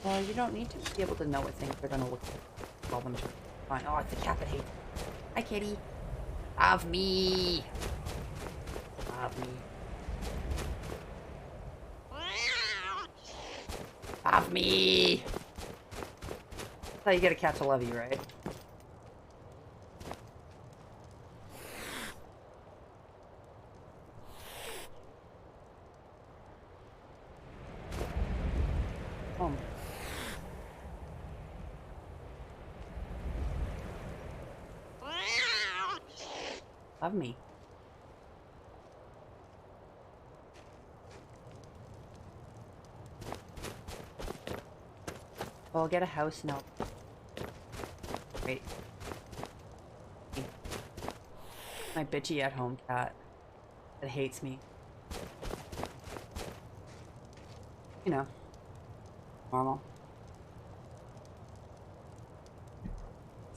Well, you don't need to be able to know what things they're gonna look like. Tell them to fine. Oh, it's a cat that hates. Hi, kitty. Have me. Have me. Have me. That's how you get a cat to love you, right? Oh. Love me. Well, I'll get a house now. Great. My bitchy at home cat that hates me. You know, normal.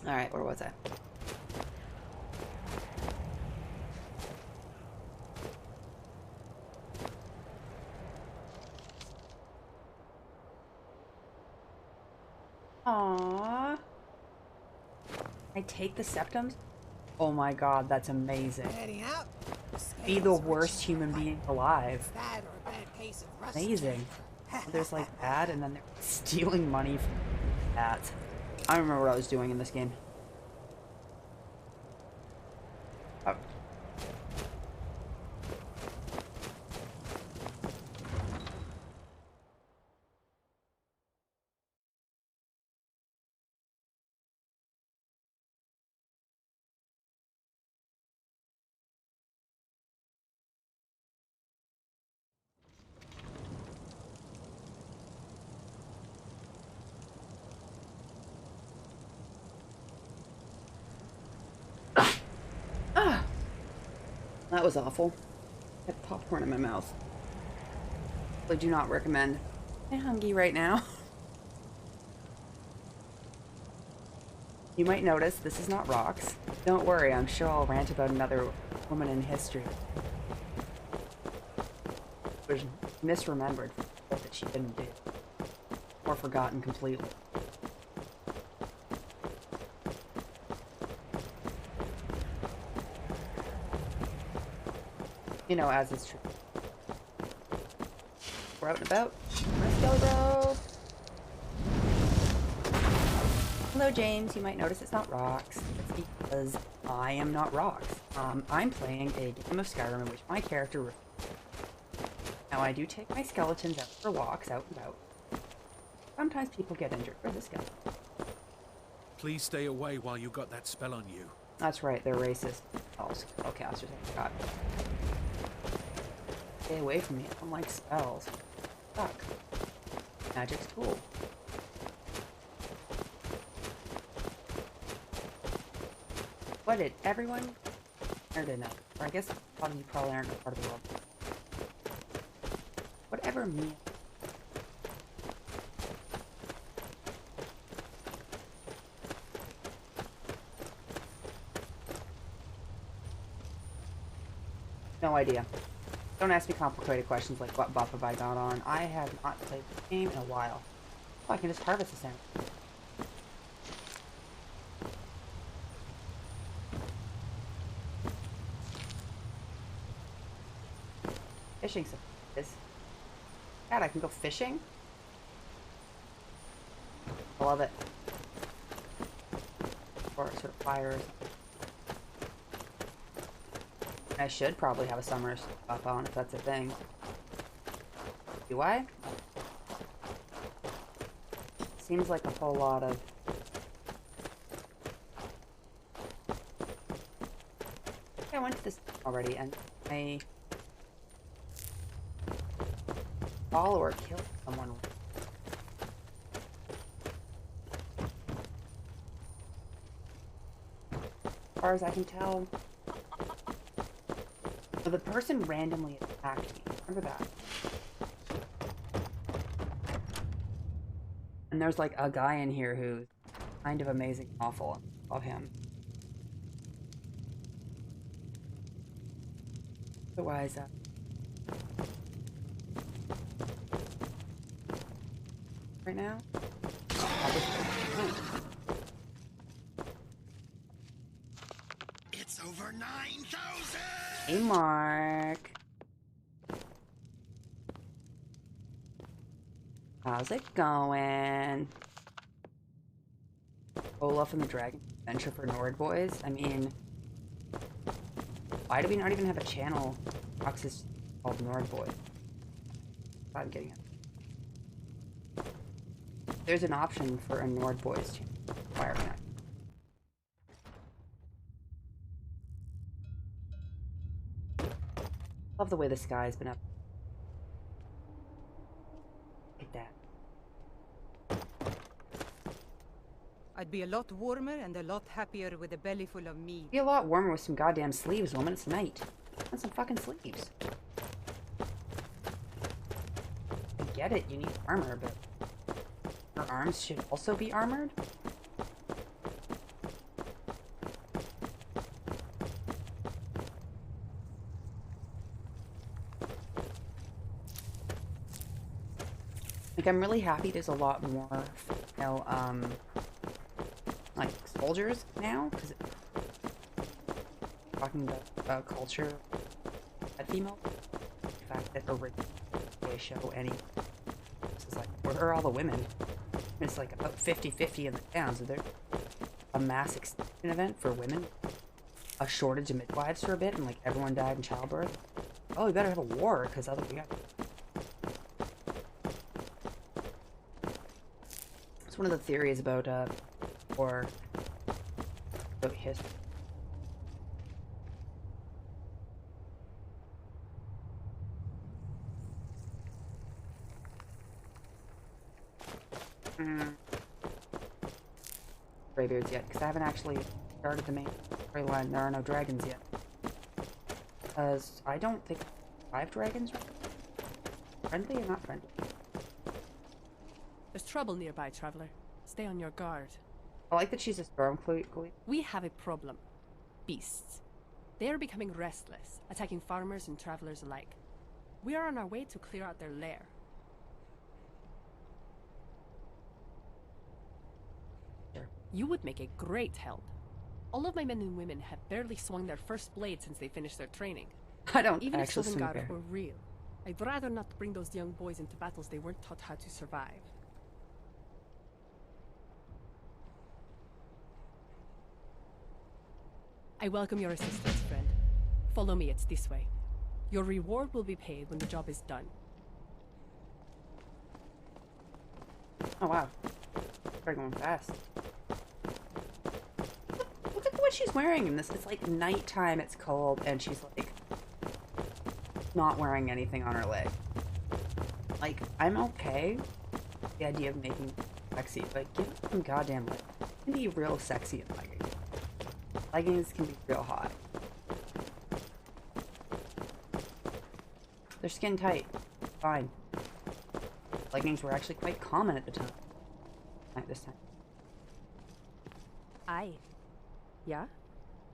Alright, where was I? Aww. I take the septums? Oh my god, that's amazing. Heading out. Be the worst human being alive. Bad or a bad case of rust. Amazing. There's like that, and then they're stealing money from that. I don't remember what I was doing in this game. Oh. Ah! That was awful. I had popcorn in my mouth. I do not recommend. I'm hungry right now. You might notice this is not rocks. Don't worry, I'm sure I'll rant about another woman in history. Was misremembered for that she didn't do. Or forgotten completely. You know, as is true. We're out and about. Let's go, bro! Hello, James. You might notice it's not rocks. It's because I am not rocks. I'm playing a game of Skyrim in which my character... Now, I do take my skeletons out for walks, out and about. Sometimes people get injured for this guy. Please stay away while you got that spell on you. That's right, they're racist. Spellcasters, I forgot. Stay away from me. I don't like spells. Fuck. Magic's cool. What did everyone? Or did not? Or I guess a lot of you probably aren't a part of the world. Whatever me. No idea. Don't ask me complicated questions like what buff have I got on. I have not played this game in a while. Oh, I can just harvest this thing. Fishing supplies. God, I can go fishing? I love it. Or sort of fires. I should probably have a summer stuff on if that's a thing. Do I? Seems like a whole lot of... I went to this already and my follower killed someone. As far as I can tell, the person randomly attacked me. Remember that? And there's like a guy in here who's kind of amazing, awful. Love him. Otherwise, right now. It's over 9,000! Hey, Mark. How's it going? Olaf and the Dragon Adventure for Nord Boys? I mean, why do we not even have a channel? Fox is called Nord Boy. I'm getting it. There's an option for a Nord Boys channel. Why are we not? Love the way the sky's been up. Like that. I'd be a lot warmer and a lot happier with a belly full of meat. Be a lot warmer with some goddamn sleeves, woman. It's night. Want some fucking sleeves. I get it, you need armor, but your arms should also be armored? Like, I'm really happy there's a lot more, you know, like, soldiers now, because talking about culture at female, the fact that originally they show any, this is like, where are all the women? It's like about 50-50 in the town, so there's a mass extinction event for women, a shortage of midwives for a bit, and like everyone died in childbirth. Oh, we better have a war, because otherwise we got... It's one of the theories about, or about history. Greybeards yet, because I haven't actually started the main storyline. There are no dragons yet. Because I don't think 5 dragons are friendly or not friendly. There's trouble nearby, traveler. Stay on your guard. I like that she's a storm queen. We have a problem. Beasts. They are becoming restless, attacking farmers and travelers alike. We are on our way to clear out their lair. Sure. You would make a great help. All of my men and women have barely swung their first blade since they finished their training. I don't Even if actually swing Sovngarde bear. were real, I'd rather not bring those young boys into battles they weren't taught how to survive. I welcome your assistance, friend. Follow me, it's this way. Your reward will be paid when the job is done. Oh wow. They're going fast. Look at what she's wearing in this. It's like nighttime, it's cold, and she's like not wearing anything on her leg. Like, I'm okay with the idea of making it sexy, but give it some goddamn leggings. It can be real sexy in leggings. Leggings can be real hot. They're skin tight. Fine. Leggings were actually quite common at the time. At this time. Aye. Yeah?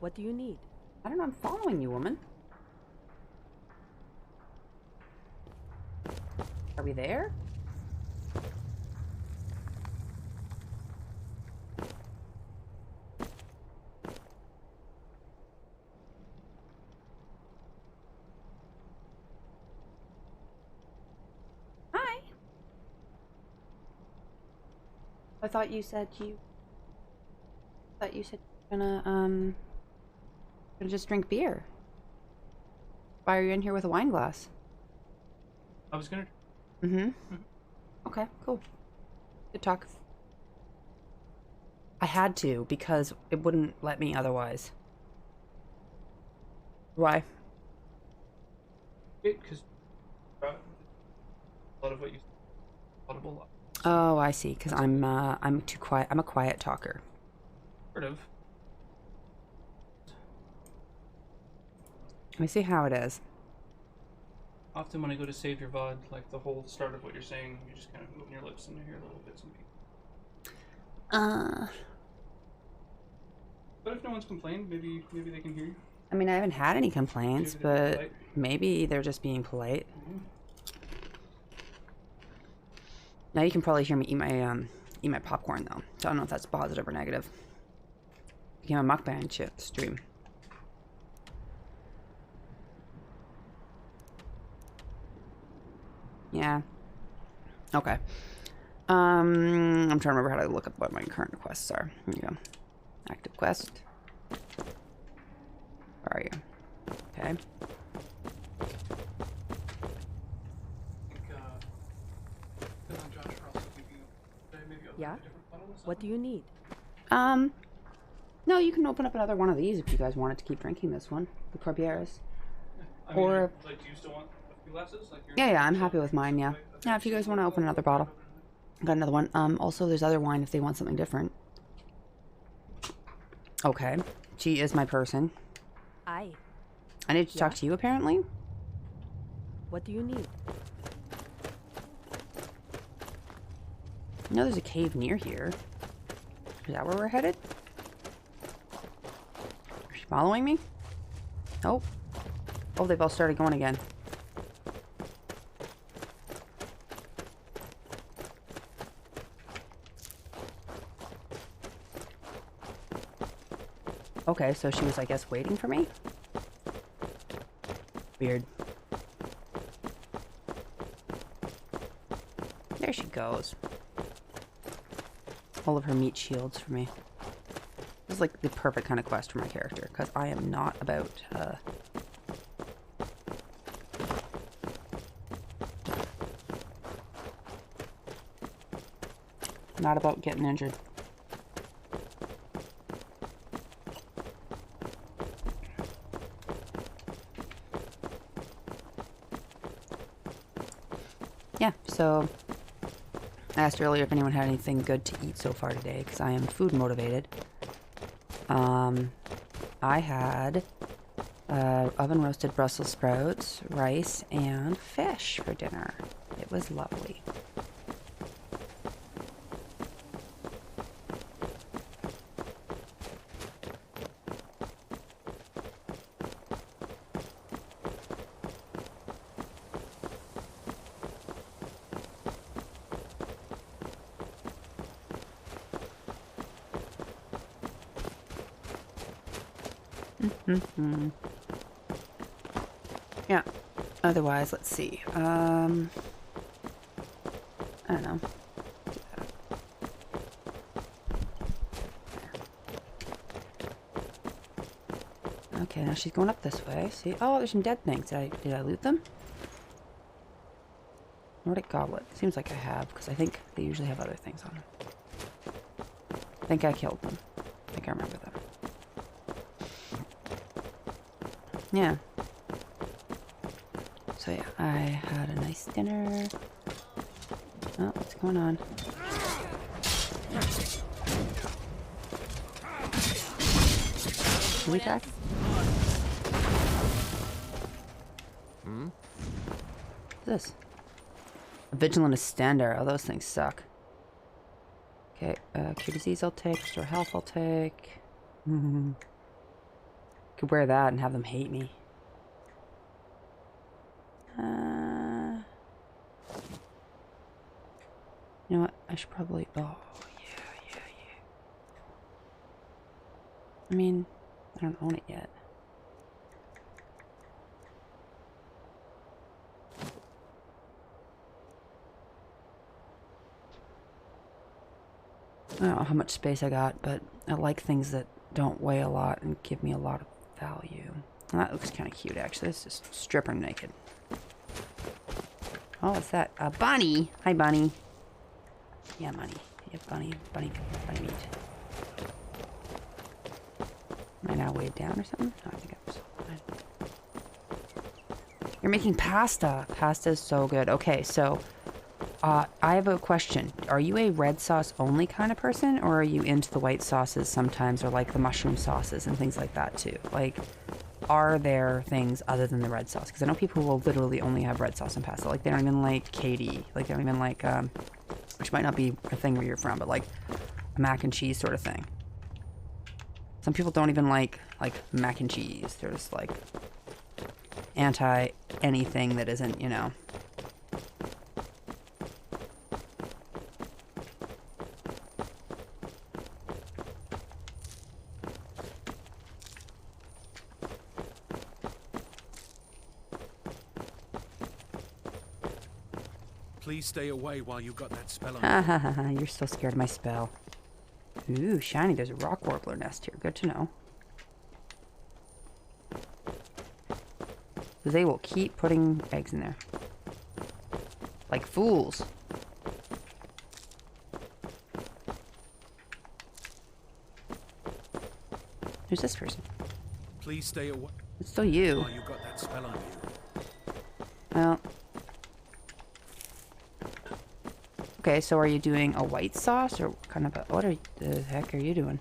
What do you need? I don't know, I'm following you, woman. Are we there? Hi. I thought you said you were gonna just drink beer. Why are you in here with a wine glass? I was gonna. Mm-hmm. Okay, cool. Good talk. I had to because it wouldn't let me otherwise. Why? Because a lot of what you audible. Oh, I see. Because I'm too quiet. I'm a quiet talker. Sort of. Let me see how it is. Often when I go to save your VOD, like the whole start of what you're saying, you just kind of moving your lips and I hear little bits and pieces. But if no one's complained, maybe they can hear you. I mean, I haven't had any complaints, Maybe they're but polite. maybe they're just being polite. Mhm. Now you can probably hear me eat my popcorn though. So I don't know if that's positive or negative. Became a mukbang stream. Yeah. Okay. I'm trying to remember how to look up what my current quests are. Here you go. Active quest. Where are you? Okay. Yeah? What do you need? No, you can open up another one of these if you guys wanted to keep drinking this one. The Corbieres. I mean, Or... like, do you still want a few glasses? Like, Yeah, I'm happy with mine, yeah. Yeah, if you guys want to open another bottle. Got another one. Also, there's other wine if they want something different. Okay. She is my person. Aye. I need to talk to you, apparently. What do you need? You know there's a cave near here. Is that where we're headed? Are she following me? Nope. Oh, they've all started going again. Okay, so she was, I guess, waiting for me? Weird. There she goes. All of her meat shields for me. This is like the perfect kind of quest for my character, because I am not about, not about getting injured. Yeah, so I asked earlier if anyone had anything good to eat so far today, because I am food motivated. I had oven roasted Brussels sprouts, rice, and fish for dinner. It was lovely. Yeah. Otherwise, let's see. I don't know. Okay, now she's going up this way. See? Oh, there's some dead things. Did I loot them? Nordic goblet. Seems like I have, because I think they usually have other things on them. I think I killed them. I think I remember them. Yeah. So yeah, I had a nice dinner. Oh, what's going on? Can we attack? What's this? A vigilant extender. Oh, those things suck. Okay, cure disease I'll take. Restore health I'll take. Could wear that and have them hate me. You know what? I should probably... Oh, yeah. I mean, I don't own it yet. I don't know how much space I got, but I like things that don't weigh a lot and give me a lot of value. And that looks kind of cute, actually. It's just stripper naked. Oh, what's that? A bunny! Hi, bunny. Yeah, bunny. Yeah, bunny meat. Am I now weighed down or something? No, I think I'm so fine. You're making pasta. Pasta is so good. Okay, so... I have a question. Are you a red sauce only kind of person, or are you into the white sauces sometimes, or like the mushroom sauces and things like that too? Like, are there things other than the red sauce? Because I know people who will literally only have red sauce and pasta. Like, they don't even like Katie. Like, they don't even like, which might not be a thing where you're from, but like a mac and cheese sort of thing. Some people don't even like mac and cheese. They're just like anti anything that isn't, you know. Please stay away while you got that spell on Ha you. ha ha ha, you're still scared of my spell. Ooh, shiny, there's a rock warbler nest here. Good to know. Because they will keep putting eggs in there. Like fools. Who's this person? Please stay away It's still you. while you got that spell on you. Well. Okay, so are you doing a white sauce or kind of a... What the heck are you doing?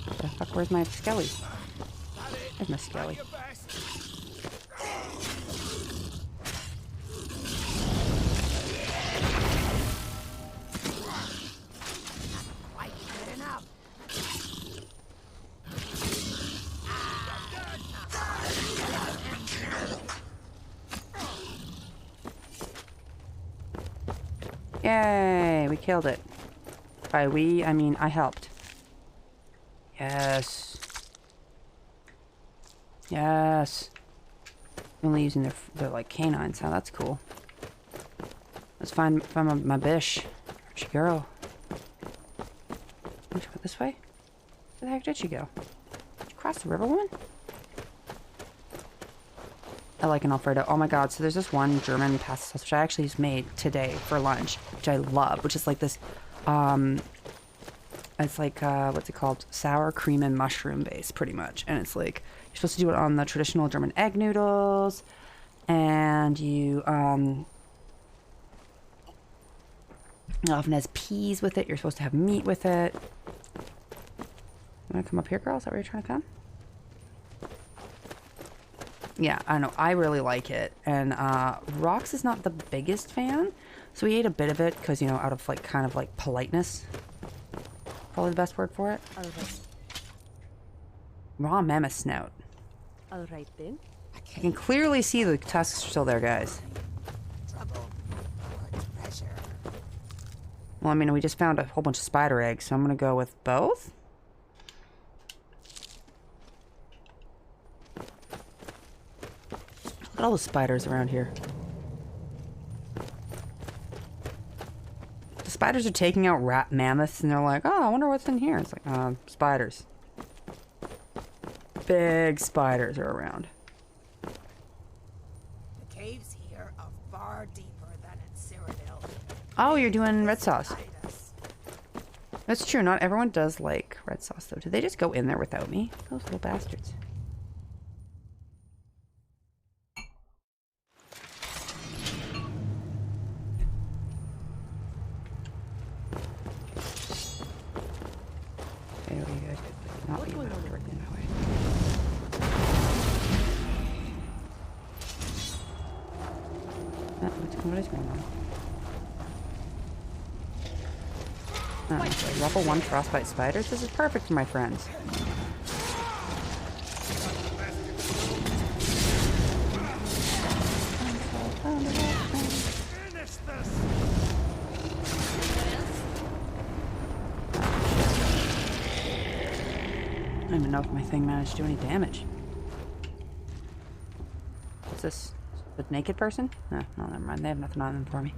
The fuck, where's my skelly? There's my skelly. Yay, we killed it. By we, I mean I helped. Yes. Yes. Only using their like canines, huh? That's cool. Let's find my bish. Where'd she go? Did she go this way? Where the heck did she go? Did she cross the river, woman? I like an Alfredo. Oh my god, so there's this one German pasta sauce which I actually just made today for lunch, which I love, which is like this, it's like, what's it called? Sour cream and mushroom base, pretty much. And it's like, you're supposed to do it on the traditional German egg noodles, and you, it often has peas with it. You're supposed to have meat with it. You wanna come up here, girl? Is that where you're trying to come? Yeah, I know. I really like it. And Rox is not the biggest fan, so we ate a bit of it because, you know, out of like kind of like politeness. Probably the best word for it. All right. Raw mammoth snout. All right then. I can clearly see the tusks are still there, guys. Trouble or treasure. Well, I mean, we just found a whole bunch of spider eggs, so I'm gonna go with both. Look at all the spiders around here. The spiders are taking out rat mammoths, and they're like, oh, I wonder what's in here. It's like, spiders. Big spiders are around. The caves here are far deeper than in Cyrodiil. Oh, you're doing red sauce. Hide us. That's true. Not everyone does like red sauce, though. Did they just go in there without me? Those little bastards. Okay, well, you guys could not leave that directly that way. What is going on? Oh, okay. Level 1 frostbite spiders. This is perfect for my friends. I don't even know if my thing managed to do any damage. What's this? The naked person? No, never mind. They have nothing on them for me.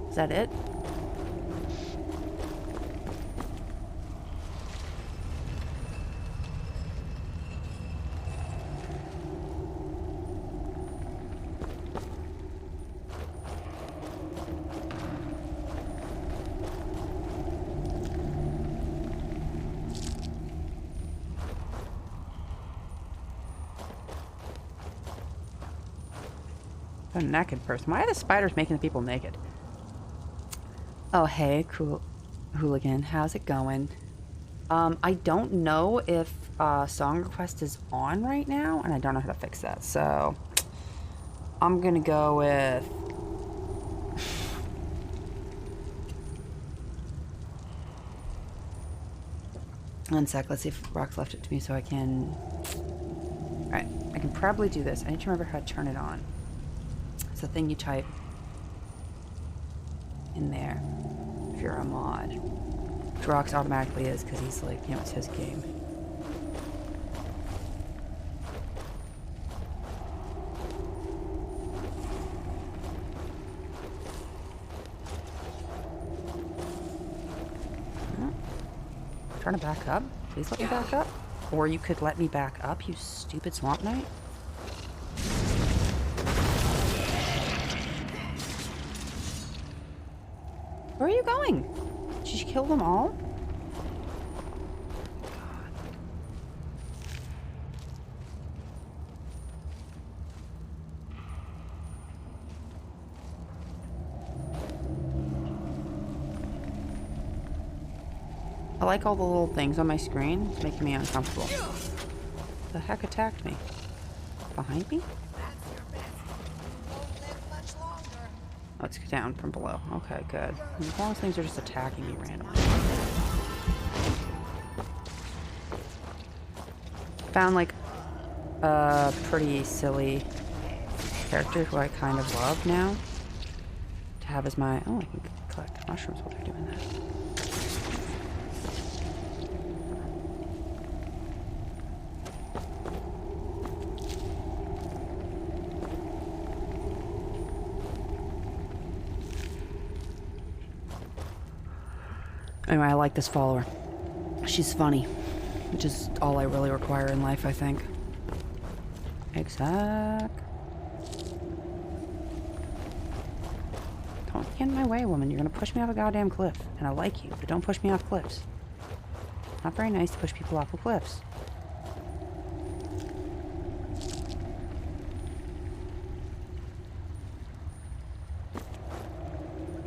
Is that it? A naked person. Why are the spiders making the people naked? Oh, hey, cool hooligan. How's it going? I don't know if song request is on right now, and I don't know how to fix that. So I'm gonna go with One sec, let's see if Rox left it to me so I can... Alright, I can probably do this. I need to remember how to turn it on. It's the thing you type in there if you're a mod. Which Rox automatically is because he's like, you know, it's his game. Trying to back up? Please let me back up. Or you could let me back up, you stupid swamp knight. Where are you going? Did you kill them all? I like all the little things on my screen. It's making me uncomfortable. The heck attacked me? Behind me? That's your best. You won't live much longer. Oh, it's down from below. Okay, good. As long as things are just attacking me randomly. Found like a pretty silly character who I kind of love now to have as my... Oh, I can collect mushrooms while they're doing that. Anyway, I like this follower. She's funny, which is all I really require in life, I think. Exact. Don't get in my way, woman. You're gonna push me off a goddamn cliff. And I like you, but don't push me off cliffs. Not very nice to push people off of cliffs.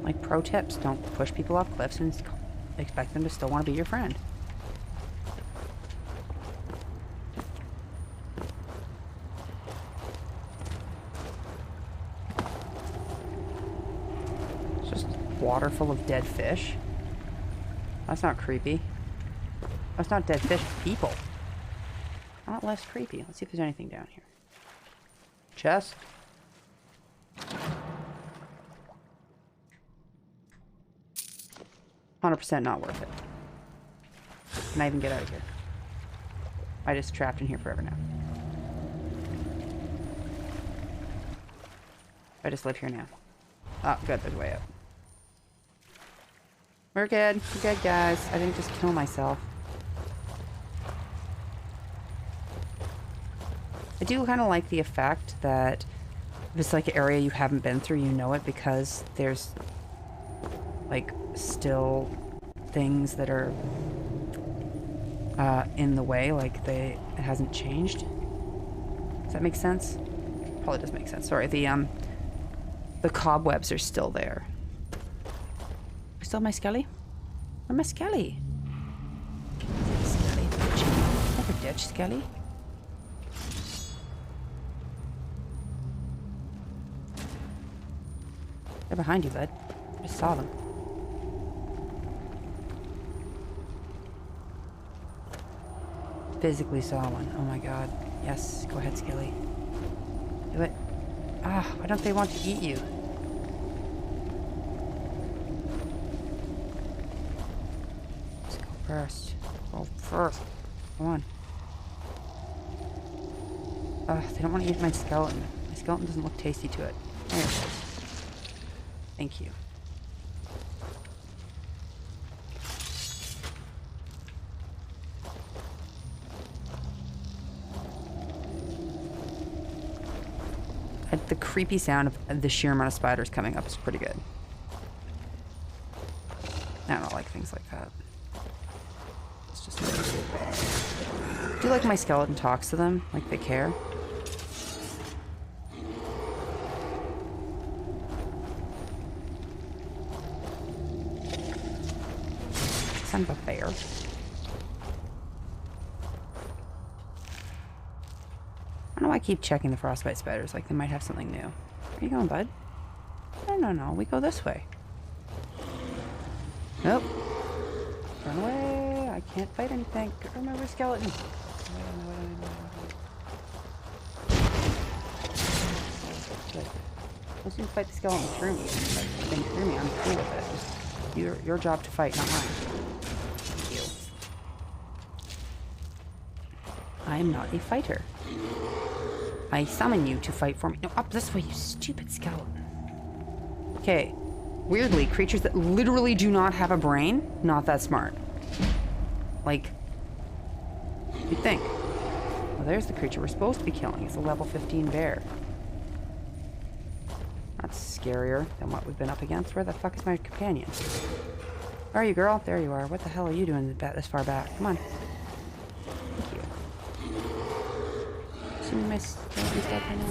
Like, pro tips, don't push people off cliffs and expect them to still want to be your friend. It's just water full of dead fish. That's not creepy. That's not dead fish, people. Not less creepy. Let's see if there's anything down here. Chest. %100% not worth it. Can I even get out of here? I just trapped in here forever now. I just live here now. Oh, good. There's a way up. We're good. We're good, guys. I didn't just kill myself. I do kind of like the effect that if it's like an area you haven't been through, you know it because there's like still things that are in the way, like it hasn't changed. Does that make sense? Probably does make sense. Sorry, the cobwebs are still there. I still have my skelly? Where's my skelly? Skelly, bitch. Never ditch skelly. They're behind you, bud. I just saw them. Physically saw one. Oh my god. Yes, go ahead, Skilly. Do it. Ah, why don't they want to eat you? Let's go first. Go first. Come on. They don't want to eat my skeleton. My skeleton doesn't look tasty to it. There it is. Thank you. The creepy sound of the sheer amount of spiders coming up is pretty good. I don't like things like that. It's just... I do like my skeleton talks to them, like they care. Son of a bear. I don't know why I keep checking the frostbite spiders, like they might have something new. Where are you going, bud? No, we go this way. Nope. Run away. I I can't fight anything. Remember skeletons. Let's you fight the skeleton through me. Thing through me. I'm cool with it. Just your job to fight, not mine. Thank you. I am not a fighter. I summon you to fight for me. No, up this way, you stupid skeleton. Okay. Weirdly, creatures that literally do not have a brain, not that smart. Like, you'd think. Well, there's the creature we're supposed to be killing. It's a level 15 bear. That's scarier than what we've been up against. Where the fuck is my companion? Where are you, girl? There you are. What the hell are you doing this far back? Come on. Thank you. See my skeleton stuff right now?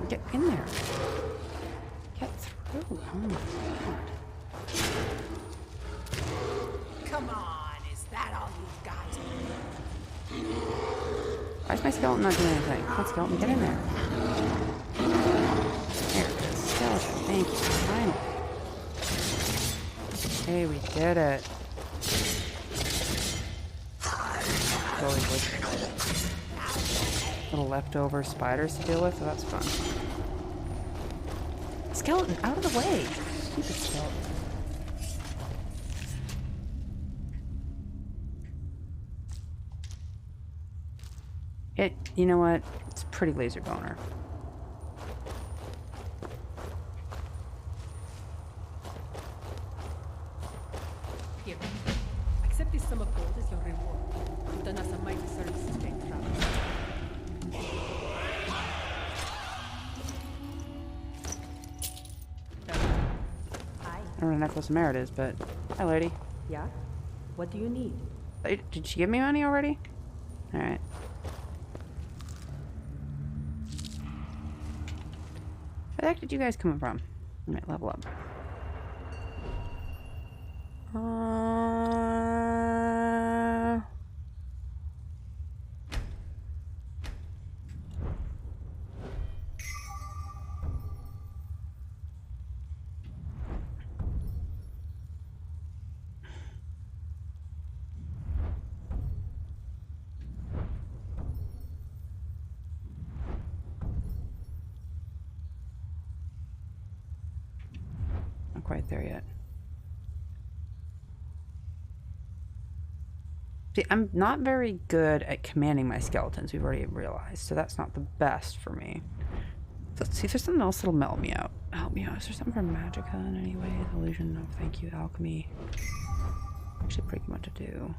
Get in there. Get through. Oh my god. Come on, is that all you've got? Why is my skeleton not doing anything? Come on, skeleton, get in there. There it is. Skeleton, thank you. Finally. Hey, we did it. Always like little leftover spiders to deal with, so that's fun. Skeleton, out of the way! Stupid skeleton. You know what? It's a pretty laser boner. Here. Accept this sum of gold as your reward. You've done us a mighty service today, traveler. Hi. I don't know what a necklace of merit is, but hi, lady. Yeah? What do you need? Did she give me money already? All right. Where the heck did you guys come from? I might level up. Not quite there yet. See, I'm not very good at commanding my skeletons, we've already realized, so that's not the best for me. Let's see if there's something else that'll help me out. Is there something for Magicka in any way? Illusion? No, thank you. Alchemy. Actually, pretty much to do.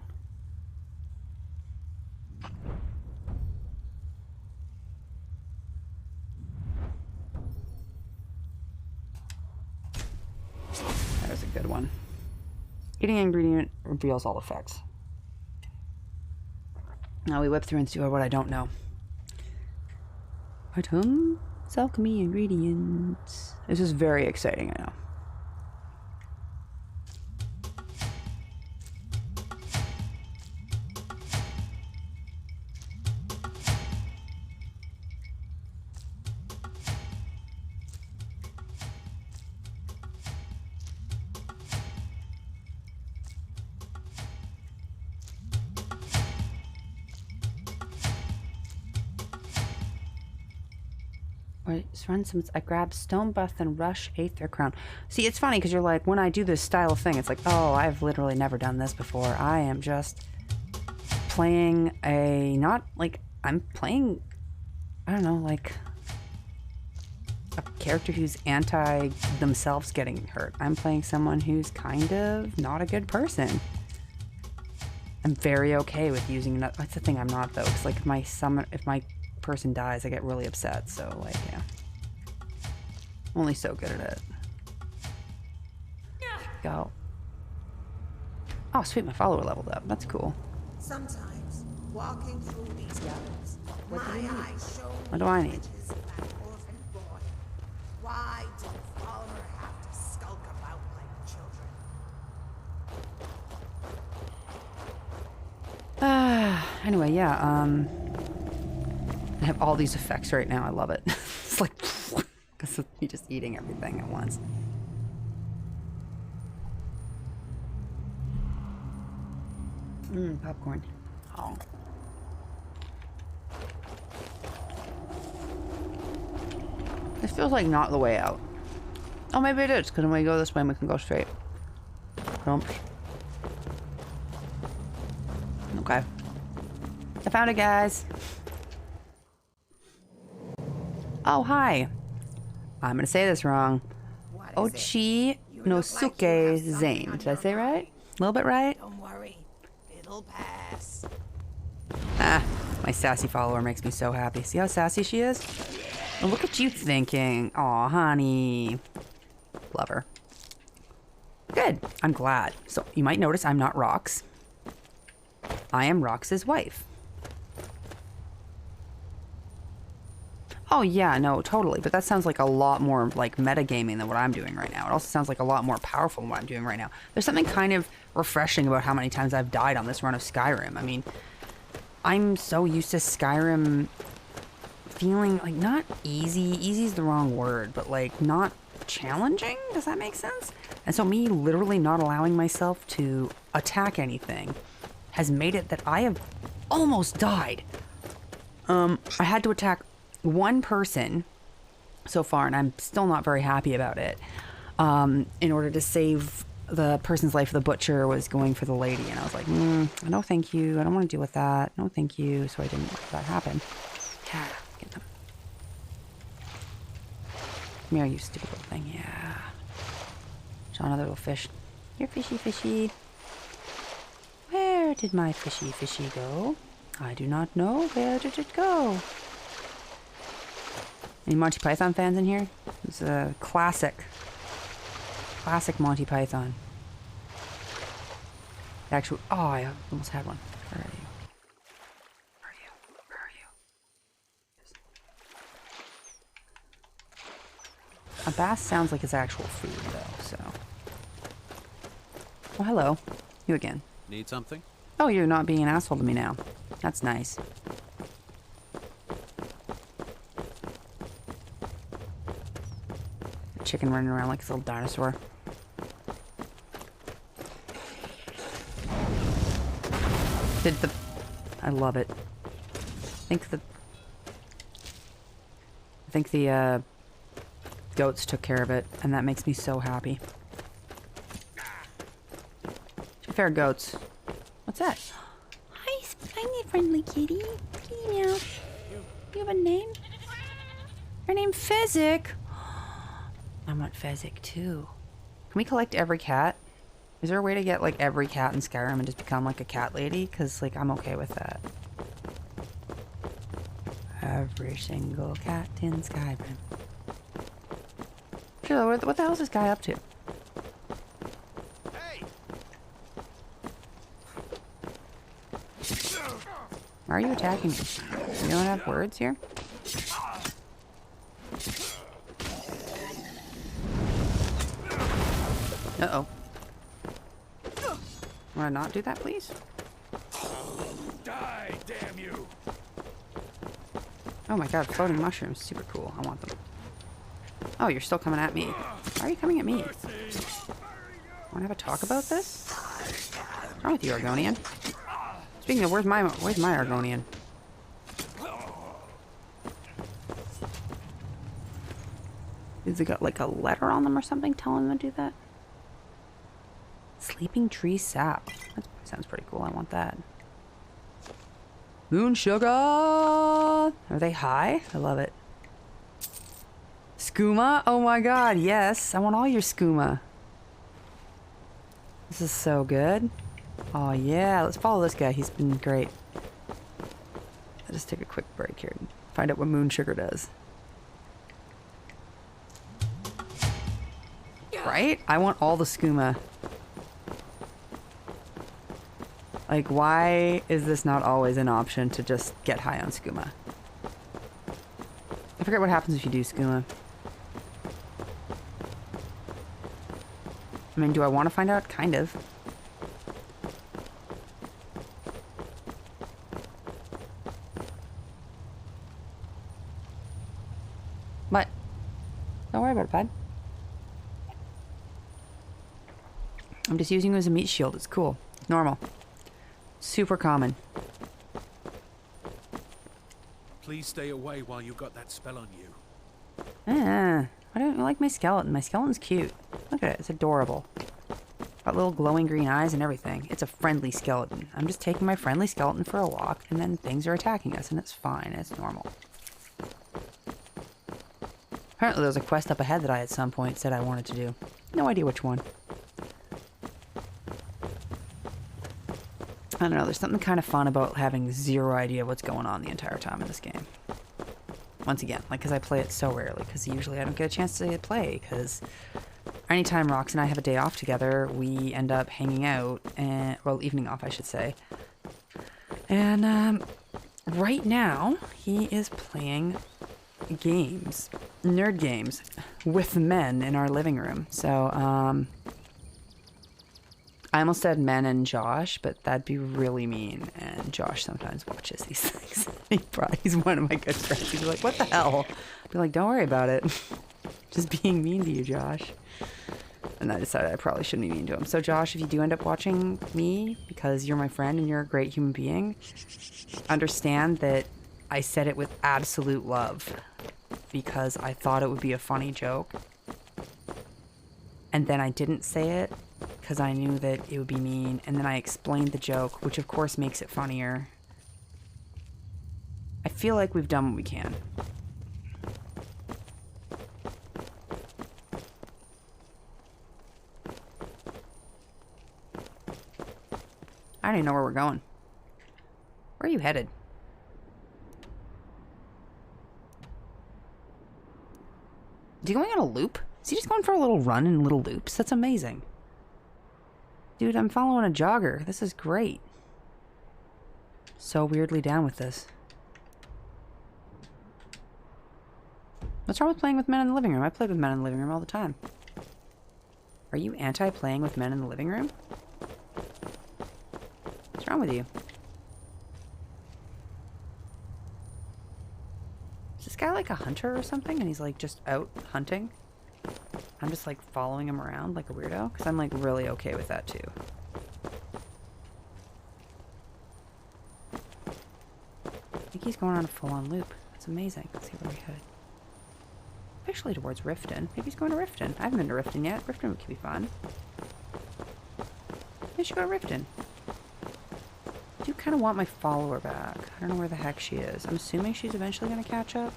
That was a good one. Eating ingredient reveals all effects. Now we whip through and see what I don't know. Items, alchemy, ingredients. This is very exciting, I know. I grab stone buff and rush Aether Crown. See, it's funny because you're like, when I do this style of thing, it's like, oh, I've literally never done this before. I am just playing I'm playing, I don't know, like a character who's anti themselves getting hurt. I'm playing someone who's kind of not a good person. I'm very okay with using another. That's the thing I'm not, though, because like if my person dies, I get really upset. So like, yeah, only so good at it. Go. Oh sweet, my follower leveled up. That's cool. Sometimes, walking through these gardens, my eyes show What do I need? images of that orphan boy. Why do Falmer have to skulk about like children? Anyway, yeah, I have all these effects right now. I love it. It's like Because you're just eating everything at once. Popcorn. Oh. This feels like not the way out. Oh, maybe it is, because when we go this way, we can go straight. Jump. Okay. I found it, guys. Oh, hi. I'm gonna say this wrong. What is it? Ochi You no look like you Suke have something Zane. on Did I your say right? mind. A little bit right? Don't worry, it'll pass. Ah, my sassy follower makes me so happy. See how sassy she is? And look at you thinking. Aw, honey. Love her. Good. I'm glad. So you might notice I'm not Rox. I am Rox's wife. Oh yeah, no, totally. But that sounds like a lot more like metagaming than what I'm doing right now. It also sounds like a lot more powerful than what I'm doing right now. There's something kind of refreshing about how many times I've died on this run of Skyrim. I mean, I'm so used to Skyrim feeling like not easy. Easy is the wrong word, but like not challenging. Does that make sense? And so me literally not allowing myself to attack anything has made it that I have almost died. I had to attack one person so far, and I'm still not very happy about it. In order to save the person's life, the butcher was going for the lady, and I was like, no thank you, I don't want to deal with that, no thank you, so I didn't let that happen. Yeah, get them. Come here, you stupid little thing, yeah. Saw another little fish. Here, fishy, fishy. Where did my fishy, fishy go? I do not know. Where did it go? Any Monty Python fans in here? It's a classic Monty Python. Actually, oh, I almost had one. Where are you? Where are you? Where are you? A bass sounds like it's actual food, though, so. Well, hello. You again. Need something? Oh, you're not being an asshole to me now. That's nice. Chicken running around like a little dinosaur. I love it. I think the goats took care of it, and that makes me so happy. To be fair, goats. What's that? Hi, friendly kitty. Kitty meow. You have a name? Your name Fezzik. I want Fezzik too. Can we collect every cat? Is there a way to get like every cat in Skyrim and just become like a cat lady? Because like I'm okay with that. Every single cat in Skyrim. Sure, what the hell is this guy up to? Hey! Why are you attacking me? You don't have words here? Uh-oh. Want to not do that, please? Die, damn you! Oh my god, floating mushrooms. Super cool. I want them. Oh, you're still coming at me. Why are you coming at me? Want to have a talk about this? What's wrong with you, Argonian? Speaking of, where's my Argonian? Has they got like a letter on them or something telling them to do that? Sleeping tree sap. That sounds pretty cool. I want that. Moon sugar! Are they high? I love it. Skooma? Oh my god, yes. I want all your skooma. This is so good. Oh yeah, let's follow this guy. He's been great. I'll just take a quick break here and find out what moon sugar does. Right? I want all the skooma. Like, why is this not always an option to just get high on skooma? I forget what happens if you do skooma. I mean, do I want to find out? Kind of. What? Don't worry about it, bud. I'm just using it as a meat shield. It's cool. It's normal. Super common. Please stay away while you got that spell on you. I don't like my skeleton. My skeleton's cute. Look at it. It's adorable. Got little glowing green eyes and everything. It's a friendly skeleton. I'm just taking my friendly skeleton for a walk, and then things are attacking us, and it's fine. It's normal. Apparently there was a quest up ahead that I at some point said I wanted to do. No idea which one. I don't know, there's something kind of fun about having zero idea what's going on the entire time in this game. Once again, like, because I play it so rarely, because usually I don't get a chance to play, because anytime Rox and I have a day off together, we end up hanging out, and, well, evening off, I should say. And, right now, he is playing games, nerd games, with men in our living room. So, I almost said men and Josh, but that'd be really mean, and Josh sometimes watches these things. He's one of my good friends. He's like, what the hell? I'd be like, don't worry about it. Just being mean to you, Josh. And I decided I probably shouldn't be mean to him. So Josh, if you do end up watching me, because you're my friend and you're a great human being, understand that I said it with absolute love, because I thought it would be a funny joke. And then I didn't say it, because I knew that it would be mean, and then I explained the joke, which of course makes it funnier. I feel like we've done what we can. I don't even know where we're going. Where are you headed? Is he going on a loop? Is he just going for a little run in little loops? That's amazing. Dude, I'm following a jogger. This is great. So weirdly down with this. What's wrong with playing with men in the living room? I play with men in the living room all the time. Are you anti-playing with men in the living room? What's wrong with you? Is this guy like a hunter or something? And he's like just out hunting? I'm just like following him around like a weirdo? Because I'm like really okay with that too. I think he's going on a full-on loop. That's amazing. Let's see where we head. Actually towards Riften. Maybe he's going to Riften. I haven't been to Riften yet. Riften could be fun. Maybe I should go to Riften. I do kind of want my follower back. I don't know where the heck she is. I'm assuming she's eventually going to catch up.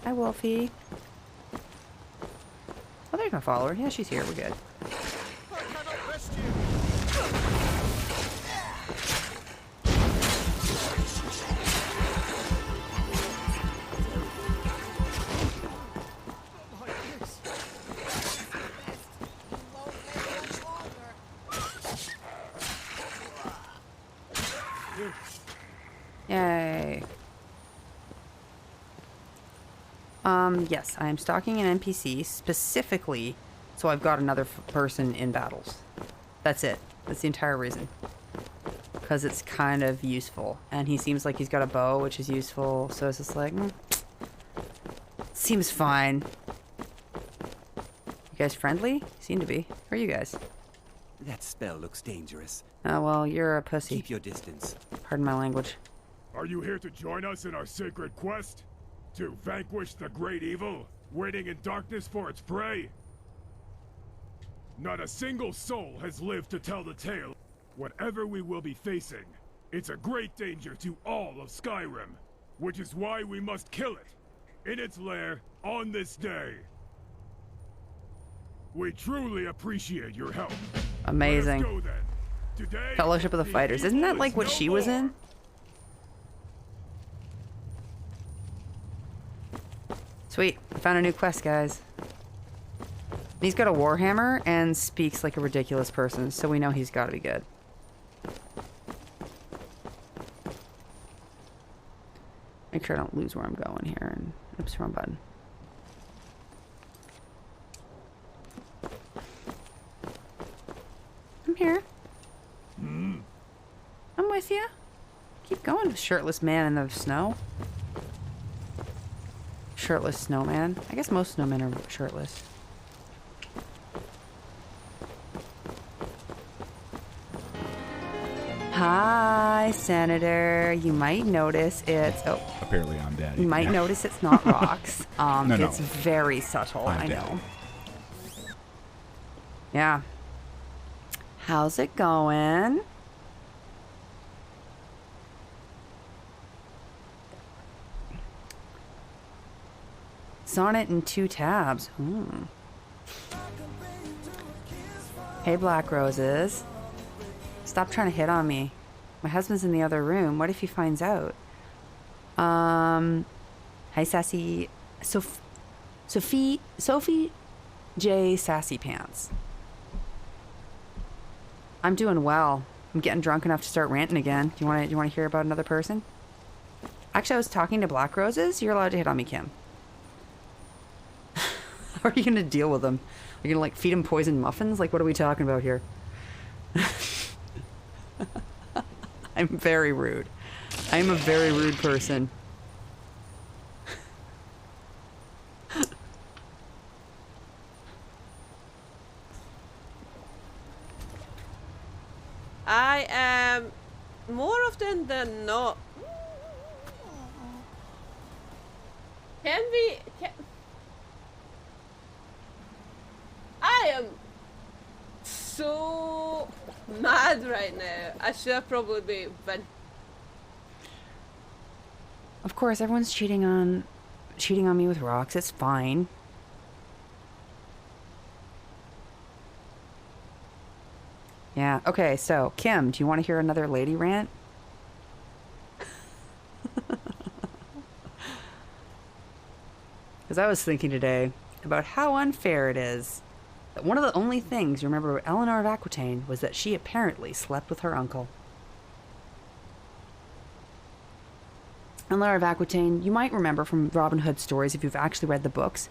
Hi, Wolfie. Oh, there's my follower. Yeah, she's here. We're good. Yay. Yes, I am stalking an NPC specifically so I've got another person in battles. That's it. That's the entire reason. Because it's kind of useful. And he seems like he's got a bow, which is useful. So it's just like, seems fine. You guys friendly? Seem to be. Who are you guys? That spell looks dangerous. Oh, well, you're a pussy. Keep your distance. Pardon my language. Are you here to join us in our sacred quest? To vanquish the great evil, waiting in darkness for its prey? Not a single soul has lived to tell the tale. Whatever we will be facing, it's a great danger to all of Skyrim, which is why we must kill it, in its lair, on this day. We truly appreciate your help. Amazing. Let us go, then. Today, Fellowship of the Fighters. Isn't that like what she was in? Sweet. I found a new quest, guys. He's got a warhammer and speaks like a ridiculous person, so we know he's got to be good. Make sure I don't lose where I'm going here. And oops, wrong button. I'm here. I'm with you. Keep going, shirtless man in the snow. Shirtless snowman. I guess most snowmen are shirtless. Hi, Senator. You might notice it's... Oh. Apparently I'm daddy. You might notice it's not rocks. No. It's very subtle, I know. daddy. Yeah. How's it going? Sonnet in 2 tabs. Hey, Black Roses. Stop trying to hit on me. My husband's in the other room. What if he finds out? Hi, Sassy. Sophie J. Sassy Pants. I'm doing well. I'm getting drunk enough to start ranting again. Do you want to hear about another person? Actually, I was talking to Black Roses. You're allowed to hit on me, Kim. How are you going to deal with them? Are you going to, like, feed them poisoned muffins? Like, what are we talking about here? I'm very rude. I'm a very rude person. I am more often than not. I am so mad right now. I should probably be Of course, everyone's cheating on me with rocks. It's fine. Yeah. Okay. So, Kim, do you want to hear another lady rant? Because I was thinking today about how unfair it is that one of the only things you remember about Eleanor of Aquitaine was that she apparently slept with her uncle. Eleanor of Aquitaine, you might remember from Robin Hood stories if you've actually read the books,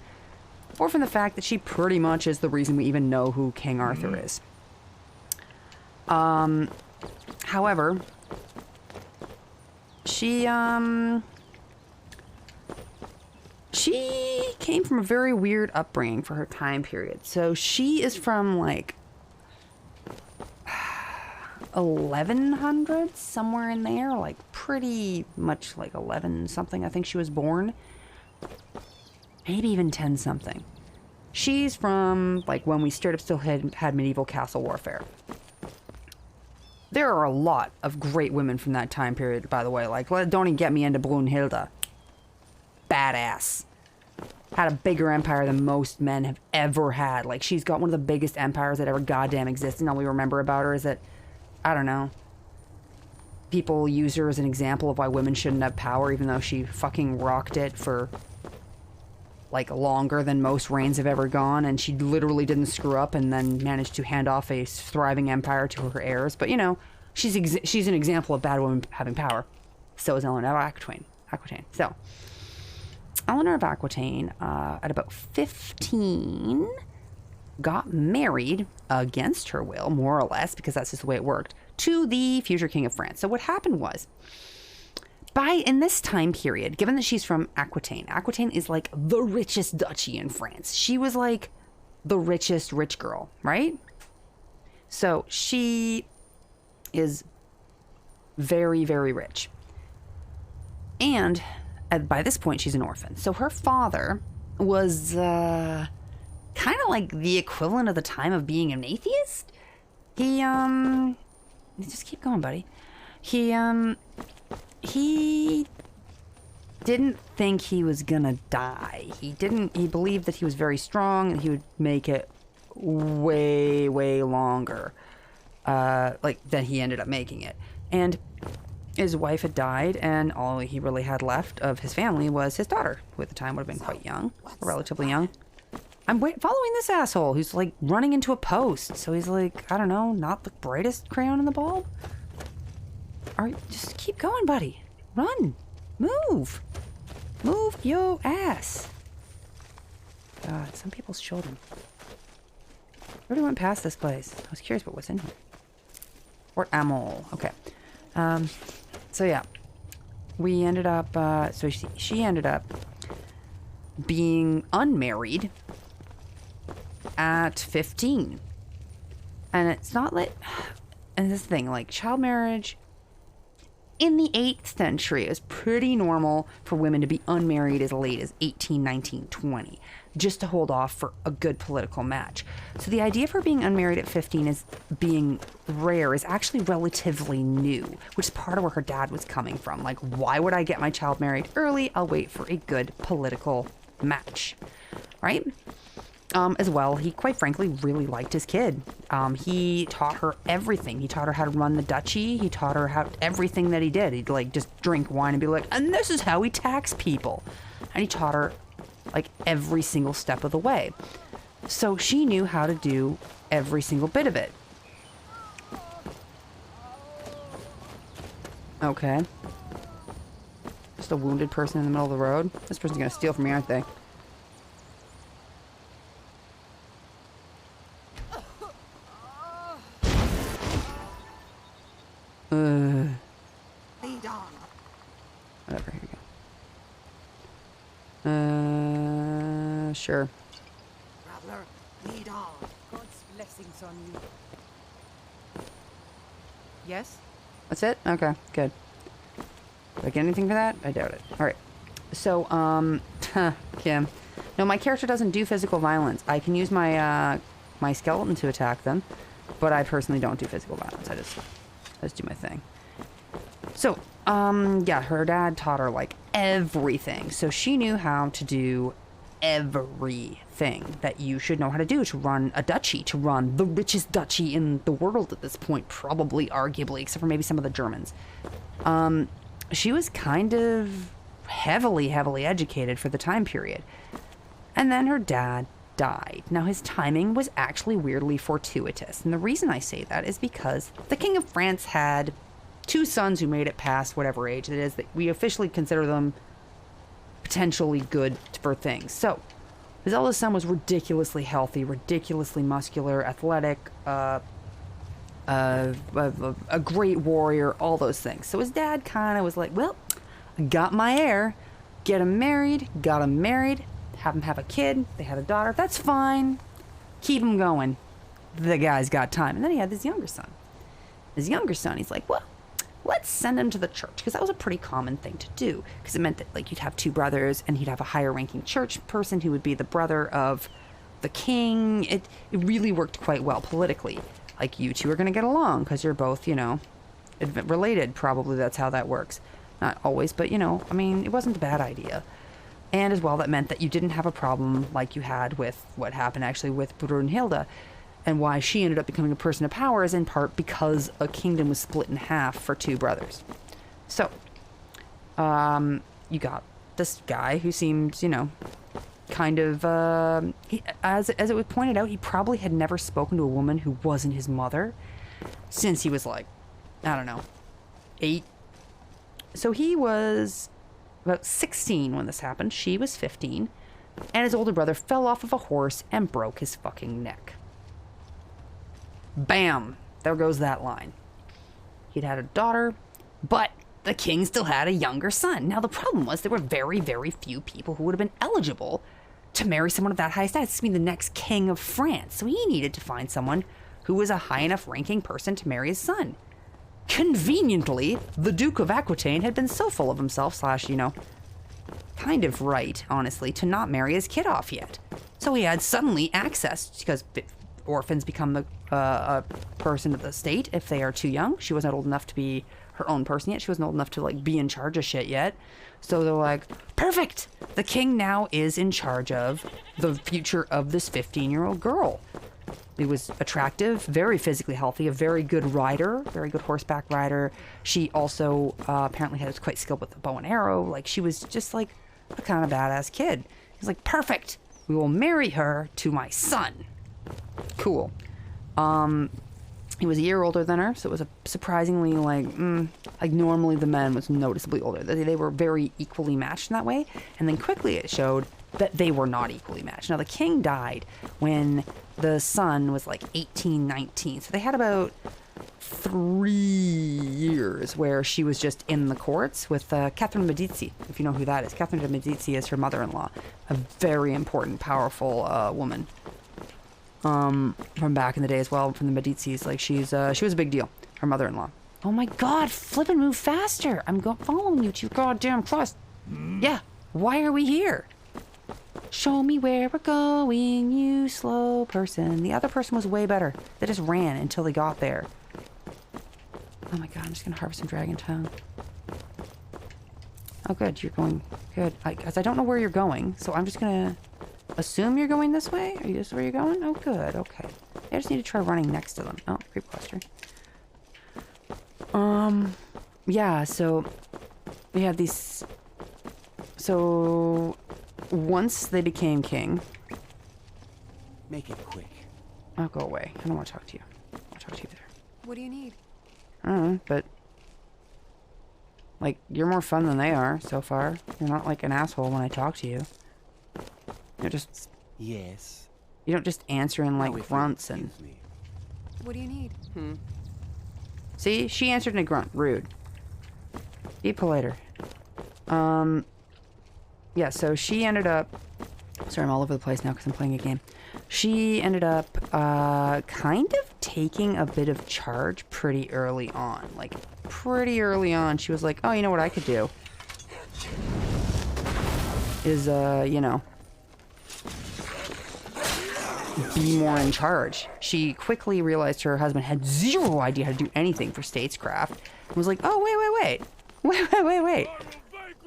or from the fact that she pretty much is the reason we even know who King Arthur is. However, she came from a very weird upbringing for her time period. So she is from like 1100s, somewhere in there, like pretty much like 11 something I think she was born. Maybe even 10 something. She's from like when we straight up still had medieval castle warfare. There are a lot of great women from that time period, by the way. Like, don't even get me into Brunhilde. Badass. Had a bigger empire than most men have ever had. Like, she's got one of the biggest empires that ever goddamn existed. And all we remember about her is that, I don't know, people use her as an example of why women shouldn't have power, even though she fucking rocked it for, like, longer than most reigns have ever gone. And she literally didn't screw up and then managed to hand off a thriving empire to her heirs. But, you know, she's an example of bad women having power. So is Eleanor of Aquitaine. So, Eleanor of Aquitaine, at about 15, got married against her will, more or less, because that's just the way it worked, to the future king of France. So what happened was, in this time period, given that she's from Aquitaine is like the richest duchy in France. She was like the richest rich girl, right? So she is very, very rich. And by this point, she's an orphan. So her father was kind of like the equivalent of the time of being an atheist. He just keep going, buddy. He didn't think he was gonna die. He believed that he was very strong and he would make it way, way longer. Like, than he ended up making it. And his wife had died, and all he really had left of his family was his daughter, who at the time would have been quite young, relatively young. I'm following this asshole who's like running into a post. So he's like, I don't know, not the brightest crayon in the bulb. Just keep going, buddy. Run. Move your ass. God, some people's children. I already went past this place. I was curious about what's in here. Fort Amol. Okay. So yeah, we ended up. So she ended up being unmarried at 15. And it's not like, and this thing, like child marriage in the 8th century, it was pretty normal for women to be unmarried as late as 18, 19, 20, just to hold off for a good political match. So the idea for being unmarried at 15 as being rare is actually relatively new, which is part of where her dad was coming from. Like, why would I get my child married early? I'll wait for a good political match, right? As well, he quite frankly really liked his kid. He taught her everything. He taught her how to run the duchy. He taught her how everything that he did. He'd like just drink wine and be like, and this is how we tax people. And he taught her like every single step of the way. So she knew how to do every single bit of it. Okay. Just a wounded person in the middle of the road. This person's gonna steal from me, aren't they? Lead on. Whatever, here we go. Sure. Traveler, lead on. God's blessings on you. Yes? That's it? Okay, good. Did I get anything for that? I doubt it. Alright. So, Kim. No, my character doesn't do physical violence. I can use my, my skeleton to attack them, but I personally don't do physical violence. I just do my thing. So, yeah, her dad taught her, like, everything. So she knew how to do everything that you should know how to do to run a duchy, to run the richest duchy in the world at this point, probably, arguably, except for maybe some of the Germans. She was kind of heavily educated for the time period. And then her dad died. Now, his timing was actually weirdly fortuitous. And the reason I say that is because the King of France had 2 sons who made it past whatever age it is that we officially consider them potentially good for things. So, his eldest son was ridiculously healthy, ridiculously muscular, athletic, a great warrior, all those things. So his dad kind of was like, well, I got my heir, get him married, got him married, have him have a kid, they had a daughter, that's fine, keep him going. The guy's got time. And then he had this younger son. His younger son, he's like, well, let's send him to the church, because that was a pretty common thing to do, because it meant that like you'd have 2 brothers and he'd have a higher ranking church person who would be the brother of the king. It really worked quite well politically. Like, you 2 are going to get along because you're both, you know, related. Probably that's how that works. Not always, but, you know, I mean, it wasn't a bad idea. And as well, that meant that you didn't have a problem like you had with what happened actually with Brunhilde, and why she ended up becoming a person of power is in part because a kingdom was split in half for 2 brothers. So, you got this guy who seemed, you know, kind of, as it was pointed out, he probably had never spoken to a woman who wasn't his mother since he was like, I don't know, 8. So he was about 16 when this happened. She was 15. And his older brother fell off of a horse and broke his fucking neck. Bam! There goes that line. He'd had a daughter, but the king still had a younger son. Now, the problem was there were very, very few people who would have been eligible to marry someone of that high status, to be the next king of France. So he needed to find someone who was a high enough ranking person to marry his son. Conveniently, the Duke of Aquitaine had been so full of himself, / you know, kind of right, honestly, to not marry his kid off yet. So he had suddenly access, because orphans become a person of the state if they are too young. She wasn't old enough to be her own person yet. She wasn't old enough to, like, be in charge of shit yet. So they're like, perfect! The king now is in charge of the future of this 15-year-old girl. He was attractive, very physically healthy, a very good rider, very good horseback rider. She also apparently was quite skilled with the bow and arrow. Like, she was just, like, a kind of badass kid. He's like, perfect! We will marry her to my son. Cool. He was a year older than her, so it was a surprisingly, like normally the man was noticeably older. They were very equally matched in that way, and then quickly it showed that they were not equally matched. Now, the king died when the son was like 18, 19, so they had about 3 years where she was just in the courts with Catherine Medici, if you know who that is. Catherine de Medici is her mother-in-law, a very important, powerful woman from back in the day as well, from the Medicis. Like, she was a big deal, her mother-in-law. Oh my god, flip and move faster! I'm following you to your goddamn quest. Yeah, why are we here? Show me where we're going, you slow person. The other person was way better. They just ran until they got there. Oh my god, I'm just gonna harvest some dragon tongue. Oh good, you're going good. Because I don't know where you're going, so I'm just gonna assume you're going this way? Are you this where you're going? Oh good, okay. I just need to try running next to them. Oh, creep cluster. Yeah, so we had these. So once they became king. Make it quick. Oh, go away. I don't want to talk to you. I want to talk to you there. What do you need? I don't know, but like, you're more fun than they are so far. You're not like an asshole when I talk to you. You're just. Yes. You don't just answer in like grunts and. What do you need? See, she answered in a grunt. Rude. Be politer. Yeah, so she ended up. Sorry, I'm all over the place now because I'm playing a game. She ended up kind of taking a bit of charge pretty early on. Like, pretty early on, she was like, oh, you know what I could do? Is, you know, be more in charge. She quickly realized her husband had zero idea how to do anything for statescraft. And was like, oh, wait.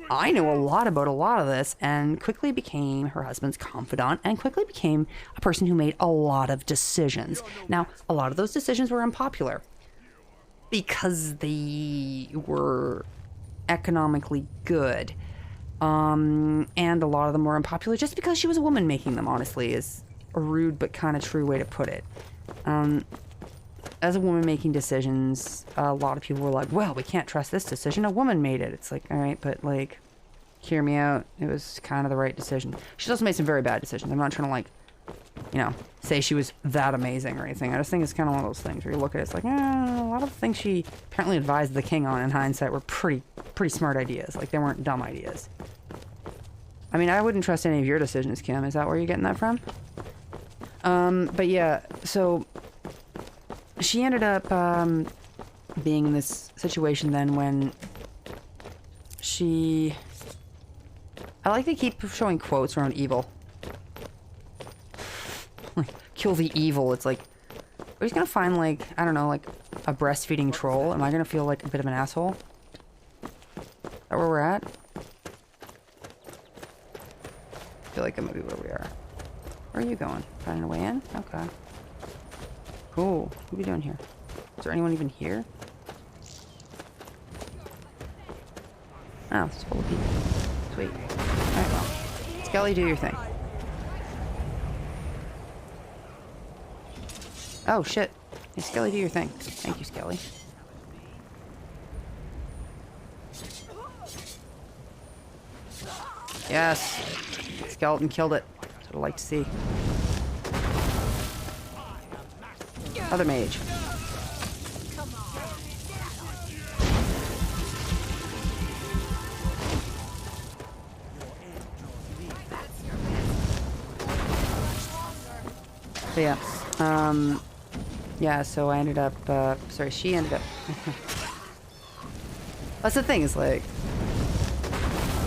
I know a lot about a lot of this, and quickly became her husband's confidant and quickly became a person who made a lot of decisions. Now, a lot of those decisions were unpopular because they were economically good. And a lot of them were unpopular just because she was a woman making them, honestly, is a rude but kind of true way to put it. As a woman making decisions, a lot of people were like, well, we can't trust this decision. A woman made it. It's like, all right, but like, hear me out. It was kind of the right decision. She's also made some very bad decisions. I'm not trying to like, you know, say she was that amazing or anything. I just think it's kind of one of those things where you look at it, it's like, a lot of the things she apparently advised the king on in hindsight were pretty smart ideas. Like, they weren't dumb ideas. I mean, I wouldn't trust any of your decisions, Kim. Is that where you're getting that from? But yeah, so she ended up being in this situation then when she. I like to keep showing quotes around evil. Kill the evil. It's like, we're just gonna find like, I don't know, like a breastfeeding troll. Am I gonna feel like a bit of an asshole? Is that where we're at? I feel like that might be where we are. Where are you going? Finding a way in? Okay. Cool. What are we doing here? Is there anyone even here? Oh, it's full of people. Sweet. Alright, well. Skelly, do your thing. Oh, shit. Hey, Skelly, do your thing. Thank you, Skelly. Yes. Skeleton killed it. That's what I like to see. Other mage. So yeah. Yeah, so I ended up, sorry, she ended up. That's the thing, is like,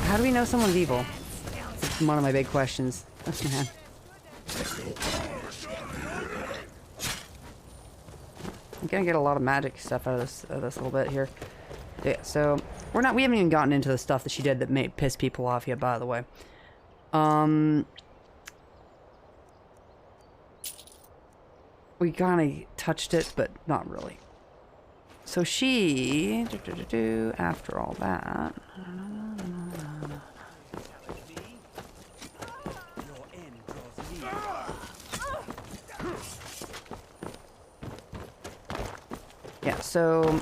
how do we know someone's evil? It's one of my big questions. Oh, man. I'm gonna get a lot of magic stuff out of this little bit here. Yeah, so we haven't even gotten into the stuff that she did that made piss people off yet, by the way. We kind of touched it, but not really. So she, after all that, yeah, so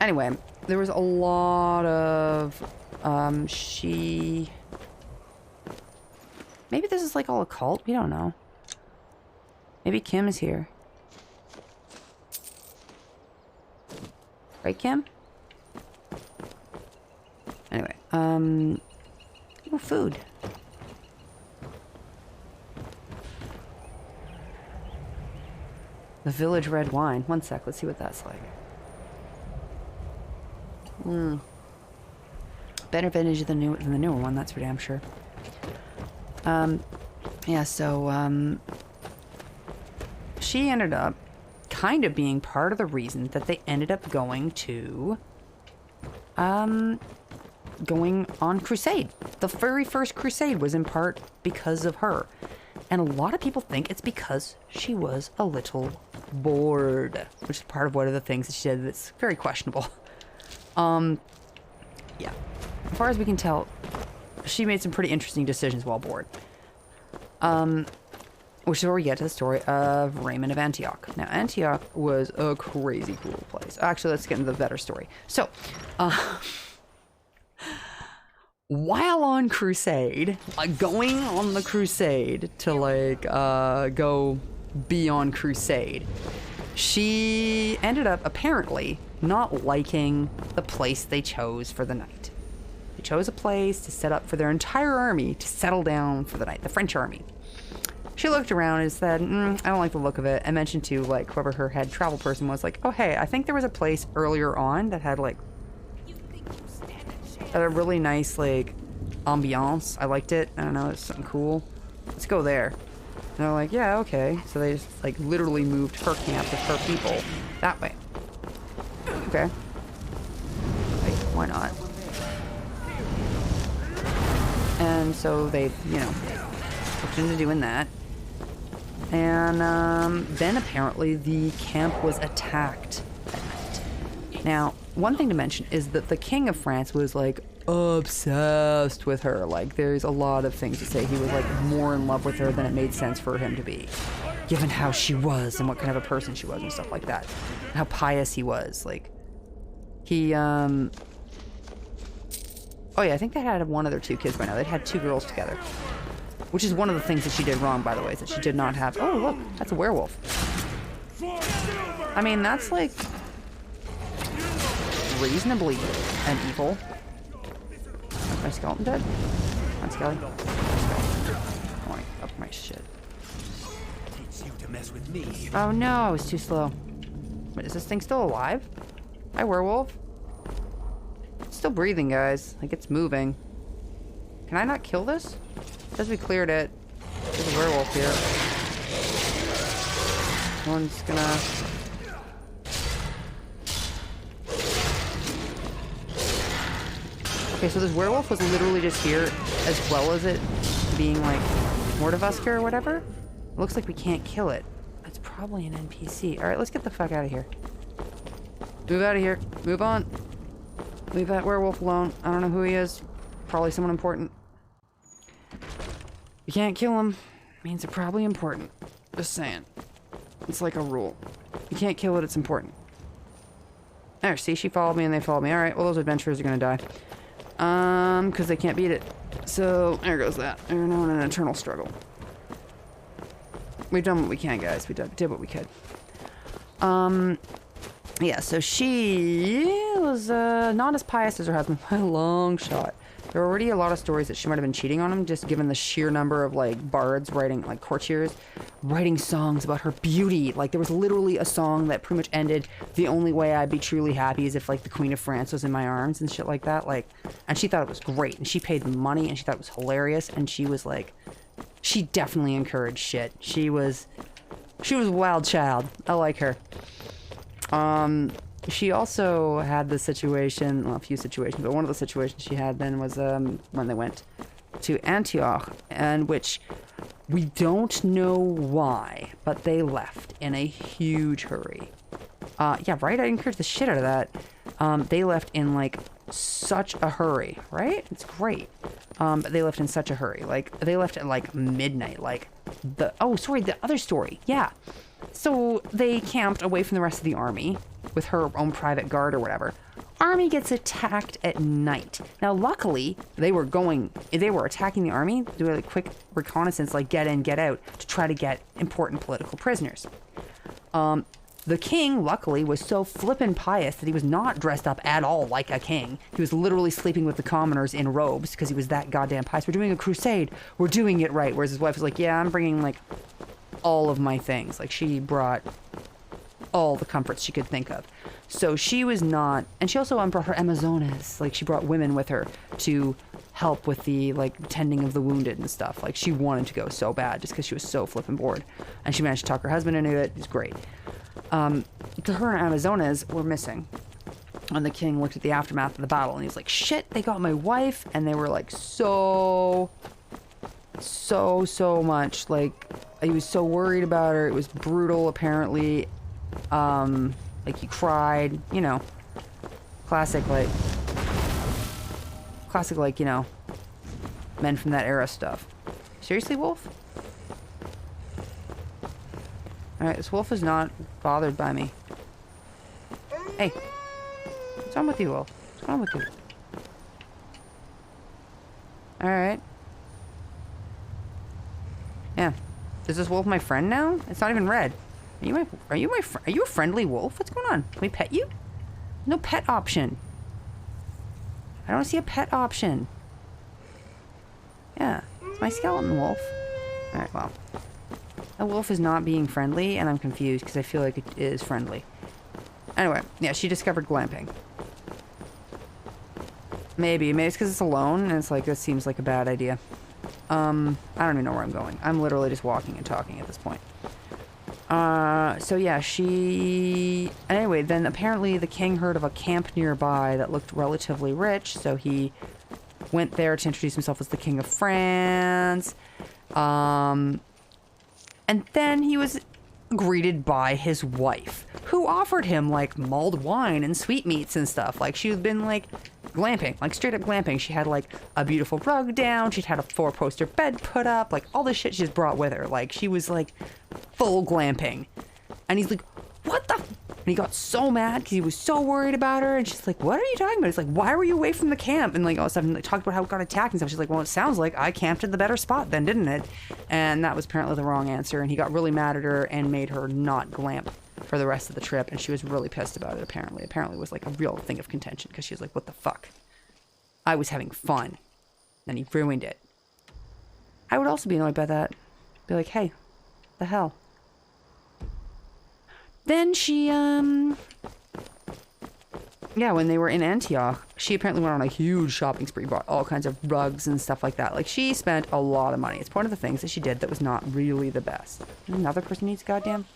anyway, there was a lot of maybe this is like all a cult, we don't know. Maybe Kim is here. Right, Kim? Oh, food. The village red wine. One sec, let's see what that's like. Better vintage than the newer one, that's for damn sure. Yeah, so, she ended up kind of being part of the reason that they ended up going on crusade. The very first crusade was in part because of her. And a lot of people think it's because she was a little bored, which is part of one of the things that she said that's very questionable. Yeah. As far as we can tell, she made some pretty interesting decisions while bored. Which is where we get to the story of Raymond of Antioch. Now, Antioch was a crazy cool place. Actually, let's get into the better story. So, while on crusade, going on the crusade to, like, go be on crusade, she ended up, apparently, not liking the place they chose for the night. They chose a place to set up for their entire army to settle down for the night, the French army. She looked around and said, I don't like the look of it. I mentioned to, like, whoever her head travel person was, like, oh, hey, I think there was a place earlier on that had, like, a really nice, like, ambiance. I liked it. I don't know, it's something cool. Let's go there. And they're like, yeah, okay. So they just, like, literally moved her camp with her people that way. Okay. Like, why not? And so they, you know, looked into doing that. And then apparently the camp was attacked at night. Now, one thing to mention is that the King of France was, like, obsessed with her. Like, there's a lot of things to say he was, like, more in love with her than it made sense for him to be, given how she was and what kind of a person she was and stuff like that. And how pious he was. Like, he, oh yeah, I think they had one of their 2 kids by now. They'd had 2 girls together. Which is one of the things that she did wrong, by the way, is that she did not have... Oh, look, that's a werewolf. I mean, that's, like, reasonably an evil. Is my skeleton dead? Come on, Skelly. I want to up my shit. Teach you to mess with me. Oh, no, I was too slow. Wait, is this thing still alive? Hi, werewolf. It's still breathing, guys. Like, it's moving. Can I not kill this? Says we cleared it. There's a werewolf here. One's gonna... Okay, so this werewolf was literally just here, as well as it being, like, Mortivusker or whatever. Looks like we can't kill it. That's probably an NPC. Alright, let's get the fuck out of here. Move out of here. Move on. Leave that werewolf alone. I don't know who he is. Probably someone important. You can't kill him. Means they're probably important. Just saying. It's like a rule. You can't kill it, it's important. There, see, she followed me and they followed me. Alright, well, those adventurers are gonna die. Because they can't beat it. So, there goes that. They're now in an eternal struggle. We've done what we can, guys. We did what we could. Yeah, so she was not as pious as her husband by a long shot. There were already a lot of stories that she might have been cheating on him, just given the sheer number of, like, bards writing, like, courtiers, writing songs about her beauty. Like, there was literally a song that pretty much ended, the only way I'd be truly happy is if, like, the Queen of France was in my arms and shit like that. Like, and she thought it was great, and she paid the money, and she thought it was hilarious, and she was, like, she definitely encouraged shit. She was a wild child. I like her. She also had the situation, well, a few situations, but one of the situations she had then was when they went to Antioch, and which we don't know why, but they left in a huge hurry. Yeah, right? I encouraged the shit out of that. They left in, like, such a hurry, right? It's great. But they left in such a hurry. Like, they left at, like, midnight. Like, the other story. Yeah. So they camped away from the rest of the army with her own private guard or whatever. Army gets attacked at night. Now, luckily, they were attacking the army, doing a quick reconnaissance, like get in, get out, to try to get important political prisoners. The king, luckily, was so flippin' pious that he was not dressed up at all like a king. He was literally sleeping with the commoners in robes because he was that goddamn pious. We're doing a crusade. We're doing it right. Whereas his wife was like, yeah, I'm bringing, like, all of my things. Like, she brought all the comforts she could think of. So she was not... And she also brought her Amazonas. Like, she brought women with her to help with the, like, tending of the wounded and stuff. Like, she wanted to go so bad just because she was so flippin' bored. And she managed to talk her husband into it. It was great. Her and Amazonas were missing. And the king looked at the aftermath of the battle and he was like, shit, they got my wife. And they were like, so much. Like, he was so worried about her. It was brutal, apparently. Like, he cried, you know, classic, you know, men from that era stuff. Seriously, Wolf? Alright, this wolf is not bothered by me. Hey. What's wrong with you, Wolf? What's wrong with you? Alright. Yeah. Is this wolf my friend now? It's not even red. Are you a friendly wolf? What's going on? Can we pet you? No pet option. I don't see a pet option. Yeah. It's my skeleton wolf. Alright, well. The wolf is not being friendly, and I'm confused because I feel like it is friendly. Anyway, yeah, she discovered glamping. Maybe it's because it's alone, and it's like, this seems like a bad idea. I don't even know where I'm going. I'm literally just walking and talking at this point. So yeah, anyway, then apparently the king heard of a camp nearby that looked relatively rich, so he went there to introduce himself as the King of France. And then he was greeted by his wife, who offered him, like, mulled wine and sweetmeats and stuff. Like, she'd been, like, glamping. Like, straight up glamping. She had, like, a beautiful rug down. She'd had a 4-poster bed put up. Like, all this shit she just brought with her. Like, she was, like, full glamping. And he's like, what the... And he got so mad because he was so worried about her. And she's like, what are you talking about? It's like, why were you away from the camp? And like all of a sudden, like, talked about how it got attacked and stuff. She's like, well, it sounds like I camped at the better spot then, didn't it? And that was apparently the wrong answer. And he got really mad at her and made her not glamp for the rest of the trip. And she was really pissed about it, apparently. Apparently it was like a real thing of contention because she was like, what the fuck? I was having fun. And he ruined it. I would also be annoyed by that. Be like, hey, the hell? Then she, yeah, when they were in Antioch, she apparently went on a huge shopping spree, bought all kinds of rugs and stuff like that. Like, she spent a lot of money. It's one of the things that she did that was not really the best. Another person needs goddamn...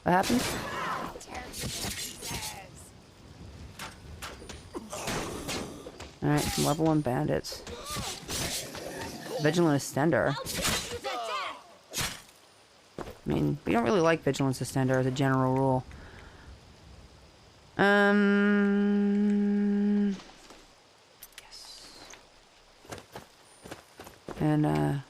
What happened? Alright, some level 1 bandits. Vigilant Ascender. I mean, we don't really like Vigilant Ascender as a general rule. Yes. And,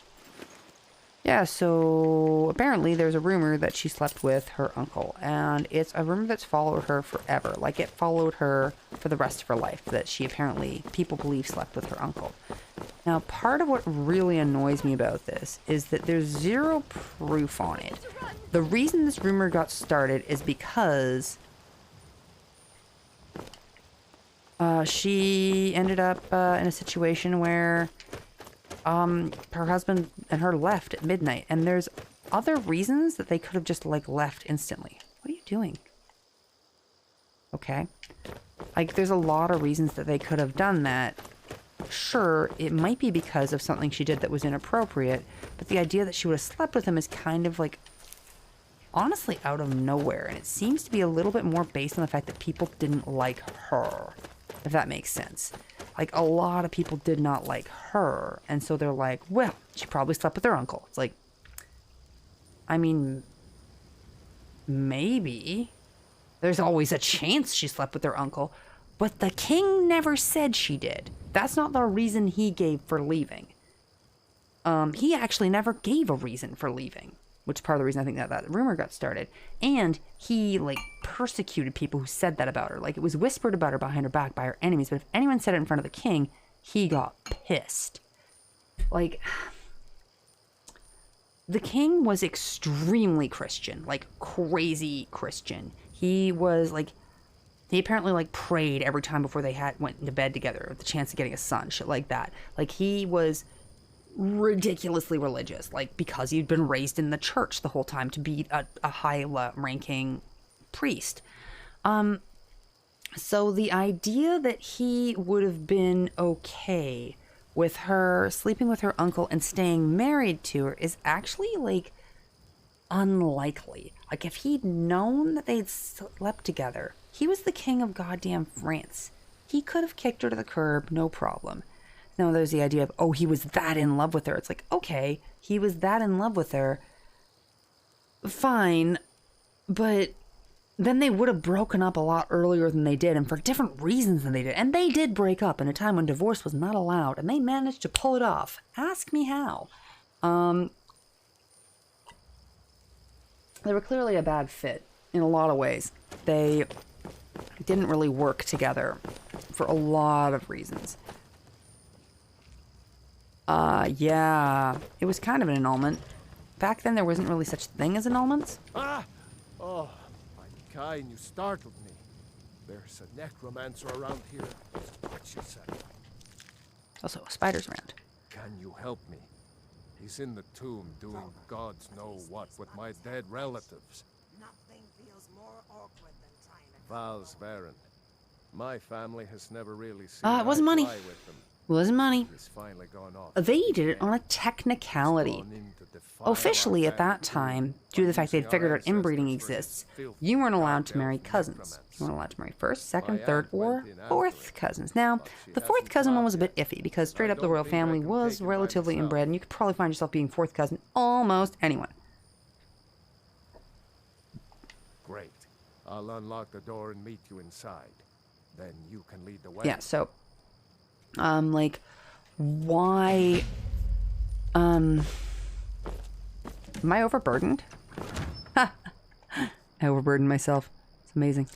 yeah, so apparently there's a rumor that she slept with her uncle, and it's a rumor that's followed her forever. Like, it followed her for the rest of her life, that she apparently, people believe, slept with her uncle. Now, part of what really annoys me about this is that there's zero proof on it. The reason this rumor got started is because she ended up in a situation where her husband and her left at midnight, and there's other reasons that they could have just, like, left instantly. What are you doing? Okay. Like, there's a lot of reasons that they could have done that. Sure, it might be because of something she did that was inappropriate, but the idea that she would have slept with him is kind of, like, honestly out of nowhere, and it seems to be a little bit more based on the fact that people didn't like her, if that makes sense. Like, a lot of people did not like her, and so they're like, well, she probably slept with her uncle. It's like, I mean, maybe. There's always a chance she slept with her uncle, but the king never said she did. That's not the reason he gave for leaving. he actually never gave a reason for leaving, which is part of the reason I think that rumor got started. And he, like, persecuted people who said that about her. Like, it was whispered about her behind her back by her enemies, but if anyone said it in front of the king, he got pissed. Like, the king was extremely Christian, like, crazy Christian. He was, like, he apparently, like, prayed every time before they went into bed together, with the chance of getting a son, shit like that. Like, he was ridiculously religious, like, because he'd been raised in the church the whole time to be a high-ranking priest. So the idea that he would have been okay with her sleeping with her uncle and staying married to her is actually, like, unlikely. Like, if he'd known that they'd slept together, he was the king of goddamn France. He could have kicked her to the curb, no problem. Now, there's the idea of, oh, he was that in love with her. It's like, okay, he was that in love with her. Fine. But then they would have broken up a lot earlier than they did, and for different reasons than they did. And they did break up in a time when divorce was not allowed, and they managed to pull it off. Ask me how. They were clearly a bad fit in a lot of ways. They didn't really work together for a lot of reasons. Yeah, it was kind of an annulment. Back then, there wasn't really such a thing as annulments. Ah! Oh, my kind, you startled me. There's a necromancer around here. What she said. Also, spiders around. Can you help me? He's in the tomb doing gods know what with my dead relatives. Nothing feels more awkward than trying to... Val's Baron. My family has never really seen It wasn't money. with them. It wasn't money. He's finally gone off. They did it on a technicality. Officially, at that time, due to the fact they'd figured out inbreeding exists, you weren't allowed to marry cousins. You weren't allowed to marry first, second, third, or fourth cousins. Now, the fourth cousin one was a bit iffy, because straight up the royal family was relatively inbred, and you could probably find yourself being fourth cousin almost anyone. Great. I'll unlock the door and meet you inside. Then you can lead the way. Yeah, so, like, why, am I overburdened? Ha! I overburdened myself. It's amazing.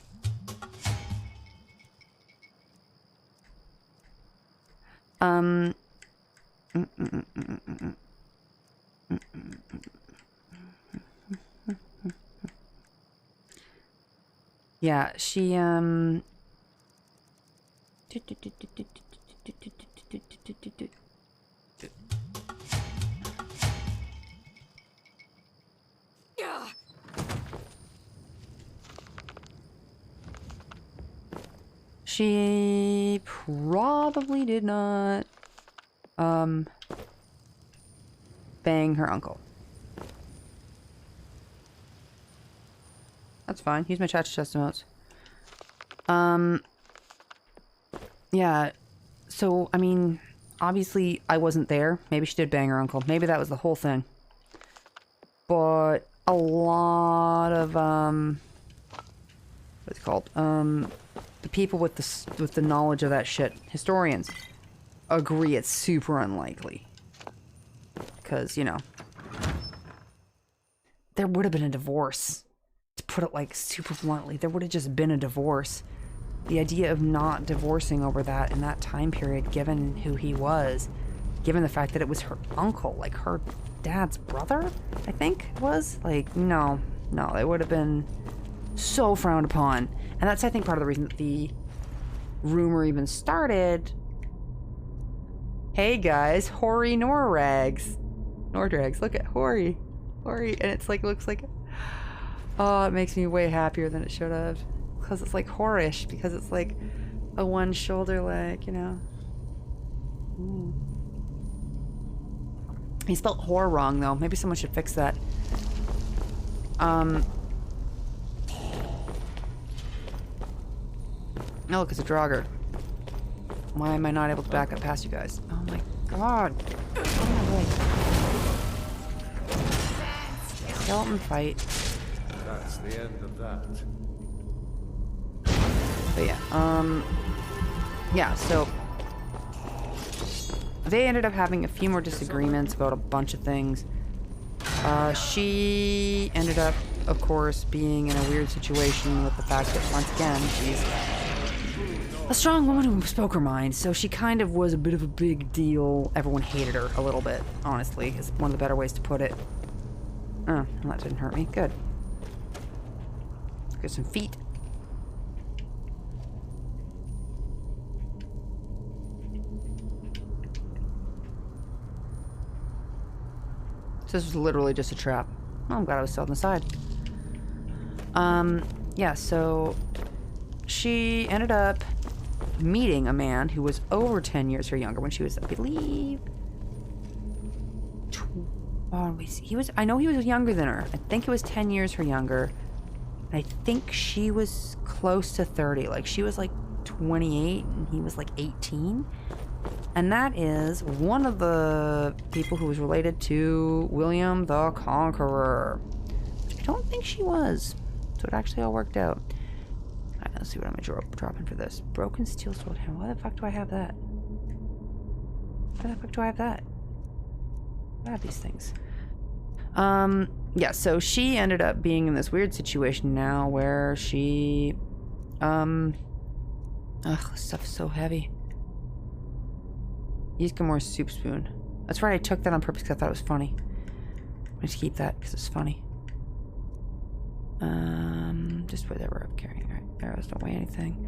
Yeah, she, she probably did not, bang her uncle. That's fine. Use my chat to test emotes. Yeah, so, I mean, obviously I wasn't there. Maybe she did bang her uncle. Maybe that was the whole thing. But a lot of, what's it called? The people with the knowledge of that shit, historians, agree it's super unlikely. Because, you know, there would have been a divorce. To put it, like, super bluntly, there would have just been a divorce. The idea of not divorcing over that in that time period, given who he was, given the fact that it was her uncle, like her dad's brother, I think it was. Like, no, it would have been so frowned upon. And that's, I think, part of the reason that the rumor even started. Hey guys, Hori Nordrags. Look at Hori. And it's like, looks like, oh, it makes me way happier than it should have. Because it's like whorish, because it's like a one shoulder leg, you know. He spelled whore wrong though. Maybe someone should fix that. Oh, look, it's a Draugr. Why am I not able to back up past you guys? Oh my god. Skeleton fight. That's the end of that. But yeah, yeah, so they ended up having a few more disagreements about a bunch of things. She ended up, of course, being in a weird situation with the fact that, once again, she's a strong woman who spoke her mind, so she kind of was a bit of a big deal. Everyone hated her a little bit, honestly, is one of the better ways to put it. Oh, well, that didn't hurt me. Good. Let's get some feet. So this was literally just a trap. Oh, I'm glad I was still on the side. Yeah, so she ended up meeting a man who was over 10 years her younger when she was, I believe, I know he was younger than her. I think it was 10 years her younger. I think she was close to 30. Like, she was like 28 and he was like 18. And that is one of the people who was related to William the Conqueror. Which I don't think she was. So it actually all worked out. Alright, let's see what I'm gonna drop in for this. Broken steel sword hammer. Why the fuck do I have that? Why the fuck do I have that? I have these things. Yeah, so she ended up being in this weird situation now where she, ugh, this stuff is so heavy. Use Gamore's soup spoon. That's right, I took that on purpose because I thought it was funny. I'm just keep that because it's funny. Just whatever I'm carrying. Right, arrows don't weigh anything.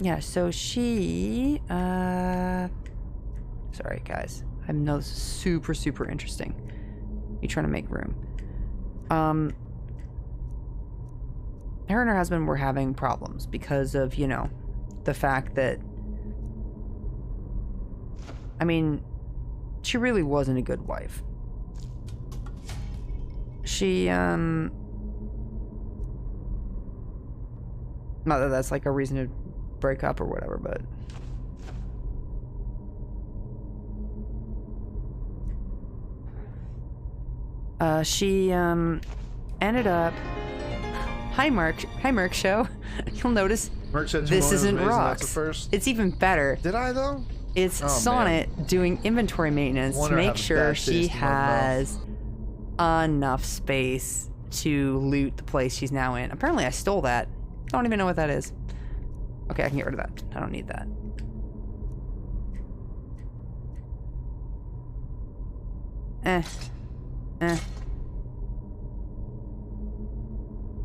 Yeah, so she, sorry guys. I know this is super, super interesting. You trying to make room. Her and her husband were having problems because of, you know, the fact that, I mean, she really wasn't a good wife. She, not that that's like a reason to break up or whatever, but she ended up. Hi Merc Show. You'll notice this isn't rocks. It's even better. Did I though? It's Sonnet doing inventory maintenance to make sure she has enough space to loot the place she's now in. Apparently I stole that. Don't even know what that is. Okay, I can get rid of that. I don't need that.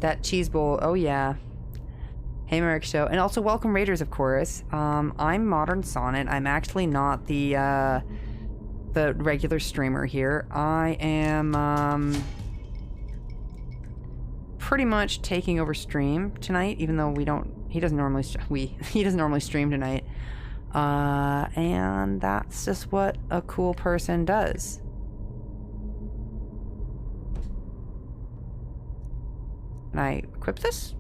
That cheese bowl, oh yeah. Hey Merrick Show. And also welcome Raiders, of course. I'm Modern Sonnet. I'm actually not the regular streamer here. I am pretty much taking over stream tonight, even though he doesn't normally stream tonight. And that's just what a cool person does. Can I equip this?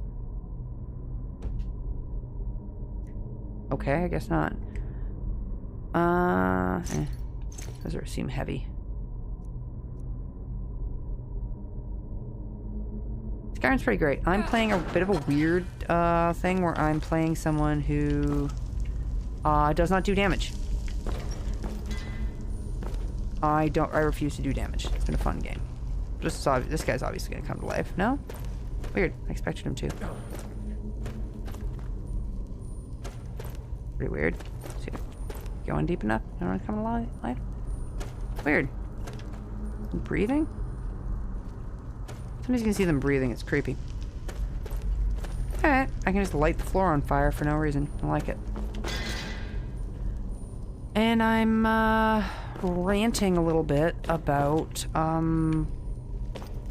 Okay, I guess not. Those seem heavy. Skyrim's pretty great. I'm playing a bit of a weird thing where I'm playing someone who does not do damage. I refuse to do damage. It's been a fun game. This guy's obviously gonna come to life. No? Weird. I expected him to. Pretty weird. See, going deep enough? No one coming alive? Weird. Breathing? Sometimes you can see them breathing. It's creepy. Alright. I can just light the floor on fire for no reason. I like it. And I'm ranting a little bit about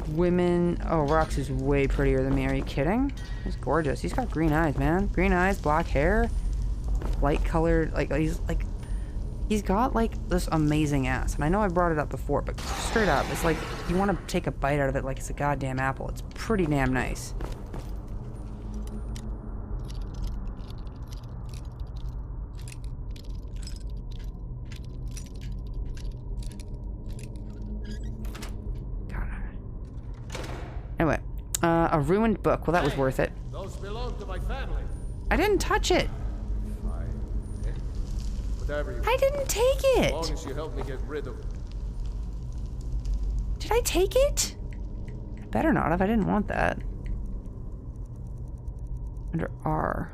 women. Oh, Rox is way prettier than me. Are you kidding? He's gorgeous. He's got green eyes, man. Green eyes, black hair, light colored. Like he's got like this amazing ass. And I know I brought it up before, but straight up, it's like you want to take a bite out of it like it's a goddamn apple. It's pretty damn nice. Anyway, a ruined book. Well, that was worth it. Those belong to my family. I didn't touch it. Fine. But whatever you I didn't take As long it. as you help me get rid of Did I take it? I better not have. I didn't want that. Under R.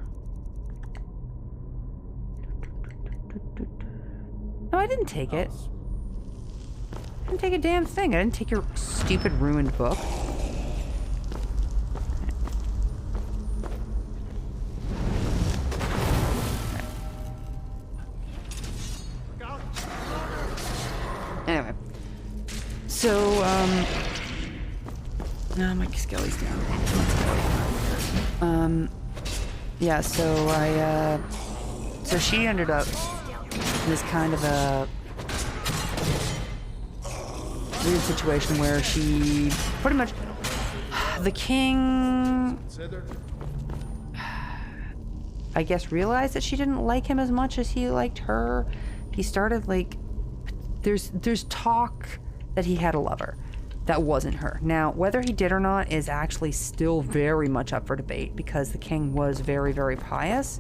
No, I didn't take it. I didn't take a damn thing. I didn't take your stupid ruined book. Anyway. So, no, my skelly's down. Yeah, so so she ended up in this kind of a weird situation where she pretty much, the king, I guess, realized that she didn't like him as much as he liked her. He started, like, there's talk that he had a lover that wasn't her. Now, whether he did or not is actually still very much up for debate because the king was very, very pious.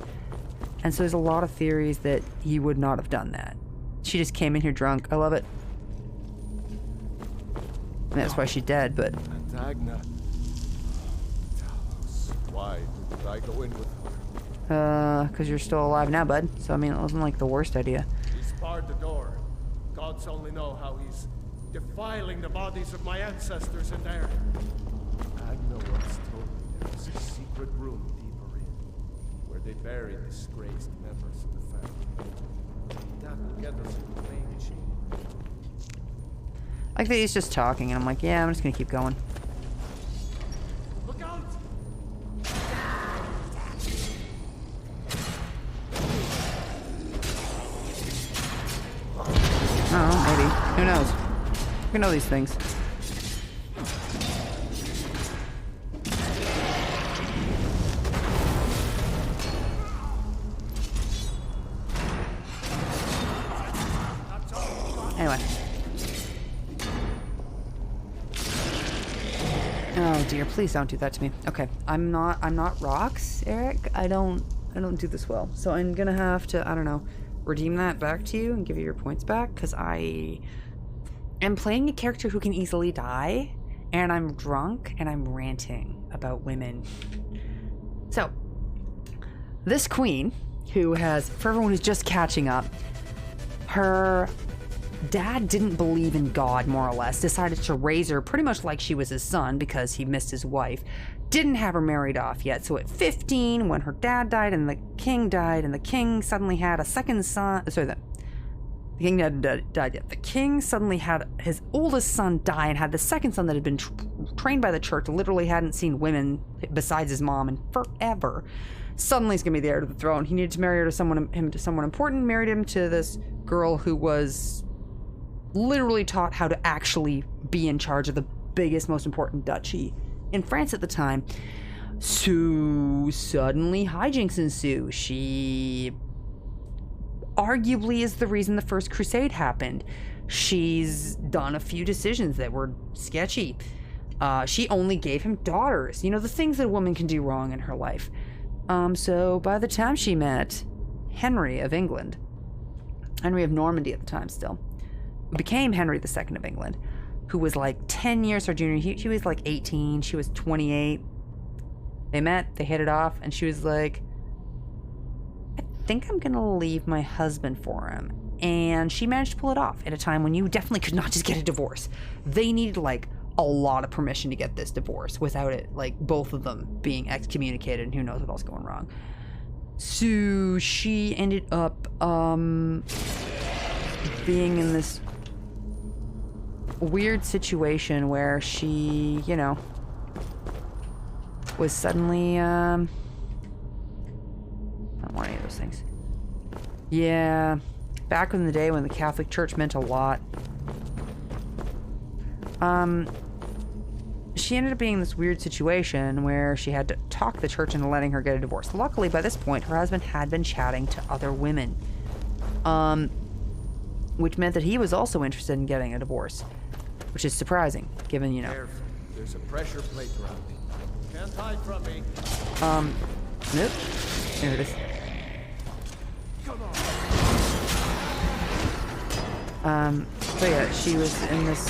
And so there's a lot of theories that he would not have done that. She just came in here drunk. I love it. And that's why she's dead, but... Agna. Why did I go in with her? Because you're still alive now, bud. So, I mean, it wasn't like the worst idea. He's barred the door. Gods only know how he's defiling the bodies of my ancestors in there. Agna once told me there was a secret room deeper in, where they bury disgraced members of the family. That will get us into the main issue. Like that he's just talking, and I'm like, yeah, I'm just gonna keep going. Look out! Oh, maybe. Who knows? You know these things. Anyway. Oh dear, please don't do that to me. Okay, I'm not rocks, Eric. I don't do this well. So I'm gonna have to, I don't know, redeem that back to you and give you your points back, because I am playing a character who can easily die, and I'm drunk and I'm ranting about women. So, this queen, who has, for everyone who's just catching up, her dad didn't believe in God, more or less, decided to raise her pretty much like she was his son because he missed his wife. Didn't have her married off yet, so at 15, when her dad died and the king died, and the king suddenly had a second son, sorry, the king hadn't died yet. The king suddenly had his oldest son die and had the second son that had been trained by the church, literally hadn't seen women besides his mom in forever. Suddenly he's gonna be the heir to the throne. He needed to marry her to someone important, married him to this girl who was literally taught how to actually be in charge of the biggest, most important duchy in France at the time. So suddenly hijinks ensue. She arguably is the reason the First Crusade happened. She's done a few decisions that were sketchy. She only gave him daughters. You know, the things that a woman can do wrong in her life. So by the time she met Henry of England, Henry of Normandy at the time still, who became Henry II of England, who was like 10 years her junior. She was like 18, she was 28. They met, they hit it off, and she was like, I think I'm gonna leave my husband for him. And she managed to pull it off at a time when you definitely could not just get a divorce. They needed like a lot of permission to get this divorce without it, like both of them being excommunicated and who knows what else going wrong. So she ended up being in this weird situation where she, you know, was suddenly I don't want any of those things. Yeah, back in the day when the Catholic Church meant a lot. She ended up being in this weird situation where she had to talk the church into letting her get a divorce. Luckily, by this point, her husband had been chatting to other women, which meant that he was also interested in getting a divorce, which is surprising, given, you know. Careful. There's a pressure plate around me. Can't hide from me. Nope. There it is. Come on. So yeah, she was in this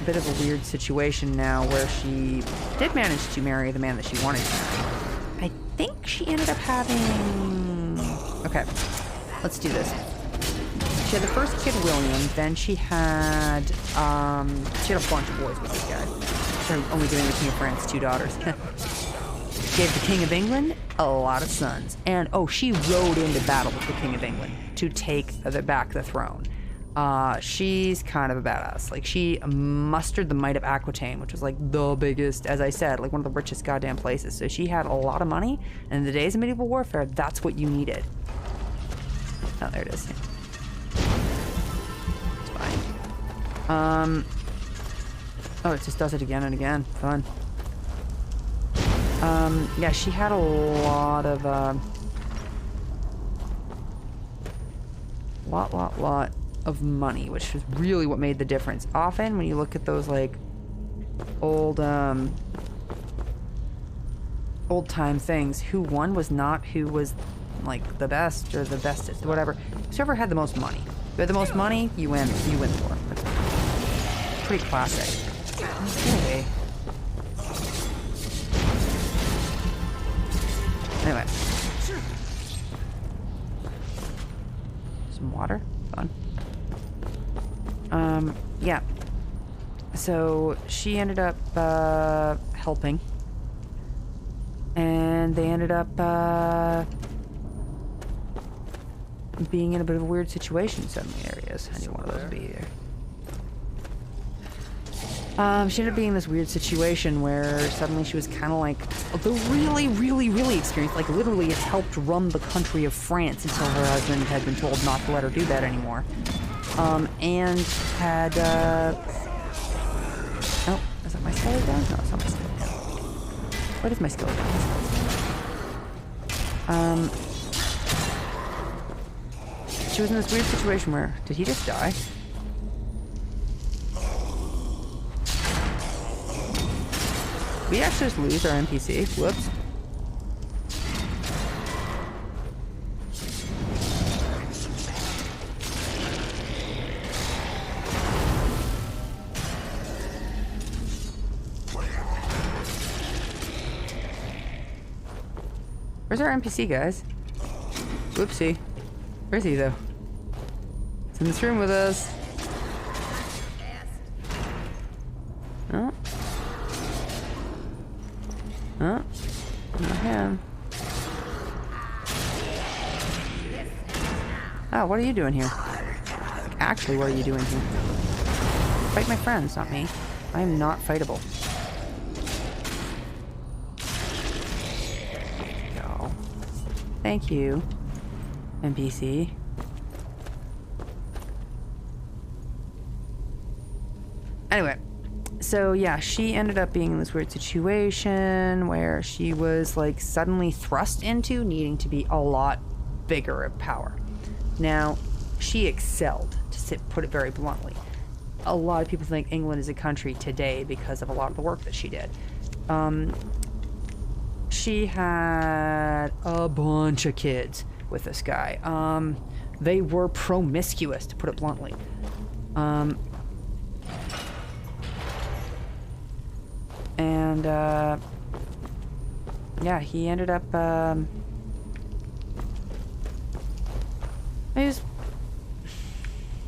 bit of a weird situation now where she did manage to marry the man that she wanted to marry. I think she ended up having... Okay, let's do this. She had the first kid, William, then she had a bunch of boys with this guy. So only giving the King of France 2 daughters. Gave the King of England a lot of sons. And, oh, she rode into battle with the King of England to take back the throne. She's kind of a badass. Like, she mustered the might of Aquitaine, which was like the biggest, as I said, like one of the richest goddamn places. So she had a lot of money, and in the days of medieval warfare, that's what you needed. Oh, there it is. It's fine. Oh, it just does it again and again. Fun. Yeah, she had a lot of, lot of money, which was really what made the difference. Often when you look at those like old time things, who won was not who was like the best or the bestest, whatever. Whoever had the most money. Who had the most money, you win the war. Pretty classic. Okay. Anyway. Some water. Fun. Yeah. So she ended up helping. And they ended up being in a bit of a weird situation in some areas. I knew one of those would be there. She ended up being in this weird situation where suddenly she was kind of like the really experienced, like literally helped run the country of France until her husband had been told not to let her do that anymore. And had, oh, is that my skeleton? No, it's not my skeleton. What is my skeleton? She was in this weird situation where, did he just die? We actually just lose our NPC. Whoops. Where's our NPC, guys? Whoopsie. Where's he, though? He's in this room with us. Oh. Huh? Not him. Oh, what are you doing here? Actually, what are you doing here? Fight my friends, not me. I am not fightable. Go. Thank you, NPC. Anyway. So yeah, she ended up being in this weird situation where she was like suddenly thrust into needing to be a lot bigger of power. Now, she excelled, to put it very bluntly. A lot of people think England is a country today because of a lot of the work that she did. She had a bunch of kids with this guy. They were promiscuous, to put it bluntly. And, yeah, he ended up,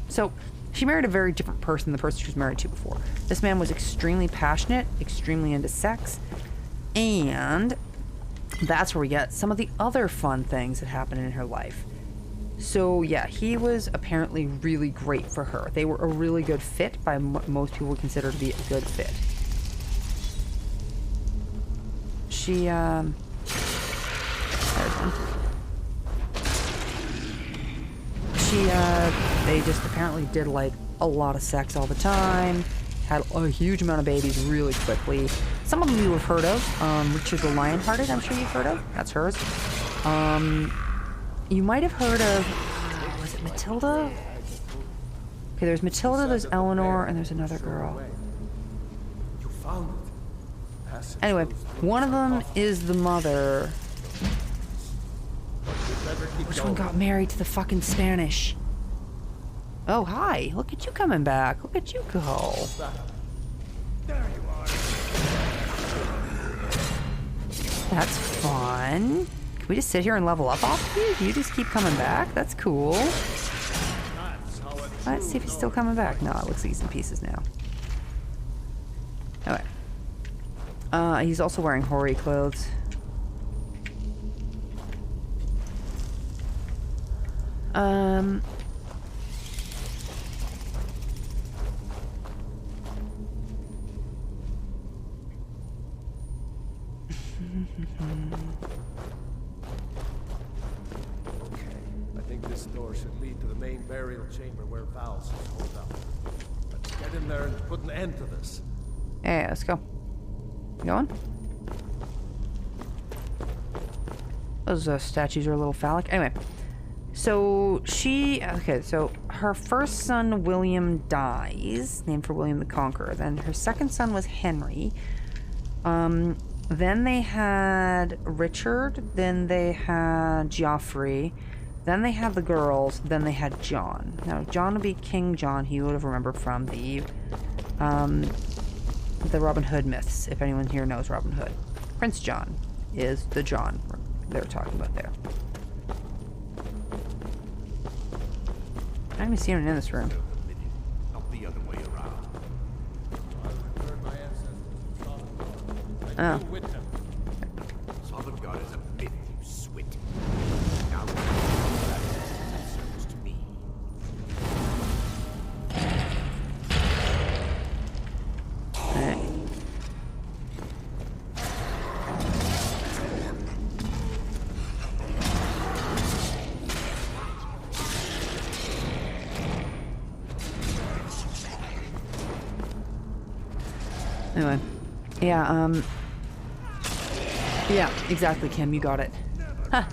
so, she married a very different person than the person she was married to before. This man was extremely passionate, extremely into sex, and that's where we get some of the other fun things that happened in her life. So, yeah, he was apparently really great for her. They were a really good fit by what most people would consider to be a good fit. She, there's one. She, they just apparently did, like, a lot of sex all the time, had a huge amount of babies really quickly. Some of them you have heard of. Richard the Lionhearted, I'm sure you've heard of. That's hers. You might have heard of, was it Matilda? Okay, there's Matilda, there's Eleanor, and there's another girl. You found it. Anyway, one of them is the mother. Which one got married to the fucking Spanish? Oh, hi. Look at you coming back. Look at you go. There you are. That's fun. Can we just sit here and level up off of you? You just keep coming back? That's cool. Let's see if he's still coming back. No, it looks like he's in pieces now. Okay. He's also wearing hoary clothes. I think this door should lead to the main burial chamber where Val's is holed up. Let's get in there and put an end to this. Yeah, let's go. You going? Those statues are a little phallic. Anyway, so so her first son, William, dies, named for William the Conqueror. Then her second son was Henry. Then they had Richard. Then they had Geoffrey. Then they had the girls. Then they had John. Now, John would be King John. He would have remembered from the Robin Hood myths, if anyone here knows Robin Hood. Prince John is the John they're talking about there. I haven't even seen him in this room. Not the other way around. Oh. Southern God is a myth, you swit. Now that serves to me. Alright. Anyway. Yeah, exactly, Kim, you got it. Huh.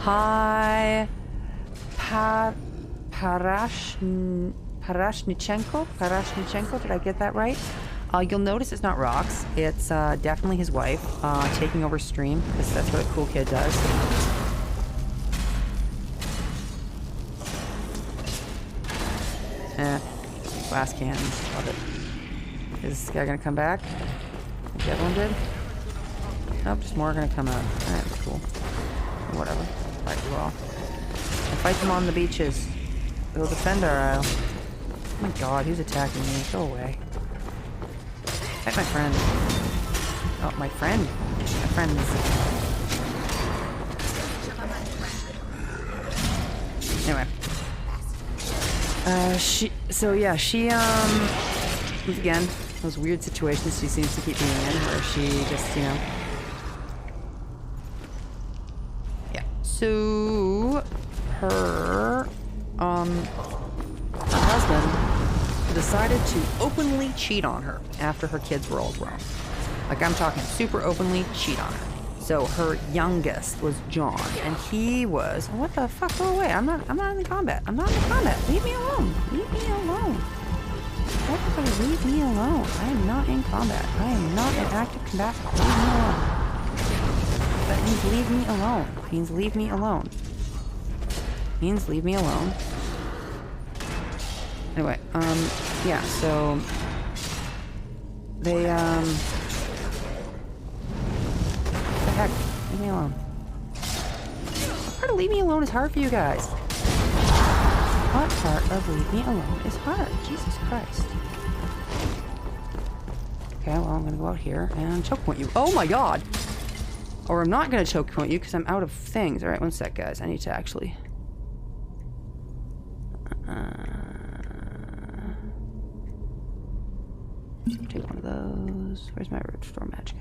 Hi, Parashnichenko, did I get that right? You'll notice it's not Rox, it's definitely his wife, taking over stream, because that's what a cool kid does. Glass cans, love it. Is this guy gonna come back? Like the other one did? Nope, just more are gonna come out. Alright, cool. Whatever. Fight you all. And fight them on the beaches. We'll defend our isle. Oh my god, who's attacking me? Go away. Fight my friend. Oh, my friend. My friend is... Anyway. She, again, those weird situations she seems to keep being in, where she just, yeah. So, her husband decided to openly cheat on her after her kids were all grown. Like, I'm talking super openly cheat on her. So her youngest was John, and he was, what the fuck, go away, I'm not in combat. I'm not in combat. Leave me alone. Leave me alone. Everybody leave me alone. I am not in combat. I am not in active combat. Leave me alone. That means leave me alone. Means leave me alone. Means leave me alone. Anyway, yeah, so they, what the heck? Leave me alone. What part of leave me alone is hard for you guys? What part of leave me alone is hard? Jesus Christ. Okay, well, I'm gonna go out here and choke point you. Oh my god! Or I'm not gonna choke point you because I'm out of things. Alright, one sec, guys. I need to actually... take one of those. Where's my root store magic?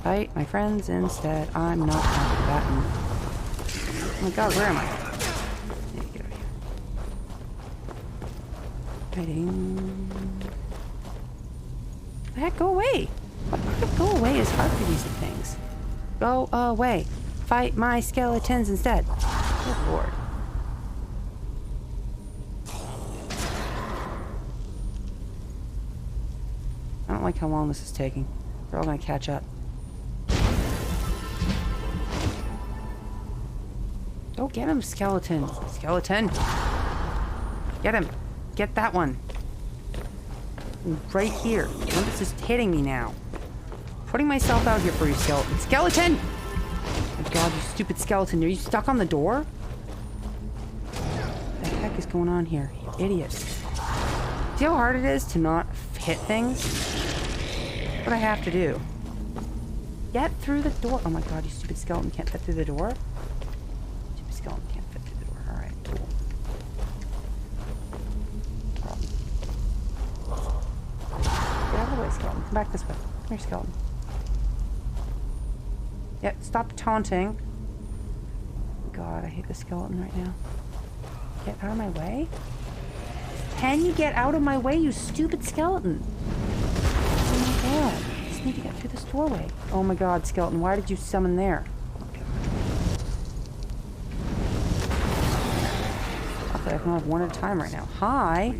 Fight my friends instead. I'm not combating. Oh my god, where am I? Yeah, get over here. Fighting. The heck, go away! What part of go away is hard for these things? Go away. Fight my skeletons instead. Good lord. I don't like how long this is taking. They're all gonna catch up. Get him, skeleton. Skeleton. Get him. Get that one. Right here. One that's just hitting me now. Putting myself out here for you, skeleton. Skeleton! Oh my god, you stupid skeleton. Are you stuck on the door? What the heck is going on here? You idiot. See how hard it is to not hit things? That's what I have to do. Get through the door. Oh my god, you stupid skeleton can't fit through the door? Stupid skeleton can't fit through the door. Alright, cool. Get out of the way, skeleton. Come back this way. Come here, skeleton. Yep, stop taunting. God, I hate the skeleton right now. Get out of my way? Can you get out of my way, you stupid skeleton? Oh my god. I just need to get through this doorway. Oh my god, skeleton, why did you summon there? Okay, I can have one at a time right now. Hi.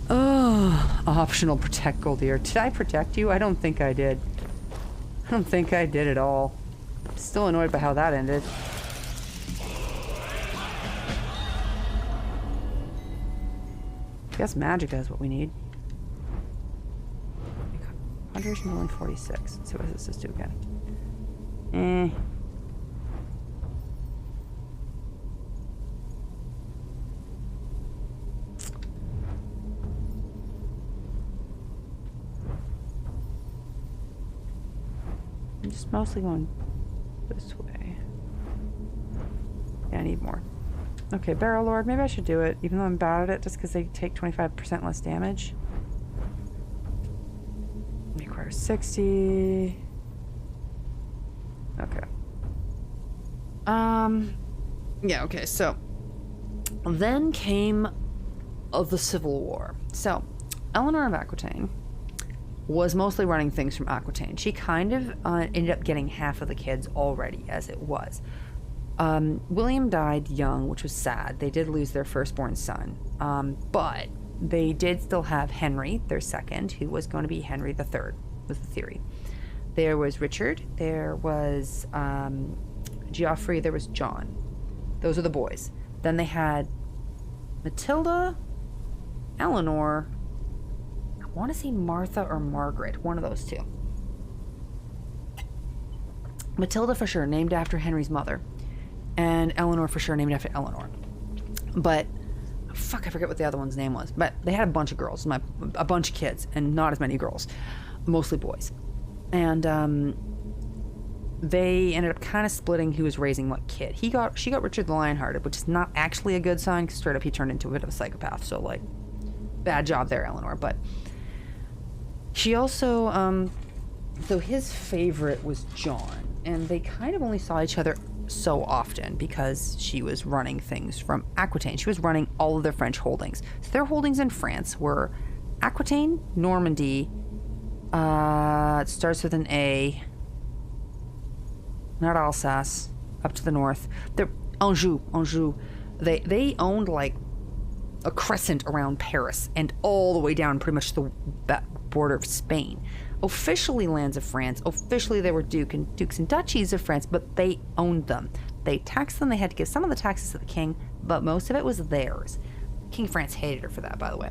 Oh, optional protect Goldier. Did I protect you? I don't think I did. I don't think I did at all. Still annoyed by how that ended. I guess magic is what we need. Conjuration 146. Let's see what this is do again. I'm just mostly going this way. Yeah, I need more. Okay, Barrel Lord, maybe I should do it, even though I'm bad at it, just because they take 25% less damage. Requires 60. Okay. Yeah, okay, so then came the Civil War. So, Eleanor of Aquitaine was mostly running things from Aquitaine. She kind of ended up getting half of the kids already, as it was. William died young, which was sad. They did lose their firstborn son. But they did still have Henry, their second, who was going to be Henry III, was the theory. There was Richard, there was Geoffrey, there was John. Those are the boys. Then they had Matilda, Eleanor, I want to say Martha or Margaret, one of those two. Matilda for sure, named after Henry's mother. And Eleanor for sure, named after Eleanor. But, fuck, I forget what the other one's name was. But they had a bunch of girls, a bunch of kids, and not as many girls. Mostly boys. And they ended up kind of splitting who was raising what kid. She got Richard the Lionhearted, which is not actually a good sign, because straight up he turned into a bit of a psychopath. So, like, bad job there, Eleanor. But she also, so his favorite was John. And they kind of only saw each other so often because she was running things from Aquitaine. She was running all of their French holdings. So their holdings in France were Aquitaine, Normandy, it starts with an A, not Alsace, up to the north. They're Anjou. They owned like a crescent around Paris and all the way down pretty much the border of Spain. Officially lands of France, officially they were dukes and duchies of France, but they owned them. They taxed them, they had to give some of the taxes to the king, but most of it was theirs. King of France hated her for that, by the way.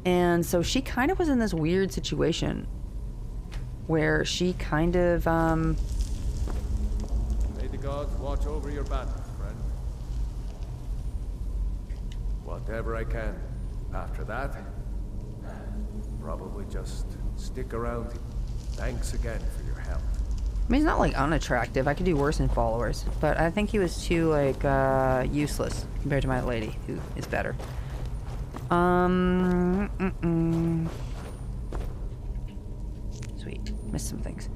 And so she kind of was in this weird situation where she kind of, May the gods watch over your battles, friend. Whatever I can. After that, probably just stick around. Thanks again for your help. I mean, he's not, like, unattractive. I could do worse in followers. But I think he was too, like, useless compared to my lady, who is better. Sweet. Missed some things.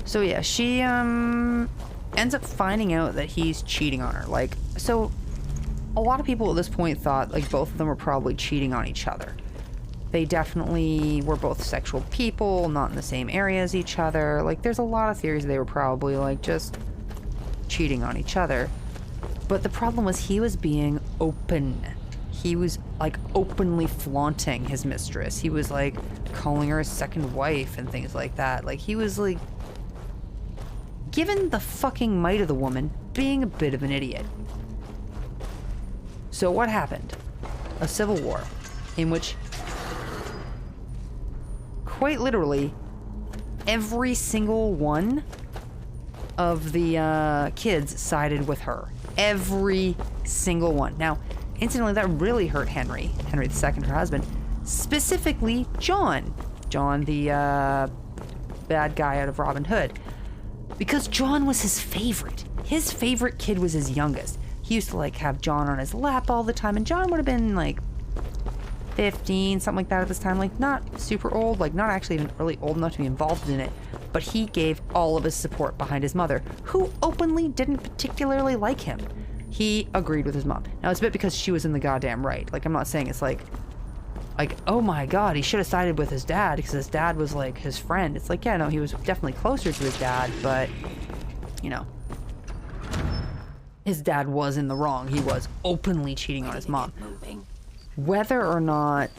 So, yeah, she, ends up finding out that he's cheating on her. Like, so, a lot of people at this point thought, like, both of them were probably cheating on each other. They definitely were both sexual people, not in the same area as each other. Like, there's a lot of theories they were probably, like, just cheating on each other. But the problem was he was being open. He was, like, openly flaunting his mistress. He was, like, calling her a second wife and things like that. Like, he was, like, given the fucking might of the woman, being a bit of an idiot. So what happened? A civil war in which, quite literally, every single one of the kids sided with her. Every single one. Now, incidentally, that really hurt Henry II, her husband. Specifically, John. John, the bad guy out of Robin Hood. Because John was his favorite. His favorite kid was his youngest. He used to, like, have John on his lap all the time, and John would have been, like, 15, something like that at this time. Like, not super old, like, not actually even really old enough to be involved in it. But he gave all of his support behind his mother, who openly didn't particularly like him. He agreed with his mom. Now, it's a bit because she was in the goddamn right. Like, I'm not saying it's like, oh my god, he should have sided with his dad because his dad was, like, his friend. It's like, yeah, no, he was definitely closer to his dad, but, you know, his dad was in the wrong. He was openly cheating on his mom. Whether or not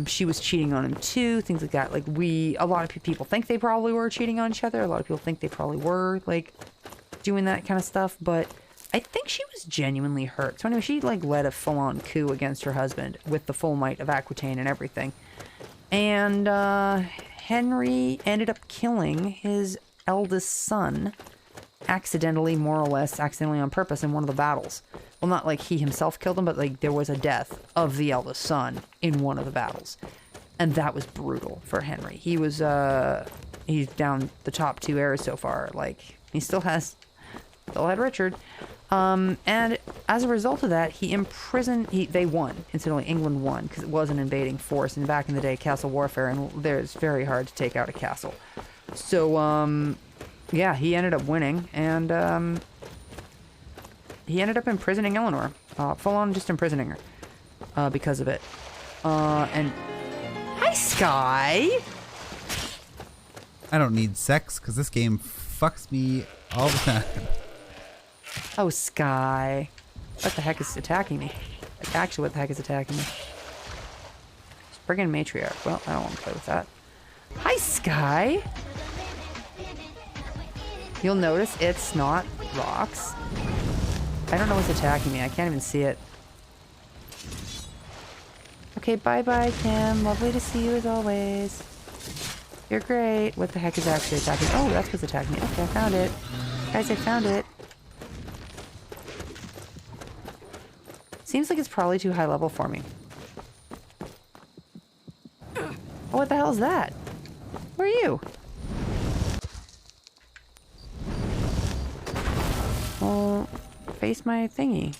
she was cheating on him too, things like that. Like, a lot of people think they probably were cheating on each other. A lot of people think they probably were, like, doing that kind of stuff. But I think she was genuinely hurt. So anyway, she, like, led a full-on coup against her husband with the full might of Aquitaine and everything. And Henry ended up killing his eldest son accidentally, more or less accidentally on purpose, in one of the battles. Well, not like he himself killed him, but like there was a death of the eldest son in one of the battles. And that was brutal for Henry. He was, he's down the top 2 heirs so far. Like, he still had Richard. And as a result of that, they won. Incidentally, England won, because it was an invading force. And back in the day, castle warfare, and there's very hard to take out a castle. So, yeah, he ended up winning, and, he ended up imprisoning Eleanor. Full on just imprisoning her. Because of it. And... Hi, Sky! I don't need sex, because this game fucks me all the time. Oh, Sky. What the heck is attacking me? Actually, what the heck is attacking me? Friggin' matriarch. Well, I don't want to play with that. Hi, Sky! You'll notice it's not rocks. I don't know what's attacking me. I can't even see it. Okay, bye-bye, Kim. Lovely to see you as always. You're great. What the heck is actually attacking? Oh, that's what's attacking me. Okay, I found it. Guys, I found it. Seems like it's probably too high level for me. Oh, what the hell is that? Where are you? Well, face my thingy.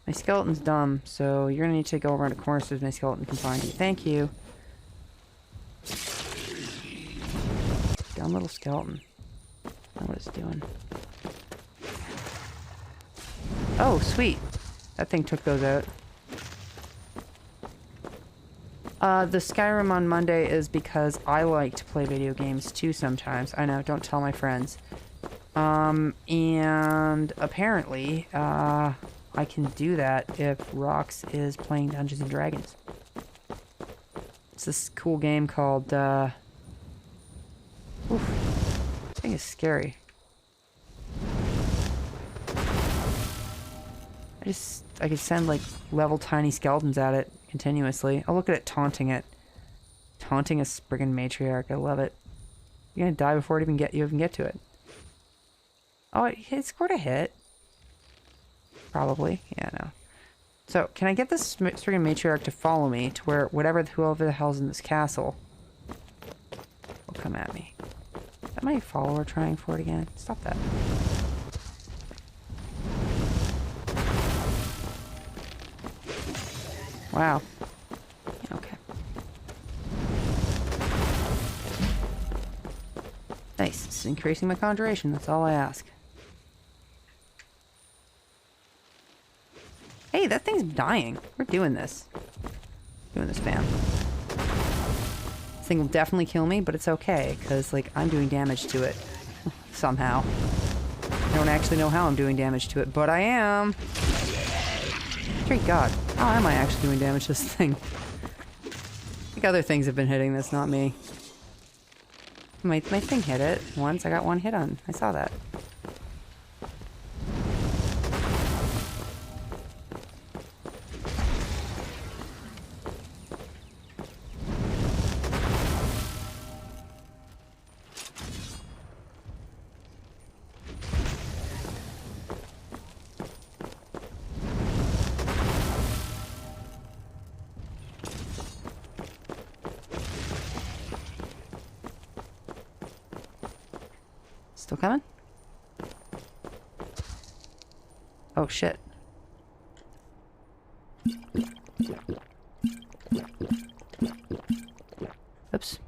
My skeleton's dumb, so you're gonna need to go around a corner so my skeleton can find you. Thank you. Dumb little skeleton. I don't know what it's doing. Oh, sweet. That thing took those out. The Skyrim on Monday is because I like to play video games too sometimes. I know, don't tell my friends. And apparently, I can do that if Rox is playing Dungeons and Dragons. It's this cool game called, oof. This thing is scary. I could send, like, level tiny skeletons at it continuously. I'll look at it taunting it. Taunting a friggin' matriarch. I love it. You're gonna die before you even get to it. Oh, it scored a hit. Probably. Yeah, no. So, can I get this friggin' matriarch to follow me to where whoever the hell's in this castle will come at me? Is that my follower trying for it again? Stop that. Wow. Okay. Nice. It's increasing my conjuration. That's all I ask. Hey, that thing's dying. We're doing this. Doing this, fam. This thing will definitely kill me, but it's okay, because, like, I'm doing damage to it. Somehow. I don't actually know how I'm doing damage to it, but I am. Great God. How am I actually doing damage to this thing? think other things have been hitting this, not me. My thing hit it once. I got one hit on. I saw that. Still coming? Oh shit. Oops.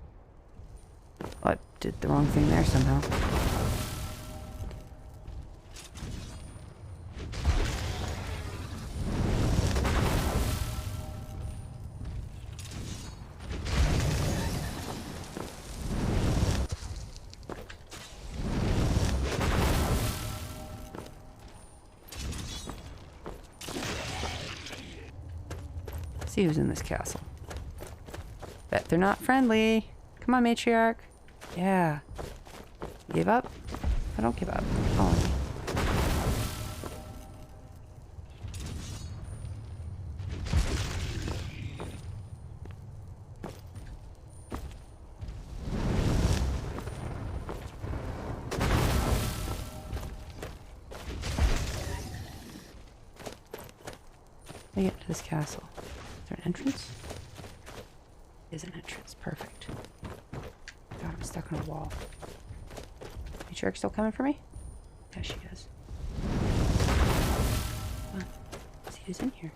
I did the wrong thing there somehow. See who's in this castle. Bet they're not friendly. Come on, matriarch. Yeah. Give up? I don't give up. Follow me. Let me get to this castle. Is there an entrance? Is an entrance. Perfect. God, I'm stuck on a wall. Matriarch still coming for me? Yeah, she is. Come on. Let's see who's in here.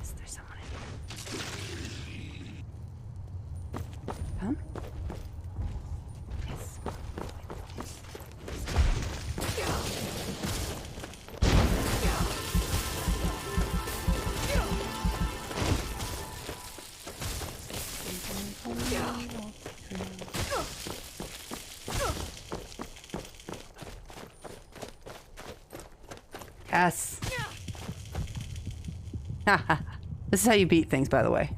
Is there someone in here? Come? Yes. Yes. Haha. This is how you beat things, by the way.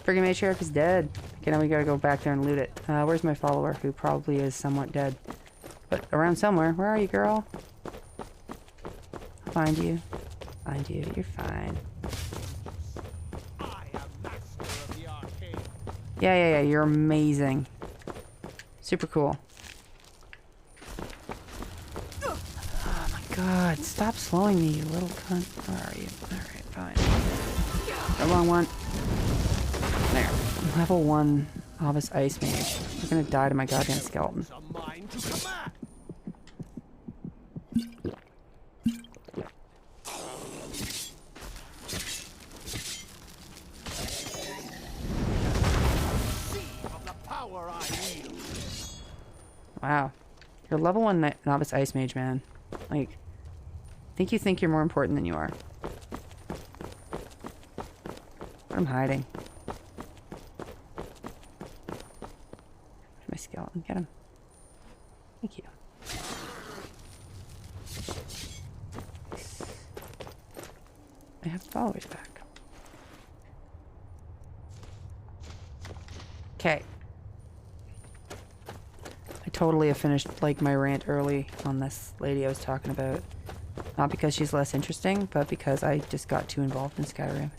Friggin' matriarch is dead. Okay, now we gotta go back there and loot it. Where's my follower, who probably is somewhat dead? But around somewhere. Where are you, girl? I'll find you. Find you. You're fine. Yeah, you're amazing. Super cool. Oh my god, stop slowing me, you little cunt. Where are you? Alright, fine. The wrong one. There. Level 1 Novice Ice Mage. I'm gonna die to my goddamn skeleton. Wow. You're level 1 Novice Ice Mage, man. Like, you think you're more important than you are. I'm hiding. Where's my skeleton? Get him. Thank you. I have followers back. Okay. Totally have finished like my rant early on this lady I was talking about. Not because she's less interesting, but because I just got too involved in Skyrim.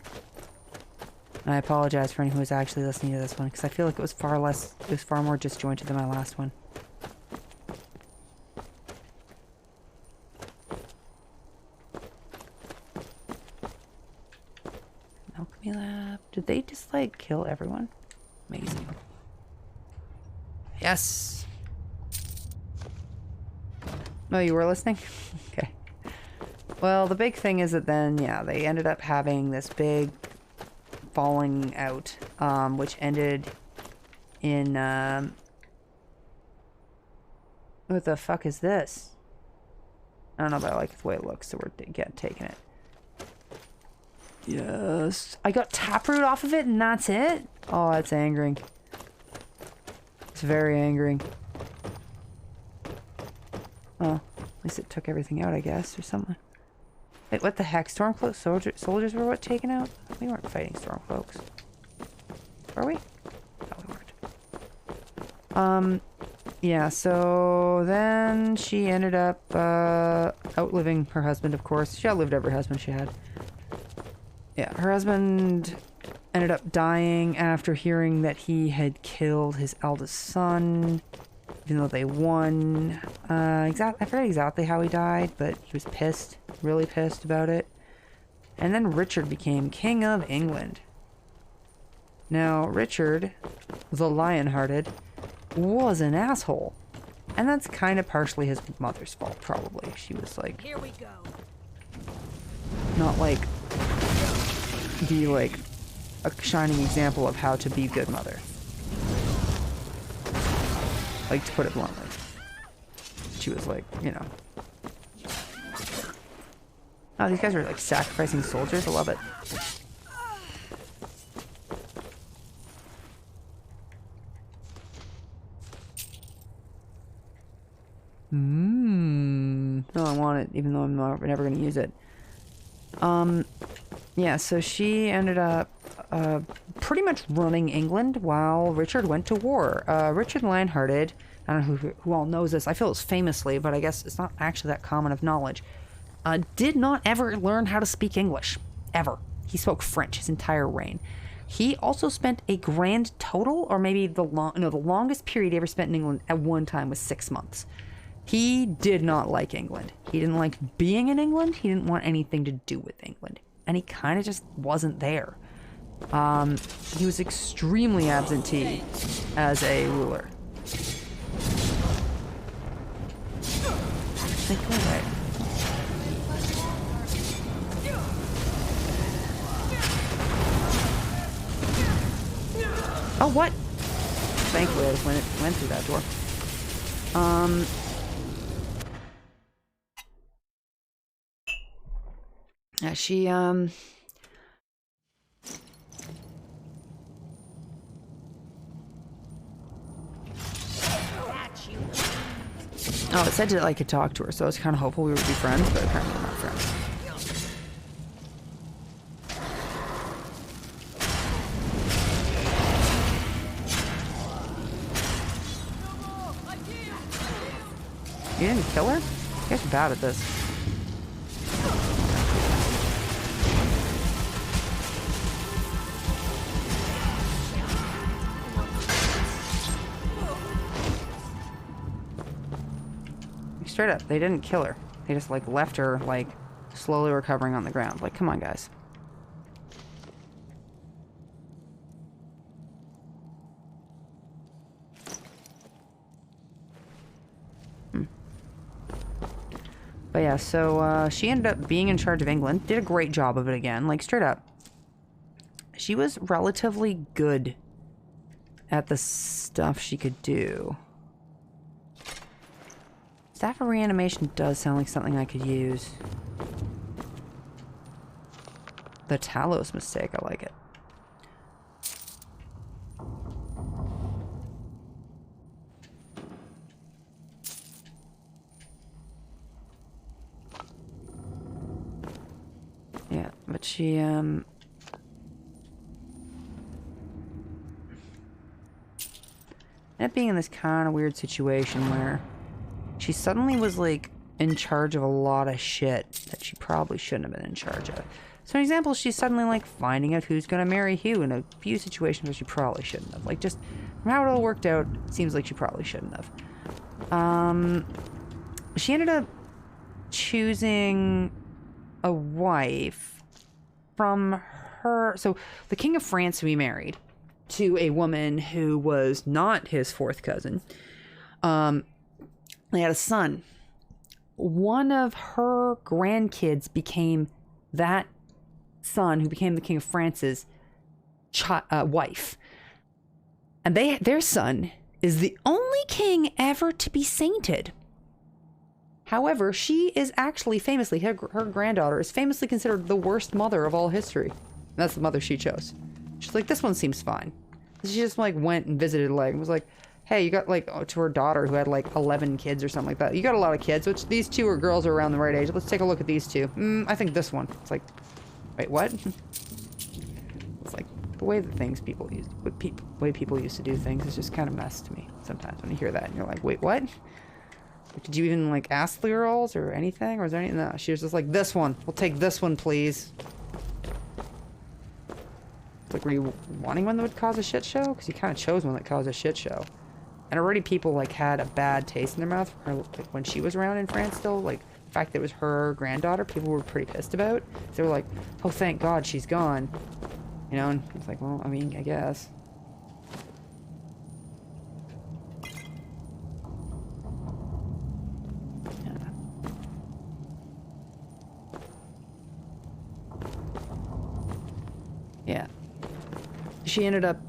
And I apologize for anyone who was actually listening to this one, because I feel like it was far more disjointed than my last one. Alchemy lab. Did they just like kill everyone? Amazing. Yes! Oh, you were listening? Okay. Well, the big thing is that then, yeah, they ended up having this big falling out, which ended in, what the fuck is this? I don't know, but I like the way it looks, so we're taking it. Yes. I got taproot off of it, and that's it? Oh, that's angering. It's very angering. Oh, at least it took everything out, I guess, or something. Wait, what the heck? Stormcloak soldiers were what taken out? We weren't fighting Stormcloaks. Were we? No, we weren't. Yeah, so then she ended up outliving her husband, of course. She outlived every husband she had. Yeah, her husband ended up dying after hearing that he had killed his eldest son, even though they won. I forget exactly how he died, but he was pissed, really pissed about it. And then Richard became King of England. Now, Richard, the Lionhearted, was an asshole. And that's kind of partially his mother's fault, probably. She was like... Here we go. Not like... be like a shining example of how to be a good mother. Like, to put it bluntly. She was like, you know... Oh, these guys are like sacrificing soldiers. I love it. No, I want it, even though I'm never going to use it. Yeah, so she ended up pretty much running England while Richard went to war. Richard Lionhearted, I don't know who all knows this. I feel it's famously, but I guess it's not actually that common of knowledge. Did not ever learn how to speak English. Ever. He spoke French his entire reign. He also spent a grand total, or maybe the longest period he ever spent in England at one time was 6 months. He did not like England. He didn't like being in England. He didn't want anything to do with England. And he kind of just wasn't there. He was extremely absentee as a ruler. Oh, what? Thankfully, I just went through that door. Yeah, she, Oh, it said that I could talk to her, so I was kind of hopeful we would be friends, but apparently we're not friends. You didn't kill her? You guys are bad at this. Straight up, they didn't kill her. They just, like, left her, like, slowly recovering on the ground. Like, come on, guys. But yeah, so, she ended up being in charge of England. Did a great job of it again. Like, straight up. She was relatively good at the stuff she could do. Staff of Reanimation does sound like something I could use. The Talos mistake, I like it. Yeah, but she, ended up being in this kind of weird situation where she suddenly was, like, in charge of a lot of shit that she probably shouldn't have been in charge of. So, an example, she's suddenly, like, finding out who's gonna marry who in a few situations where she probably shouldn't have. Like, just from how it all worked out, it seems like she probably shouldn't have. She ended up choosing a wife from her... So, the King of France who he married to a woman who was not his fourth cousin. They had a son. One of her grandkids became that son who became the King of France's wife. And their son is the only king ever to be sainted. However, she is actually famously, her granddaughter is famously considered the worst mother of all history. And that's the mother she chose. She's like, this one seems fine. She just, like, went and visited, like, and was like, hey, you got like, to her daughter who had like 11 kids or something like that. You got a lot of kids, which these two are girls are around the right age. Let's take a look at these two. I think this one. It's like, wait, what? It's like the way that way people used to do things is just kind of mess to me sometimes when you hear that and you're like, wait, what? Did you even like ask the girls or anything? Or is there anything? No, she was just like, this one. We'll take this one, please. It's like, were you wanting one that would cause a shit show? Because you kind of chose one that caused a shit show. And already people like had a bad taste in their mouth from her, like, when she was around in France still. Like the fact that it was her granddaughter, people were pretty pissed about. So they were like, oh, thank God she's gone. You know, and it's like, well, I mean, I guess. Yeah. She ended up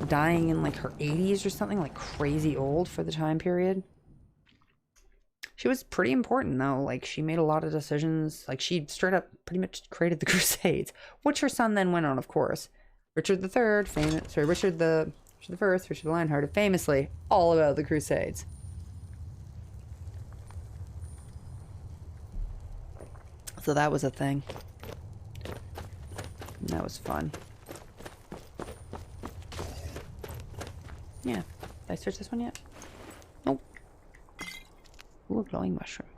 dying in like her 80s or something, like crazy old for the time period. She was pretty important though, like she made a lot of decisions, like she straight up pretty much created the Crusades, which her son then went on, of course. Richard III, Richard the First, Richard the Lionhearted, famously all about the Crusades. So that was a thing. And that was fun. Yeah. Did I search this one yet? Nope. Ooh, a glowing mushroom.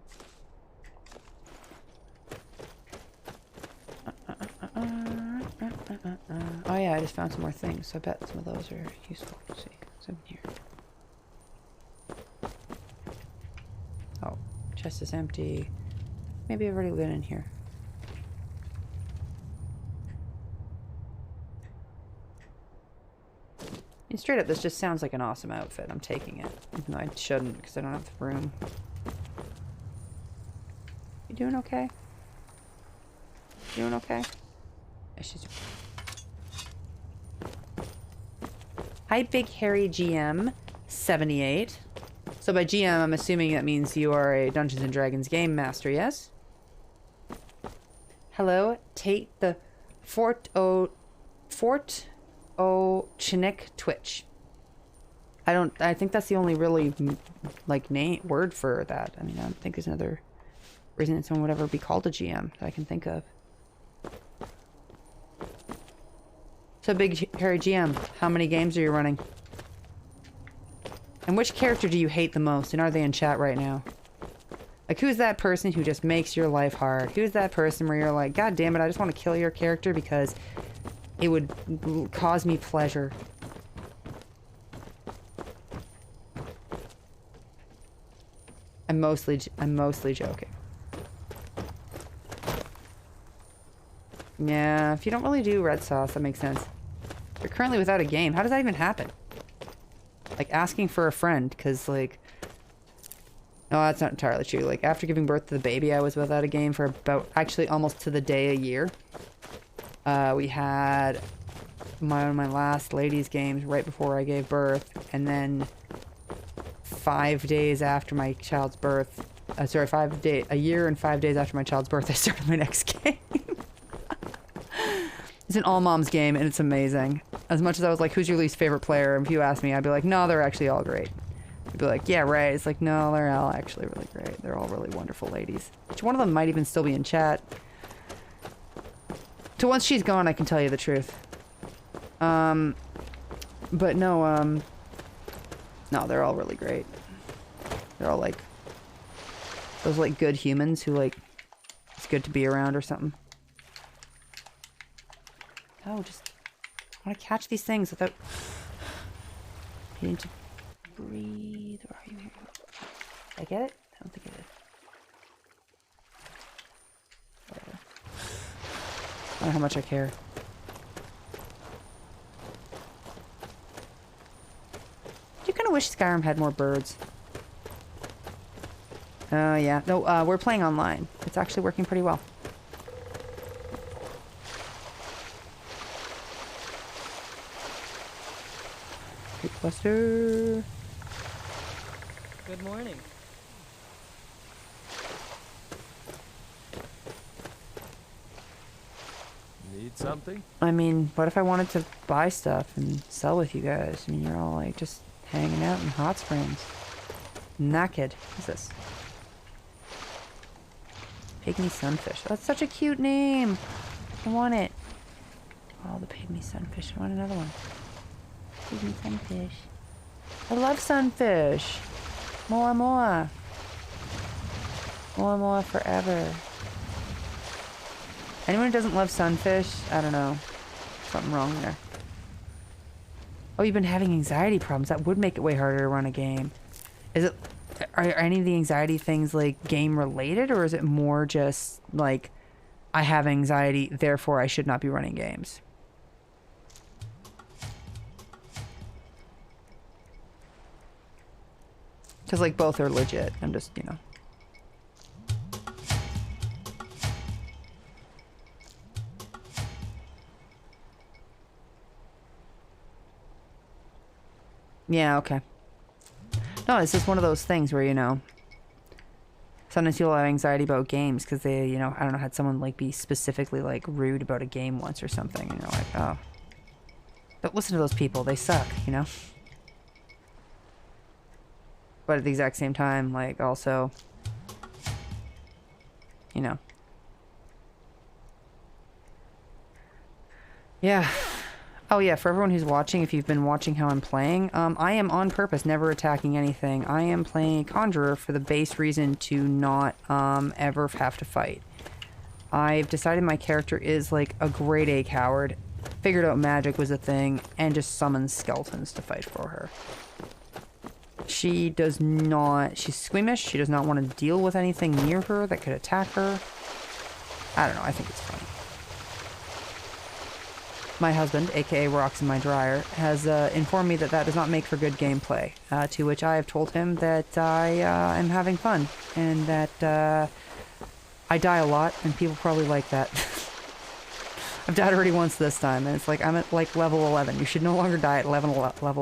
Oh yeah, I just found some more things, so I bet some of those are useful. Let's see. What's in here? Oh, chest is empty. Maybe I've already been in here. And straight up, this just sounds like an awesome outfit. I'm taking it. Even though I shouldn't, because I don't have the room. You doing okay? You doing okay? She's... Hi, Big Hairy GM 78. So by GM, I'm assuming that means you are a Dungeons & Dragons game master, yes? Hello, Tate the Fort O Chinook Twitch. I think that's the only really like word for that. I mean, I don't think there's another reason that someone would ever be called a GM that I can think of. So Big Hairy GM, how many games are you running? And which character do you hate the most? And are they in chat right now? Like, who's that person who just makes your life hard? Who's that person where you're like, God damn it, I just want to kill your character because it would cause me pleasure. I'm mostly joking. Yeah, if you don't really do red sauce, that makes sense. You're currently without a game. How does that even happen? Like asking for a friend, because like... No, that's not entirely true. Like after giving birth to the baby, I was without a game for about, actually almost to the day a year. We had one of my last ladies games right before I gave birth, and then 5 days after my child's birth, a year and 5 days after my child's birth, I started my next game. It's an all moms game and it's amazing. As much as I was like, who's your least favorite player? And if you ask me, I'd be like, no, they're actually all great. You'd be like, yeah, right. It's like, no, they're all actually really great. They're all really wonderful ladies. Which one of them might even still be in chat. So once she's gone, I can tell you the truth. But no, no, they're all really great. They're all like, those like good humans who like, it's good to be around or something. Oh, just I want to catch these things without needing to breathe. Where are you here? Did I get it? I don't think I did. Whatever. I don't know how much I care. I do kind of wish Skyrim had more birds. Oh, yeah. No, we're playing online. It's actually working pretty well. Buster. Good morning. Need something? I mean, what if I wanted to buy stuff and sell with you guys? I mean, you're all like just hanging out in hot springs. Naked. What's this? Pygmy sunfish. That's such a cute name. I want it. Oh, the pygmy sunfish. I want another one. Pygmy sunfish. I love sunfish. More, more. More, more forever. Anyone who doesn't love sunfish, I don't know. Something wrong there. Oh, you've been having anxiety problems. That would make it way harder to run a game. Is it... Are any of the anxiety things, like, game related? Or is it more just, like, I have anxiety, therefore I should not be running games? Because, like, both are legit. I'm just, you know... Yeah, okay. No, it's just one of those things where, you know, sometimes people have anxiety about games because they, you know, I don't know, had someone, like, be specifically, like, rude about a game once or something, and you're like, oh. Don't listen to those people, they suck, you know? But at the exact same time, like, also, you know. Yeah. Oh yeah, for everyone who's watching, if you've been watching how I'm playing, I am on purpose never attacking anything. I am playing a conjurer for the base reason to not ever have to fight. I've decided my character is like a grade A coward, figured out magic was a thing, and just summons skeletons to fight for her. She does not... She's squeamish, she does not want to deal with anything near her that could attack her. I don't know, I think it's funny. My husband, aka Rocks in My Dryer, has informed me that that does not make for good gameplay, to which I have told him that I am having fun, and that I die a lot, and people probably like that. I've died already once this time, and it's like, I'm at like level 11. You should no longer die at level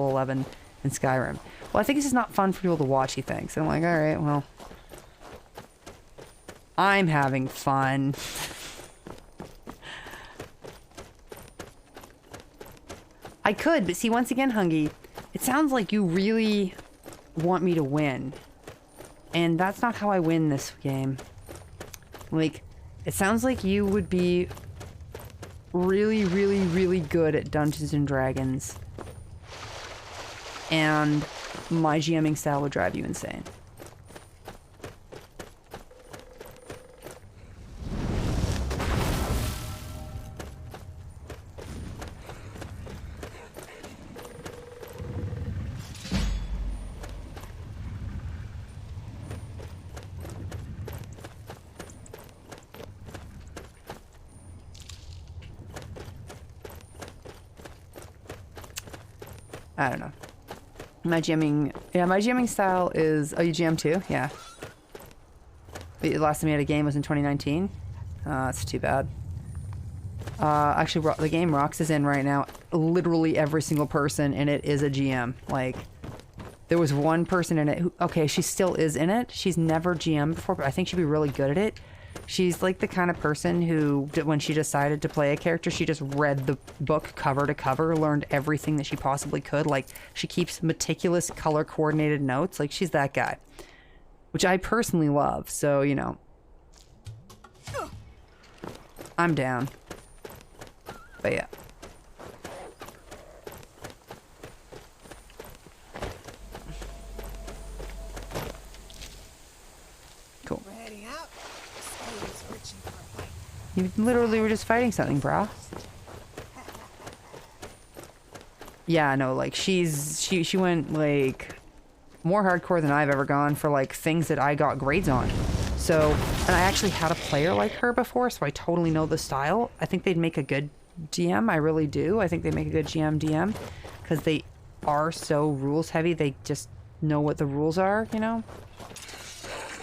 11 in Skyrim. Well, I think it's just not fun for people to watch, he thinks. And I'm like, alright, well, I'm having fun. I could, but see, once again, Hungy, it sounds like you really want me to win. And that's not how I win this game. Like, it sounds like you would be really, really, really good at Dungeons and Dragons. And my GMing style would drive you insane. I don't know. My GMing style is... Oh, you GM too? Yeah. The last time you had a game was in 2019? That's too bad. Actually, the game Rox is in right now, literally every single person in it is a GM. Like, there was one person in it who... Okay, she still is in it. She's never GM'd before, but I think she'd be really good at it. She's like the kind of person who, when she decided to play a character, she just read the book cover to cover, learned everything that she possibly could. Like, she keeps meticulous color-coordinated notes. Like, she's that guy. Which I personally love, so, you know. I'm down. But yeah. Cool. You literally were just fighting something, brah. Yeah, no, like, she went, like, more hardcore than I've ever gone for, like, things that I got grades on. So, and I actually had a player like her before, so I totally know the style. I think they'd make a good GM, I really do. I think they make a good GM DM, because they are so rules heavy, they just know what the rules are, you know?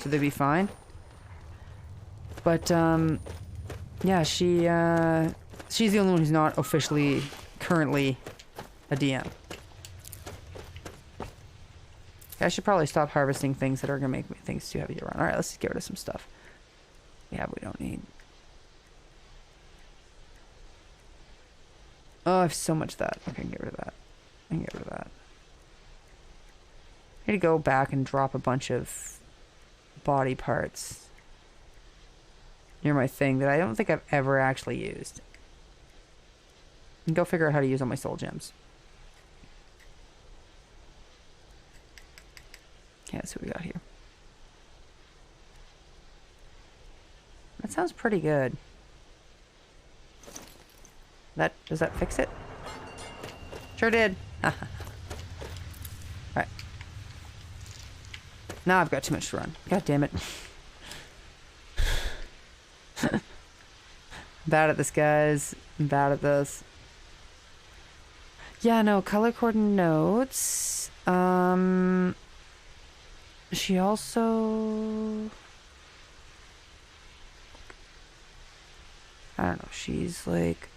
So they'd be fine. But, yeah, she's the only one who's not officially, currently, a DM. I should probably stop harvesting things that are gonna make things too heavy to run. Alright, let's just get rid of some stuff. Yeah, we don't need. Oh, I have so much of that. Okay, I can get rid of that. I can get rid of that. I need to go back and drop a bunch of body parts near my thing that I don't think I've ever actually used. And go figure out how to use all my soul gems. Okay, that's what we got here. That sounds pretty good. Does that fix it? Sure did. Alright. Now I've got too much to run. God damn it. Bad at this, guys. I'm bad at this. Yeah, no, color coordinate notes. She also... I don't know, she's like...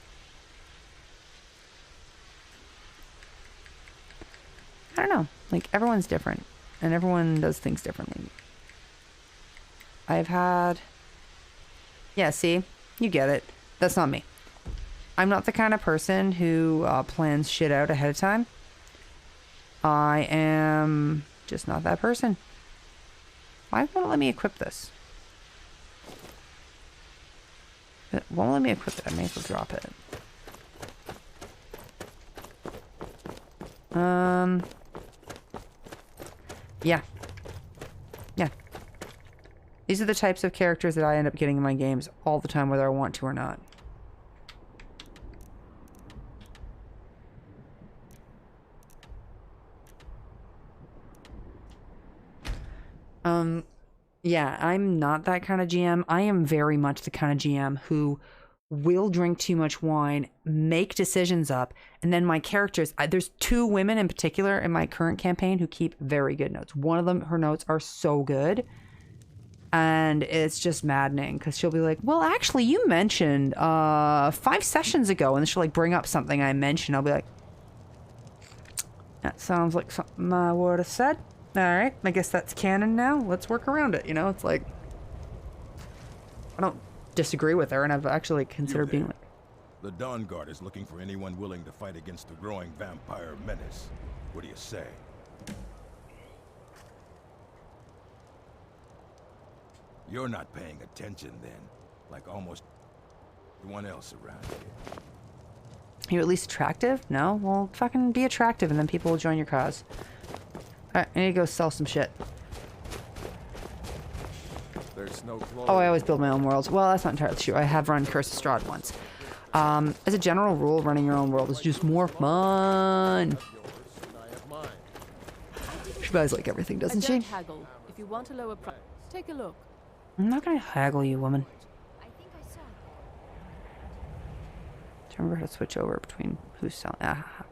I don't know, like everyone's different and everyone does things differently. I've had... Yeah, see? You get it. That's not me. I'm not the kind of person who plans shit out ahead of time. I am just not that person. Why won't it let me equip this? It won't let me equip it. I may as well drop it. Yeah. Yeah. These are the types of characters that I end up getting in my games all the time, whether I want to or not. Yeah, I'm not that kind of GM. I am very much the kind of GM who will drink too much wine, make decisions up, and then my characters... there's two women in particular in my current campaign who keep very good notes. One of them, her notes are so good, and it's just maddening, because she'll be like, well, actually, you mentioned 5 sessions ago, and then she'll like bring up something I mentioned. I'll be like, that sounds like something I would have said. Alright, I guess that's canon now. Let's work around it, you know? It's like... I don't disagree with her, and I've actually considered being like... The Dawn Guard is looking for anyone willing to fight against the growing vampire menace. What do you say? You're not paying attention then, like almost everyone else around here. You're at least attractive? No? Well, fucking be attractive, and then people will join your cause. Alright, I need to go sell some shit. There's no Oh, I always build my own worlds. Well, that's not entirely true. I have run Curse of Strahd once. As a general rule, running your own world is just more fun. She buys like everything, doesn't she? Don't haggle. If you want a lower price, take a look. I'm not gonna haggle you, woman. Remember how to switch over between who's selling. Ah.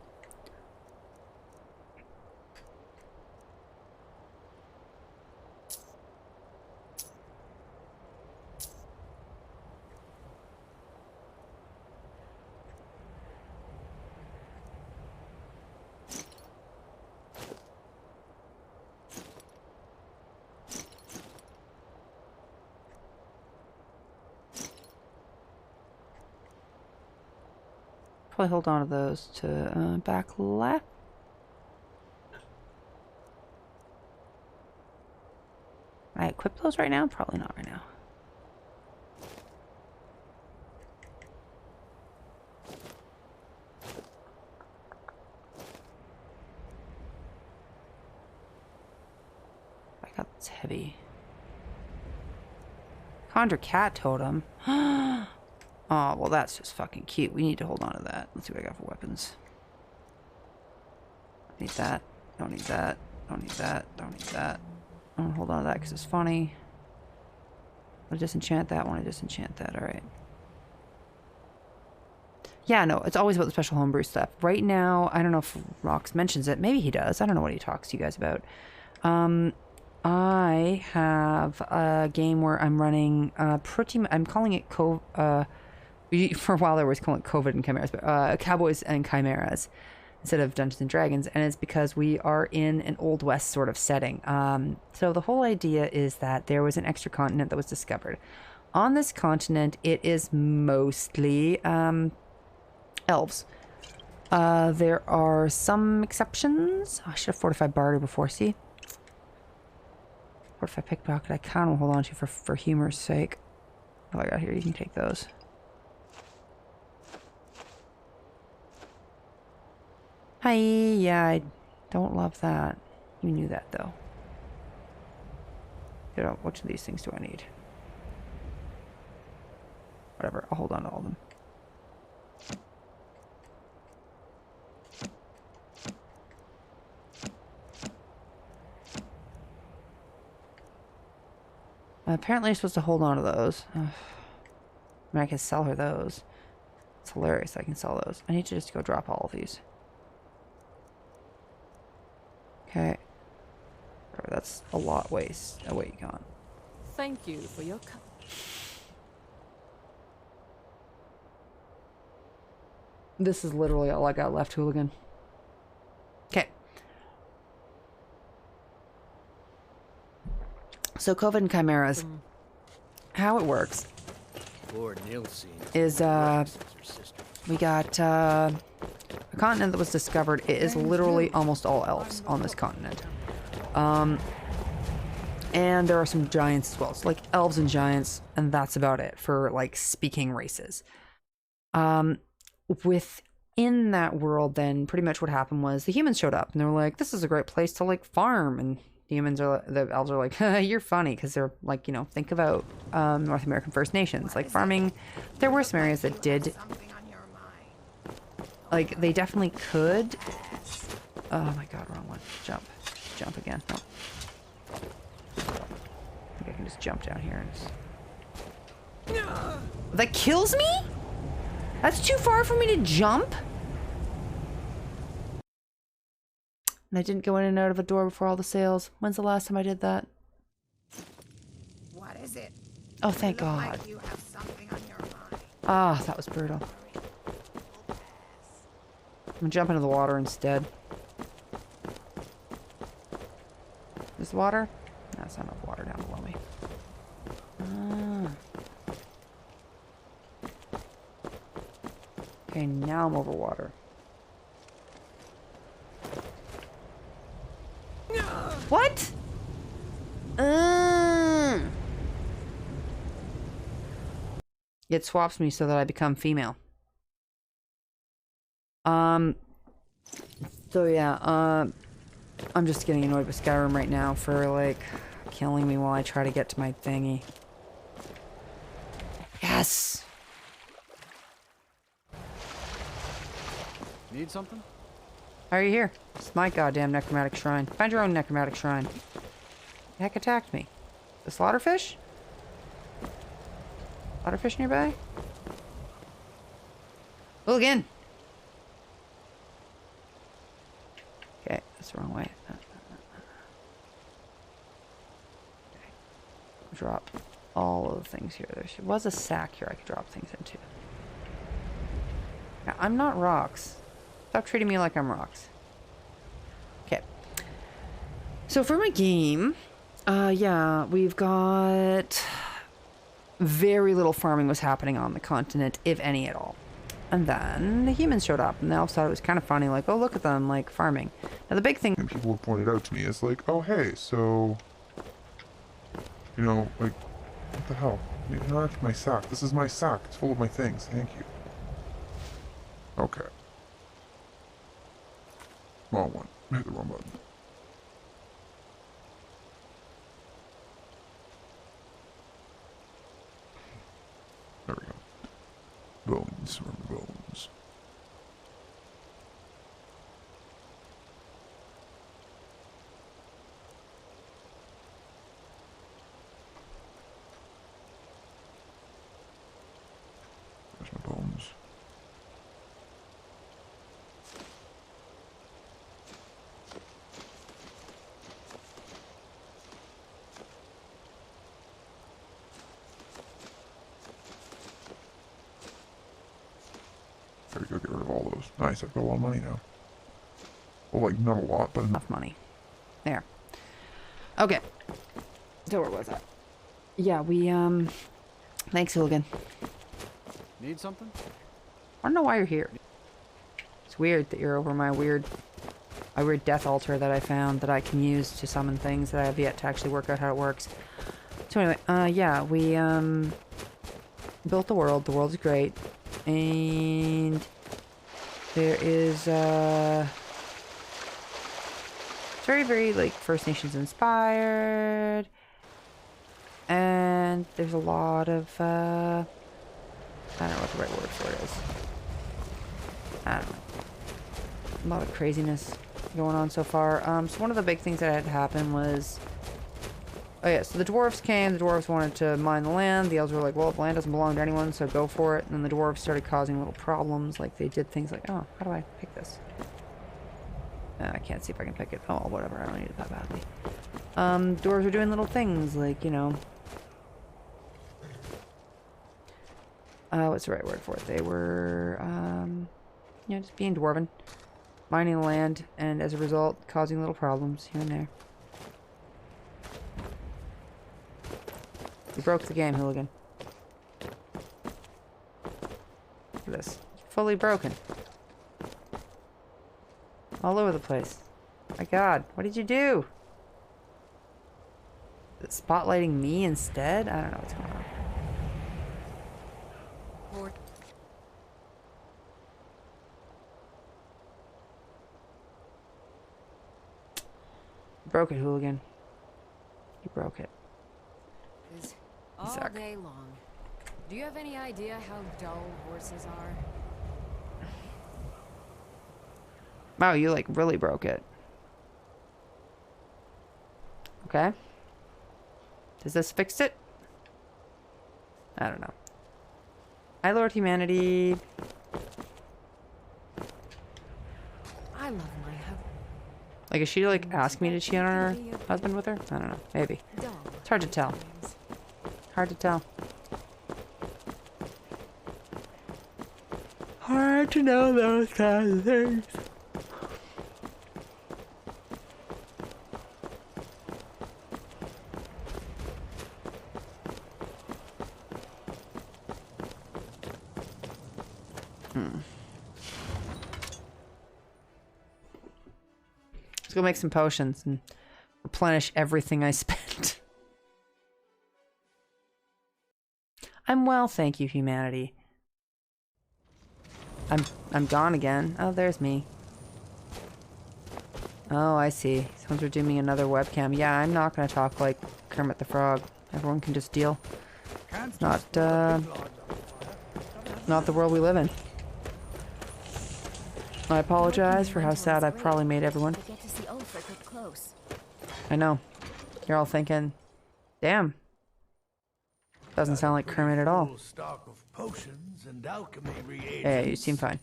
Probably hold on to those to back left. I equip those right now? Probably not right now. I got this heavy. Conjure cat totem. Oh, well, that's just fucking cute. We need to hold on to that. Let's see what I got for weapons. Need that. Don't need that. Don't need that. Don't need that. I want to hold on to that because it's funny. I want to disenchant that. I want to disenchant that. Alright. Yeah, no, it's always about the special homebrew stuff. Right now, I don't know if Rox mentions it. Maybe he does. I don't know what he talks to you guys about. I have a game where I'm running I'm calling it for a while there was calling it COVID and Chimeras, but Cowboys and Chimeras instead of Dungeons and Dragons, and it's because we are in an Old West sort of setting. So the whole idea is that there was an extra continent that was discovered. On this continent, it is mostly elves. There are some exceptions. I should have fortified Barter before, see? What if I pickpocket? I kind of hold on to for humor's sake. All I got here, you can take those. Hi, yeah, I don't love that. You knew that though. Which of these things do I need? Whatever, I'll hold on to all of them. Apparently you're supposed to hold on to those. I mean, I can sell her those. It's hilarious I can sell those. I need to just go drop all of these. Okay. That's a lot waste. Oh wait, gone. Thank you for your This is literally all I got left, Hooligan. Okay. So COVID and Chimeras. How it works is we got a continent that was discovered. It is literally almost all elves on this continent. And there are some giants as well. So like elves and giants, and that's about it for like speaking races. Within that world, then pretty much what happened was the humans showed up and they were like, this is a great place to like farm. And the elves are like, you're funny, because they're like, you know, think about North American First Nations, like farming. There were some areas that did, like they definitely could. Oh my god, wrong one. Jump again. No. I think I can just jump down here and just... That kills me? That's too far for me to jump? And I didn't go in and out of a door before all the sales. When's the last time I did that? What is it? Oh, thank God. Like you have something on your mind. Ah, that was brutal. I'm gonna jump into the water instead. Is water? No, it's not enough water down below me. Okay, now I'm over water. What? It swaps me so that I become female. So yeah, I'm just getting annoyed with Skyrim right now for like killing me while I try to get to my thingy. Yes! Need something? How are you here? It's my goddamn necromantic shrine. Find your own necromantic shrine. The heck attacked me? The slaughterfish? Slaughterfish nearby? Well, again. Okay, that's the wrong way. Okay. Drop all of the things here. There was a sack here I could drop things into. Now, I'm not rocks. Stop treating me like I'm rocks. Okay. So for my game, yeah, we've got very little farming was happening on the continent, if any at all. And then the humans showed up, and they all thought it was kind of funny, like, oh, look at them, like, farming. Now, the big thing... And people have pointed out to me is like, oh, hey, so... You know, like, what the hell? You're not after my sack. This is my sack. It's full of my things. Thank you. Okay. Wrong one. I hit the wrong button. There we go. Bones. Remember bones. There's my bones. There we go, get rid of all those. Nice, I've got a lot of money now. Well, like, not a lot, but enough money. There. Okay. So where was that? Yeah, we, Thanks, Hooligan. Need something? I don't know why you're here. It's weird that you're over my weird a weird death altar that I found that I can use to summon things that I have yet to actually work out how it works. So anyway, yeah, we built the world. The world is great, and there is it's very, very like First Nations inspired, and there's a lot of I don't know what the right word for it is. I don't know. A lot of craziness going on so far. So one of the big things that had happened was, oh yeah, so the dwarves came. The dwarves wanted to mine the land. The elves were like, well, the land doesn't belong to anyone, so go for it. And then the dwarves started causing little problems. Like, they did things like, oh, how do I pick this? I can't see if I can pick it. Oh, whatever. I don't need it that badly. Dwarves were doing little things like, you know, what's the right word for it? They were, you know, just being dwarven, mining the land, and as a result, causing little problems here and there. You broke the game, hooligan. Look at this. Fully broken. All over the place. My god, what did you do? Is it spotlighting me instead? I don't know what's going on. You broke it, hooligan. You broke it. All day long. Do you have any idea how dull horses are? Wow, you like really broke it. Okay. Does this fix it? I don't know. Hi, Lord Humanity. I love my husband. Like, is she like ask me to cheat on her husband with her? I don't know. Maybe. It's hard to tell. Hard to tell. Hard to know those kinds of things. Let's go make some potions and replenish everything I spent. I'm well, thank you, humanity. I'm gone again. Oh, there's me. Oh, I see. Someone's redeeming another webcam. Yeah, I'm not gonna talk like Kermit the Frog. Everyone can just deal. It's not the world we live in. I apologize for how sad I've probably made everyone. I know. You're all thinking, damn. Doesn't sound like Kermit at all. Yeah, you seem fine.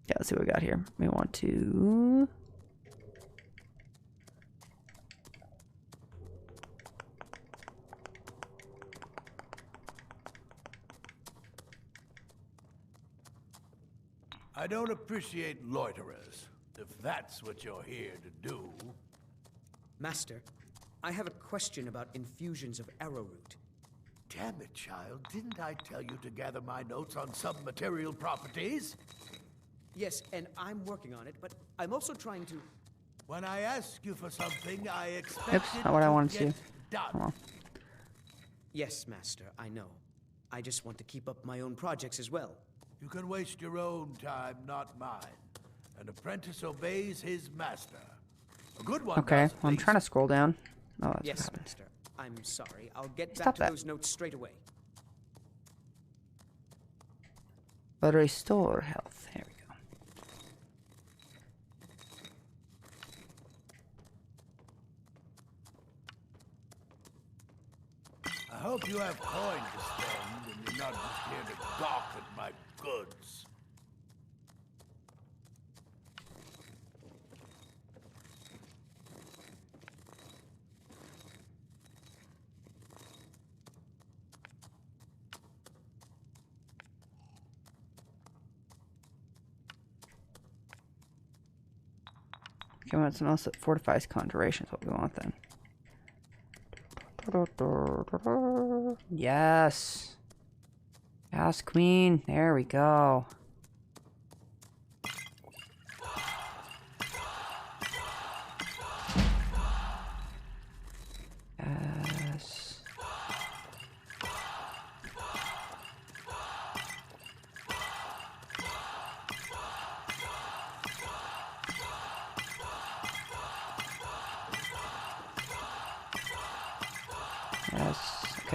Yeah, let's see what we got here. We want to... I don't appreciate loiterers, if that's what you're here to do. Master, I have a question about infusions of arrowroot. Damn it, child. Didn't I tell you to gather my notes on sub-material properties? Yes, and I'm working on it, but I'm also trying to... When I ask you for something, I expect Oops, not what I wanted to. done. Yes, Master, I know. I just want to keep up my own projects as well. You can waste your own time, not mine. An apprentice obeys his master. A good one. Okay, well, I'm trying to scroll down. Oh, that's yes, what happened. Master. I'm sorry. I'll get Stop back to that. those notes straight away. But restore health. Here we go. I hope you have coin to spend and you're not just here to gawk at my goods. Okay, we want something else that fortifies conjuration. Is what we want then. Yes. Yes, Queen. There we go.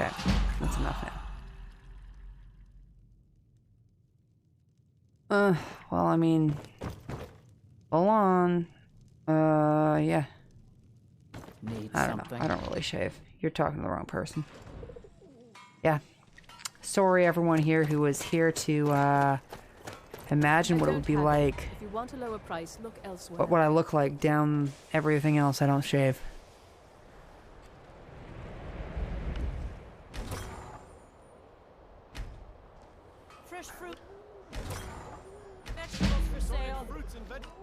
Okay, that's enough now. Well, I mean, hold on. Yeah. I don't know. I don't really shave. You're talking to the wrong person. Yeah. Sorry, everyone here who was here to imagine what it would be like. If you want a lower price, look elsewhere. What I look like down everything else. I don't shave. Fresh fruit. Vegetables for sale. Fruits and vegetables.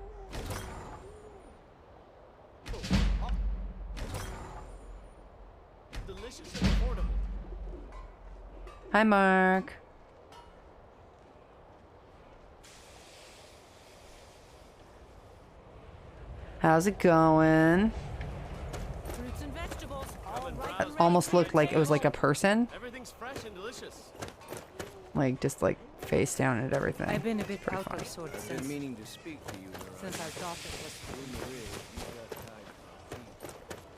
Delicious and affordable. Hi, Mark. How's it going? Fruits and vegetables. It almost looked like it was like a person. Everything's fresh and delicious. Like, just like face down at everything. I've been a bit Pretty out funny. of sorts I've been meaning to speak to you. since our daughter was.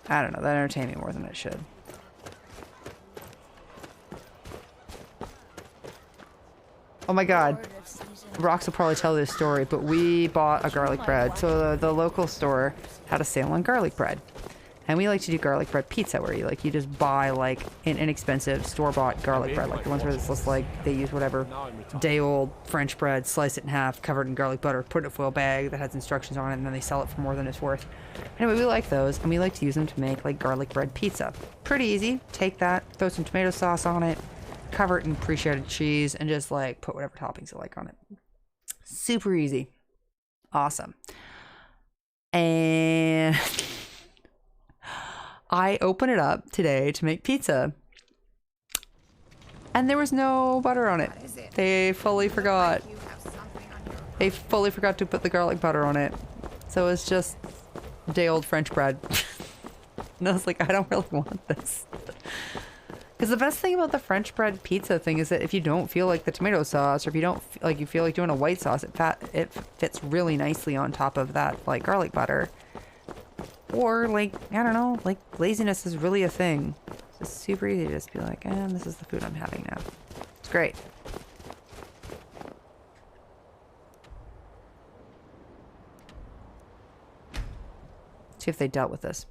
I don't know. That entertained me more than it should. Oh my god. Rox will probably tell this story, but we bought a garlic bread. So the local store had a sale on garlic bread. And we like to do garlic bread pizza where you just buy like an inexpensive store-bought garlic bread. Like the ones where it's just like they use whatever day-old French bread, slice it in half, covered in garlic butter, put it in a foil bag that has instructions on it, and then they sell it for more than it's worth. Anyway, we like those, and we like to use them to make like garlic bread pizza. Pretty easy. Take that, throw some tomato sauce on it, cover it in pre-shredded cheese, and just like put whatever toppings you like on it. Super easy. Awesome. And I open it up today to make pizza. And there was no butter on it. They fully forgot. They fully forgot to put the garlic butter on it. So it's just day old French bread. And I was like, I don't really want this. Because the best thing about the French bread pizza thing is that if you don't feel like the tomato sauce, or if you don't like you feel like doing a white sauce, it fits really nicely on top of that like garlic butter. Or like, I don't know, like laziness is really a thing. It's just super easy to just be like, this is the food I'm having now. It's great. See if they dealt with this.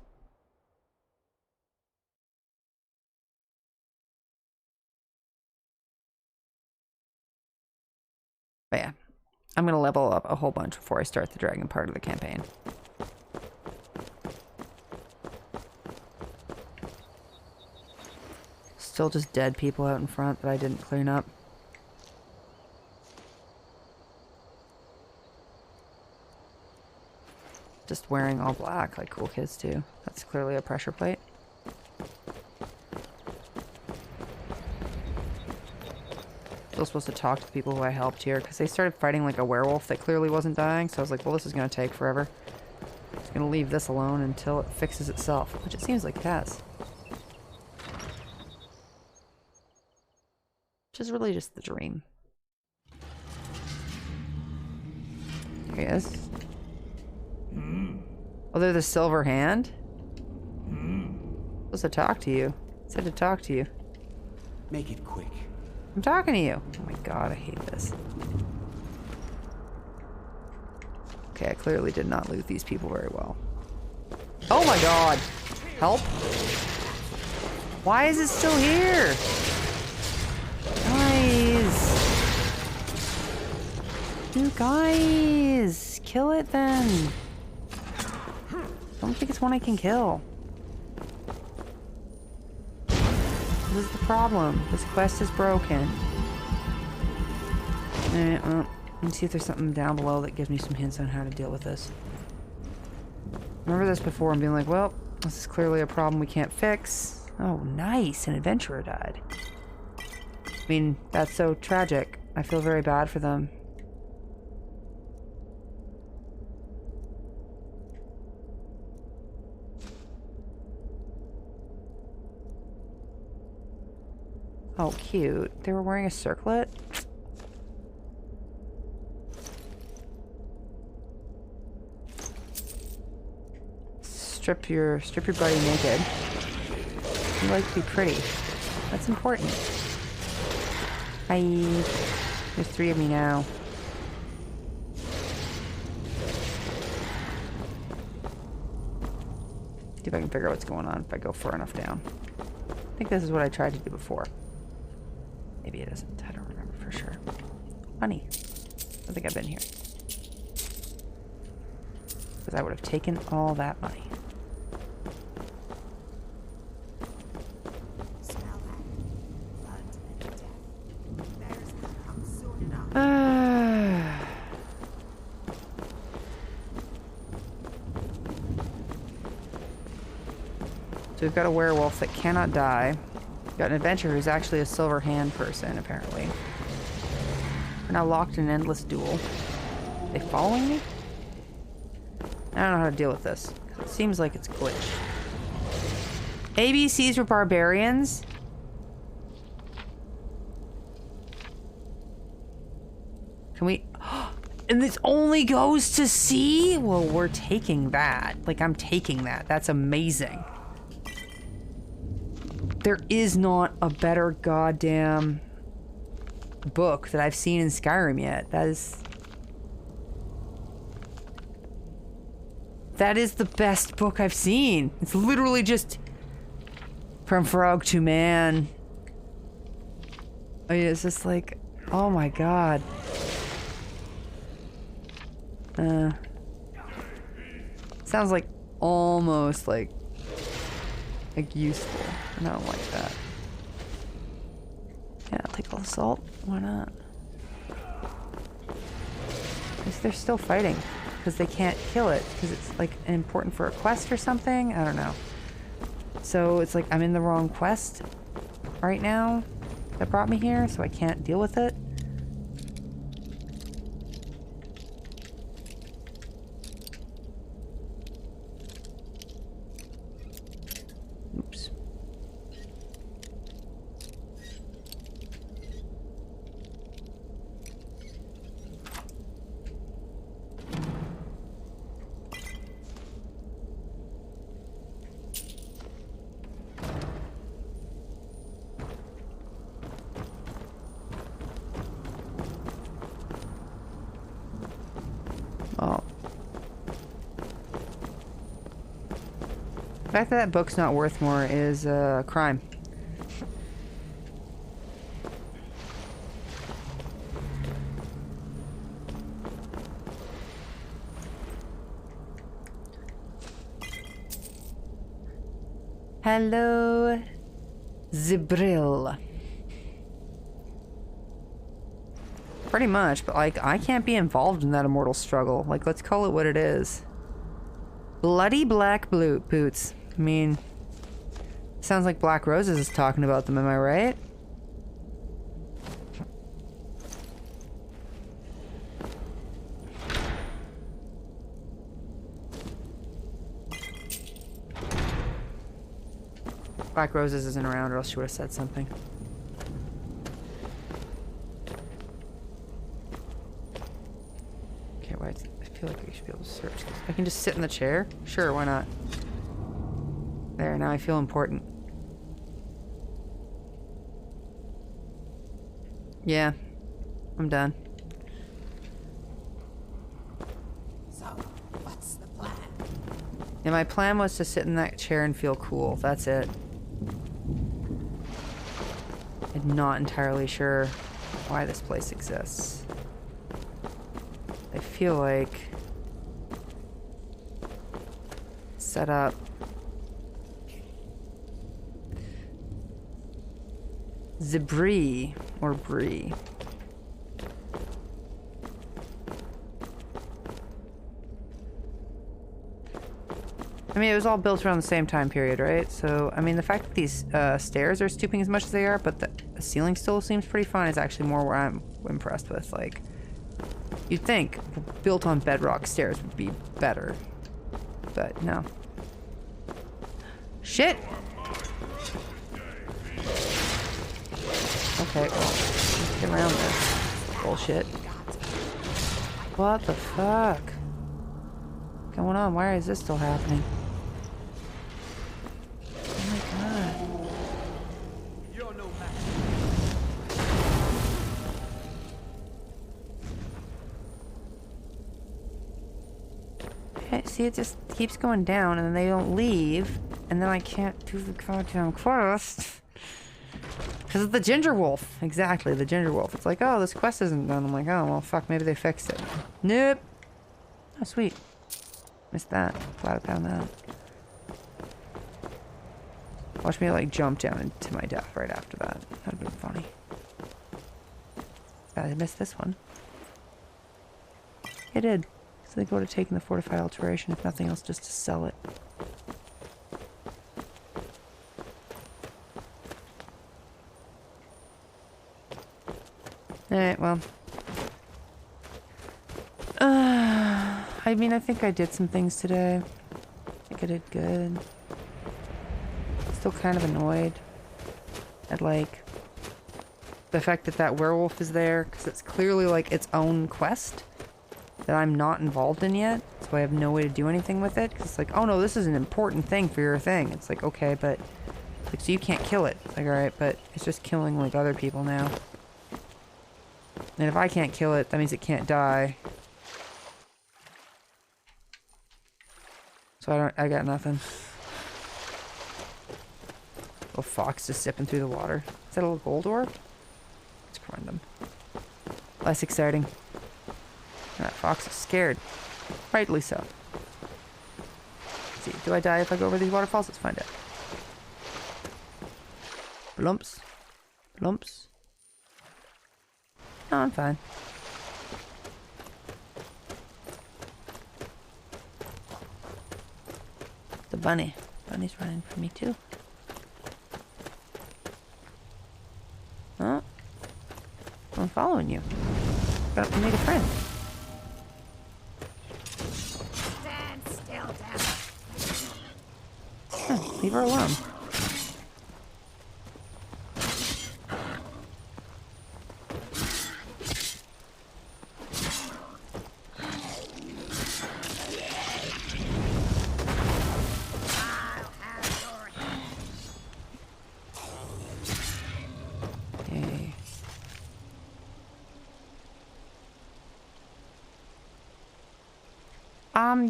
But yeah, I'm going to level up a whole bunch before I start the dragon part of the campaign. Still just dead people out in front that I didn't clean up. Just wearing all black like cool kids do. That's clearly a pressure plate. Still supposed to talk to the people who I helped here because they started fighting like a werewolf that clearly wasn't dying. So I was like, well, this is going to take forever. Just going to leave this alone until it fixes itself, which it seems like it has. Which is really just the dream. There he is. Oh, they're the silver hand? Supposed to talk to you. Said to talk to you. Make it quick. I'm talking to you. Oh my god, I hate this. Okay, I clearly did not loot these people very well. Oh my god! Help! Why is it still here? Guys! Dude, guys! Kill it then! I don't think it's one I can kill. This is the problem. This quest is broken. Alright, well, let's see if there's something down below that gives me some hints on how to deal with this. Remember this before and being like, well, this is clearly a problem we can't fix. Oh, nice! An adventurer died. I mean, that's so tragic. I feel very bad for them. Oh, cute. They were wearing a circlet? Strip your body naked. You like to be pretty. That's important. Hi. There's 3 of me now. See if I can figure out what's going on if I go far enough down. I think this is what I tried to do before. Maybe it isn't. I don't remember for sure. Money. I think I've been here. Because I would have taken all that money. So we've got a werewolf that cannot die. We've got an adventurer who's actually a silver hand person, apparently. We're now locked in an endless duel. Are they following me? I don't know how to deal with this. It seems like it's glitched. ABCs for barbarians? Can we... And this only goes to C? Well, we're taking that. Like, I'm taking that. That's amazing. There is not a better goddamn book that I've seen in Skyrim yet. That is the best book I've seen. It's literally just from frog to man. I mean, it's just like, oh my god. Sounds like almost like useful. And I don't like that. Yeah, I'll take all the salt. Why not? Because they're still fighting. Because they can't kill it. Because it's like important for a quest or something. I don't know. So it's like I'm in the wrong quest right now that brought me here. So I can't deal with it. Oops. Oh. The fact that that book's not worth more is a crime. Hello, Zibril. Pretty much, but like, I can't be involved in that immortal struggle. Like, let's call it what it is. Bloody black boots. I mean, sounds like Black Roses is talking about them, am I right? Black Roses isn't around, or else she would have said something. Okay, wait. I feel like we should be able to search this. I can just sit in the chair? Sure, why not? There, now I feel important. Yeah, I'm done. So, what's the plan? Yeah, my plan was to sit in that chair and feel cool. That's it. I'm not entirely sure why this place exists. I feel like set up Zibri or Brie. I mean, it was all built around the same time period, right? So, I mean, the fact that these stairs are stooping as much as they are, but the ceiling still seems pretty fine is actually more where I'm impressed with. Like, you'd think built on bedrock stairs would be better, but no. Shit! Okay, well, let's get around this bullshit. What the fuck? What's going on? Why is this still happening? Oh my god. You're see, it just keeps going down, and then they don't leave, and then I can't do the goddamn quest. Because of the ginger wolf. Exactly, the ginger wolf. It's like, oh, this quest isn't done. I'm like, oh, well, fuck, maybe they fixed it. Nope. Oh, sweet. Missed that. Glad I found that. Watch me, like, jump down into my death right after that. That'd been funny. I missed this one. I did. So they go to taking the fortified alteration, if nothing else, just to sell it. Alright, well. I mean, I think I did some things today. I think I did good. Still kind of annoyed at, like, the fact that that werewolf is there, because it's clearly, like, its own quest that I'm not involved in yet, so I have no way to do anything with it, because it's like, oh no, this is an important thing for your thing. It's like, okay, but, like, so you can't kill it. It's like, alright, but it's just killing, like, other people now. And if I can't kill it, that means it can't die. So I got nothing. Little fox just zipping through the water. Is that a little gold orb? Let's grind them. Less exciting. That fox is scared. Rightly so. Let's see, do I die if I go over these waterfalls? Let's find out. Blumps. Blumps. No, I'm fine. The bunny. Bunny's running for me too. Oh. I'm following you. Got to meet a friend. Stand still, Huh, leave her alone.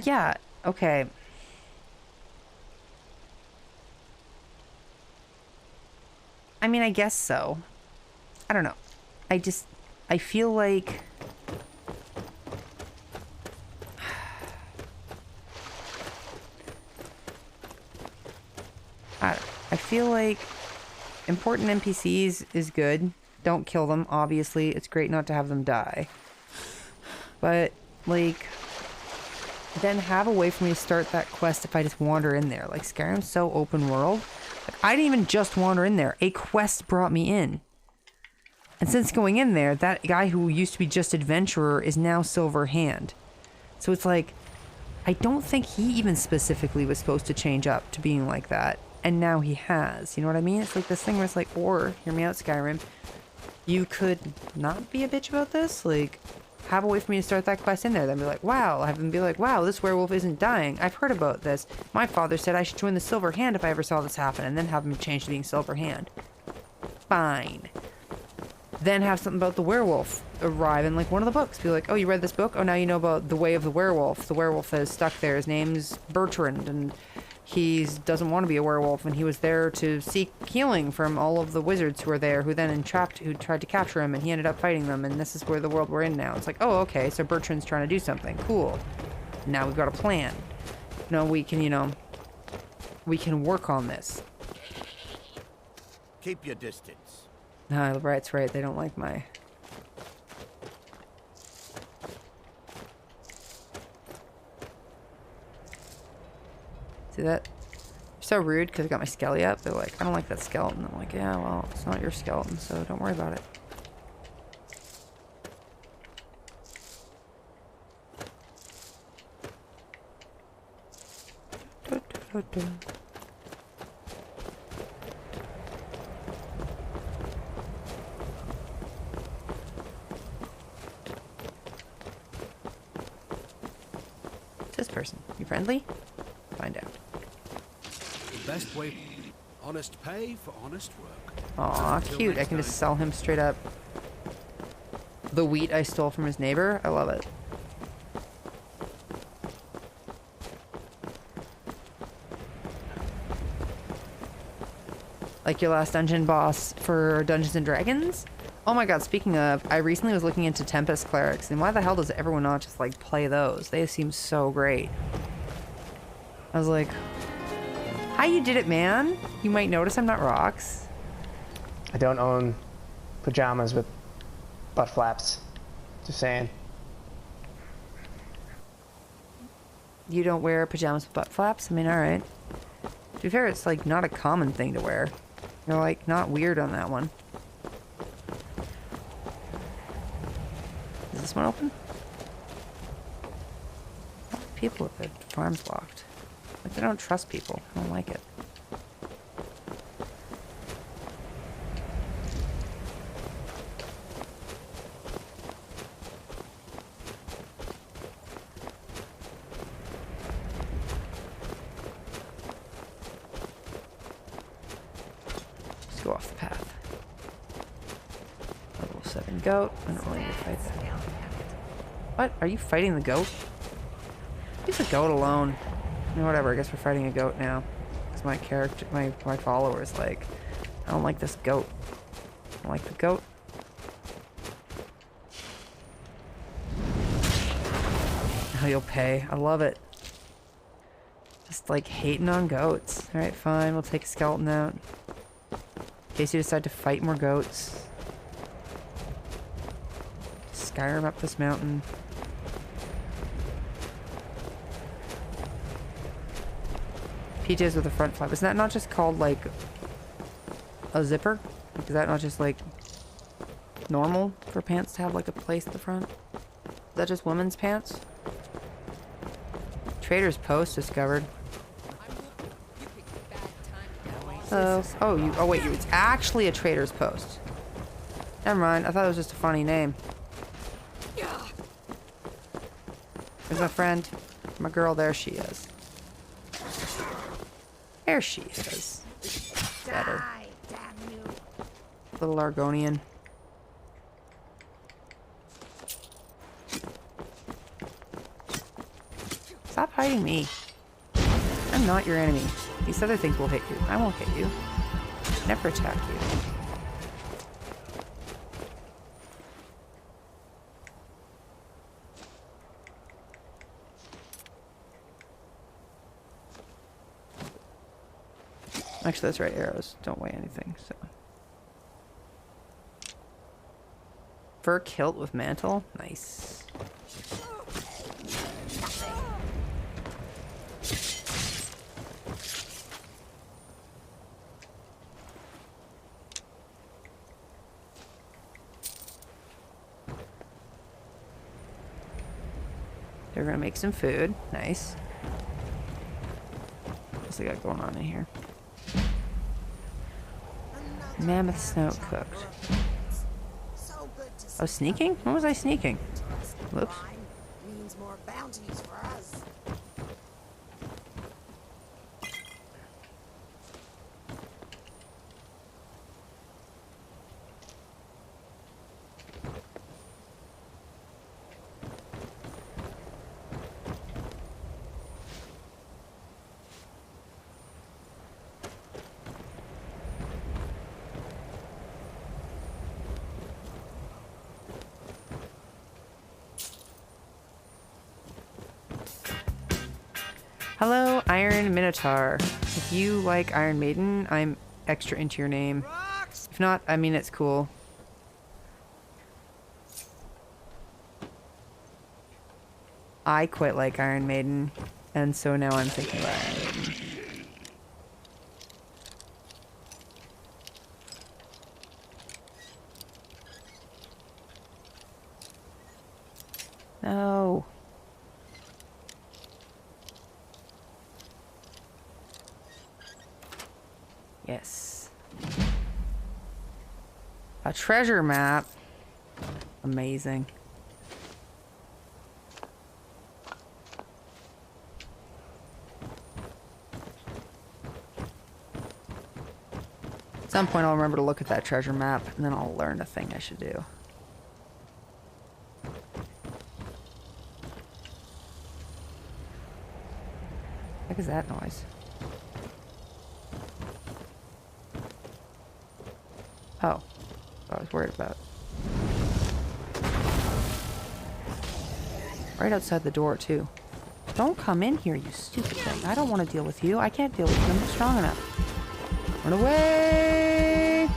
Yeah, okay. I mean, I guess so. I don't know. I feel like... I feel like important NPCs is good. Don't kill them, obviously. It's great not to have them die. But, like... then have a way for me to start that quest if I just wander in there. Like, Skyrim's so open world. Like, I didn't even just wander in there. A quest brought me in. And since going in there, that guy who used to be just adventurer is now silver hand. So it's like, I don't think he even specifically was supposed to change up to being like that. And now he has. You know what I mean? It's like this thing where it's like, or, hear me out, Skyrim, you could not be a bitch about this. Like... have a way for me to start that quest in there. Then be like, wow. Have them be like, wow, this werewolf isn't dying. I've heard about this. My father said I should join the Silver Hand if I ever saw this happen. And then have him change to being Silver Hand. Fine. Then have something about the werewolf arrive in like one of the books. Be like, oh, you read this book? Oh, now you know about the way of the werewolf. The werewolf that is stuck there. His name's Bertrand. And he doesn't want to be a werewolf, and he was there to seek healing from all of the wizards who were there, who tried to capture him, and he ended up fighting them, and this is where the world we're in now. It's like, oh, okay, so Bertrand's trying to do something. Cool. Now we've got a plan. No, we can, we can work on this. Keep your distance. No, right's right. They don't like my... See that? So rude because I got my skelly up. They're like, I don't like that skeleton. I'm like, yeah, well, it's not your skeleton, so don't worry about it. What's this person? You friendly? Find out. The best way, honest pay for honest work. Aw, cute. I can just sell him straight up the wheat I stole from his neighbor. I love it. Like your last dungeon boss for Dungeons and Dragons? Oh my god, speaking of, I recently was looking into Tempest Clerics, and why the hell does everyone not just, like, play those? They seem so great. I was like, how you did it, man? You might notice I'm not rocks. I don't own pajamas with butt flaps. Just saying. You don't wear pajamas with butt flaps? I mean, alright. To be fair, it's, like, not a common thing to wear. You're, like, not weird on that one. Is this one open? People with their farms locked. Like, they don't trust people. I don't like it. Just go off the path. Level 7 goat. I don't really need to fight that. What? Are you fighting the goat? Leave the goat alone. I mean, whatever, I guess we're fighting a goat now. Because my character, my followers, like, I don't like this goat. I don't like the goat. How you'll pay. I love it. Just, like, hating on goats. Alright, fine, we'll take a skeleton out. In case you decide to fight more goats. Skyrim up this mountain. PJs with a front flap. Isn't that not just called, like, a zipper? Like, is that not just, like, normal for pants to have, like, a place at the front? Is that just women's pants? Trader's Post discovered. Hello. Oh, wait, it's actually a Trader's Post. Never mind, I thought it was just a funny name. There's my friend. My girl, there she is. There she is. Better. Damn you. Little Argonian. Stop hiding me. I'm not your enemy. These other things will hit you. I won't hit you. Never attack you. Actually, that's right. Arrows don't weigh anything, so. Fur kilt with mantle? Nice. They're gonna make some food. Nice. What's they got going on in here? Mammoth snow cooked. Oh, sneaking? When was I sneaking? Whoops. Means more bounties for us. Hello, Iron Minotaur. If you like Iron Maiden, I'm extra into your name. If not, I mean, it's cool. I quite like Iron Maiden, and so now I'm thinking about Iron Maiden. No. Yes. A treasure map. Amazing. At some point I'll remember to look at that treasure map and then I'll learn a thing I should do. What is that noise? Oh. I was worried about. Right outside the door, too. Don't come in here, you stupid thing. I don't want to deal with you. I can't deal with you. I'm not strong enough. Run away!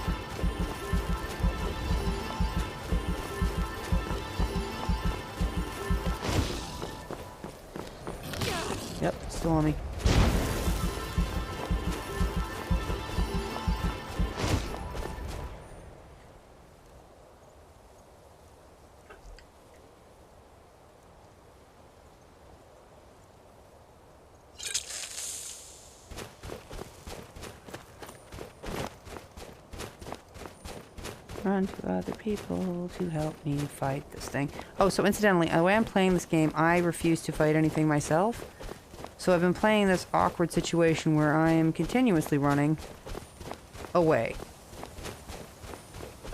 Yep, still on me. Run to other people to help me fight this thing. Oh, so incidentally, the way I'm playing this game, I refuse to fight anything myself. So I've been playing this awkward situation where I am continuously running away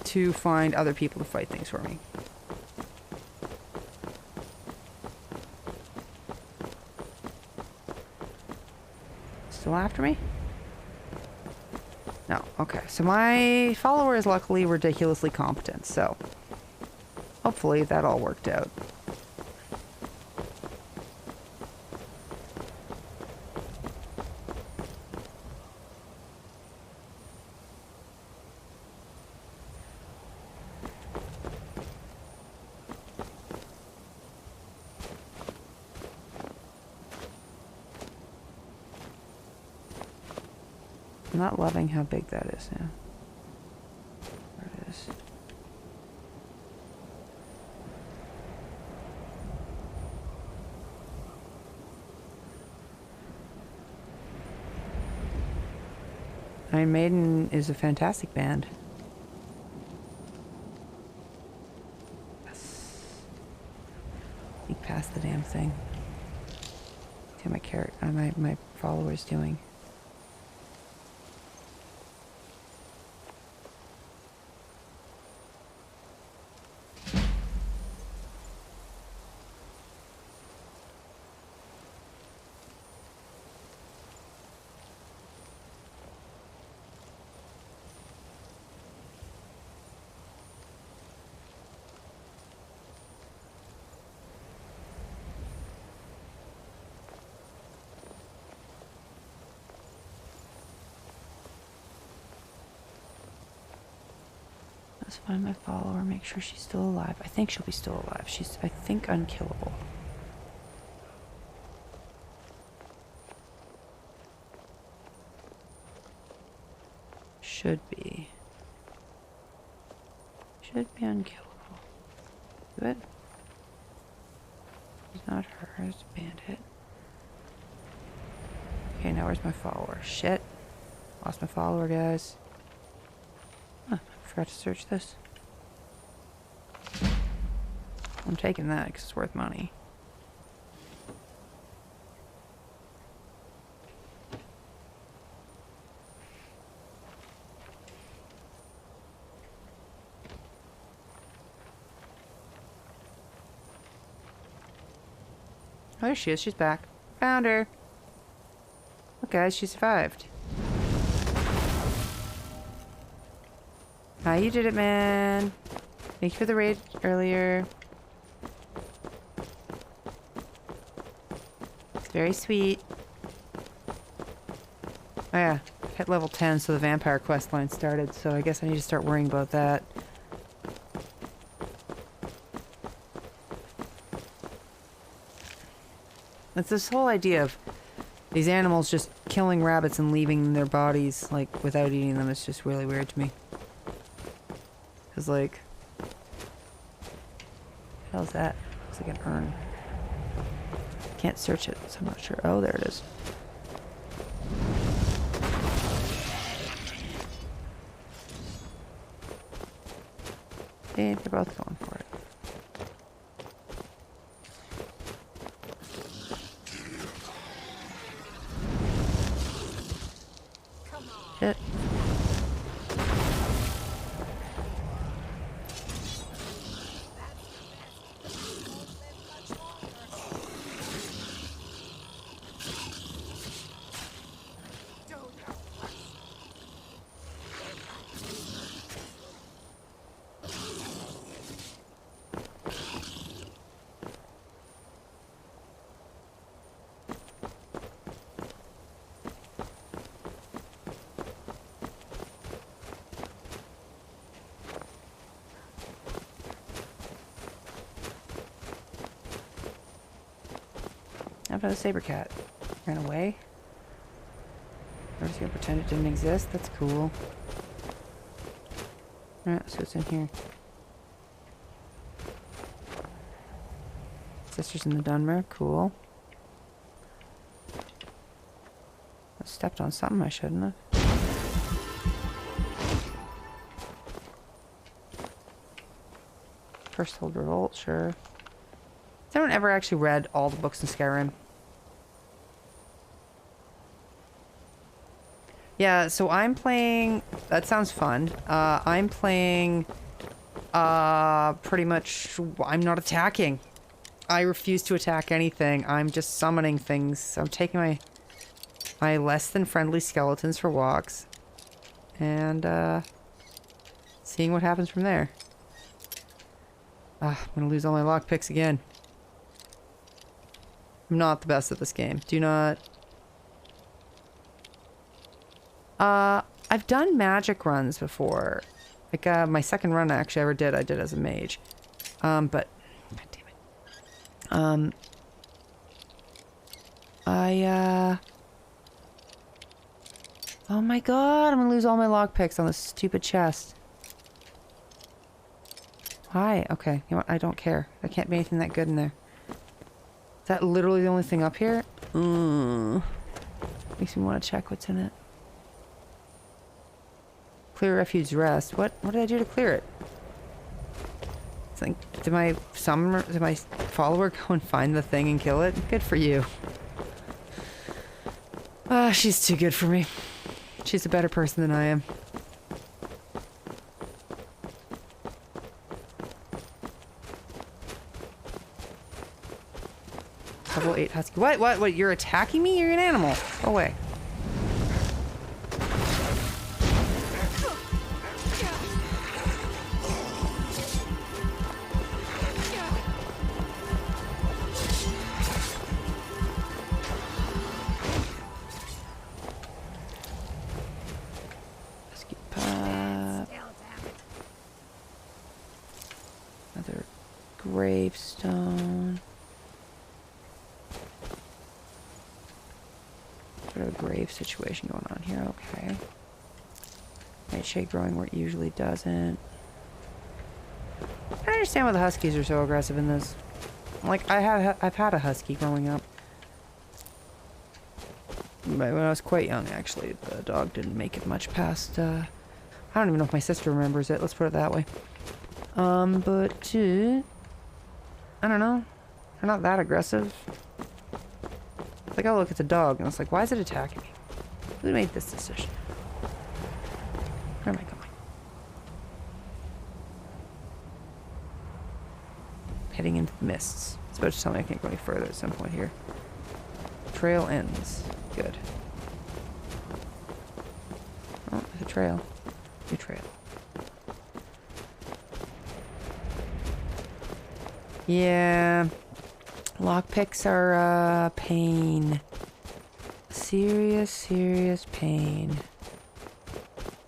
to find other people to fight things for me. Still after me? No, okay. So my follower is luckily ridiculously competent, so hopefully that all worked out. I'm not loving how big that is now. There it is. Iron Maiden is a fantastic band. Yes. Sneak past the damn thing. See how my follower's doing. Let's find my follower, make sure she's still alive. I think she'll be still alive. She's, I think, unkillable. Should be. Should be unkillable. Do it? It's not her, it's a bandit. Okay, now where's my follower? Shit. Lost my follower, guys. Huh, I forgot to search this. I'm taking that because it's worth money. Oh, there she is. She's back. Found her. Look, guys, she survived. Ah, you did it, man. Thank you for the raid earlier. It's very sweet. Oh yeah, hit level 10, so the vampire quest line started, so I guess I need to start worrying about that. It's this whole idea of these animals just killing rabbits and leaving their bodies, like, without eating them. It's just really weird to me. Cause like, what the hell is that? Looks like an urn. Can't search it, so I'm not sure. Oh, there it is. Hey, they're both going for it. Hit. How about a saber cat? Ran away. We're just gonna pretend it didn't exist. That's cool. Alright, so it's in here. Sisters in the Dunmer, cool. I stepped on something I shouldn't have. First Hold Revolt, sure. Has anyone ever actually read all the books in Skyrim? Yeah, so I'm playing... That sounds fun. I'm playing... pretty much... I'm not attacking. I refuse to attack anything. I'm just summoning things. I'm taking my less than friendly skeletons for walks. And, seeing what happens from there. I'm gonna lose all my lockpicks again. I'm not the best at this game. Do not... I've done magic runs before. Like, my second run I actually ever did, I did as a mage. But... God damn it. Oh my god, I'm gonna lose all my lockpicks on this stupid chest. Why? Okay, you know what? I don't care. There can't be anything that good in there. Is that literally the only thing up here? Makes me want to check what's in it. Clear refuge rest. What did I do to clear it? It's like, did my follower go and find the thing and kill it? Good for you. She's too good for me. She's a better person than I am. Level 8 husky. What? You're attacking me? You're an animal. Go away. Another gravestone. Sort of a grave situation going on here. Okay. Nightshade growing where it usually doesn't. I don't understand why the huskies are so aggressive in this. Like, I've had a husky growing up. But when I was quite young, actually, the dog didn't make it much past, I don't even know if my sister remembers it, let's put it that way. But, I don't know. They're not that aggressive. Like, I'll look at the dog, and it's like, why is it attacking me? Who made this decision? Where am I going? Heading into the mists. It's about to tell me I can't go any further at some point here. Trail ends. Good. Oh, there's a trail. New trail. Yeah. Lockpicks are, pain. Serious pain.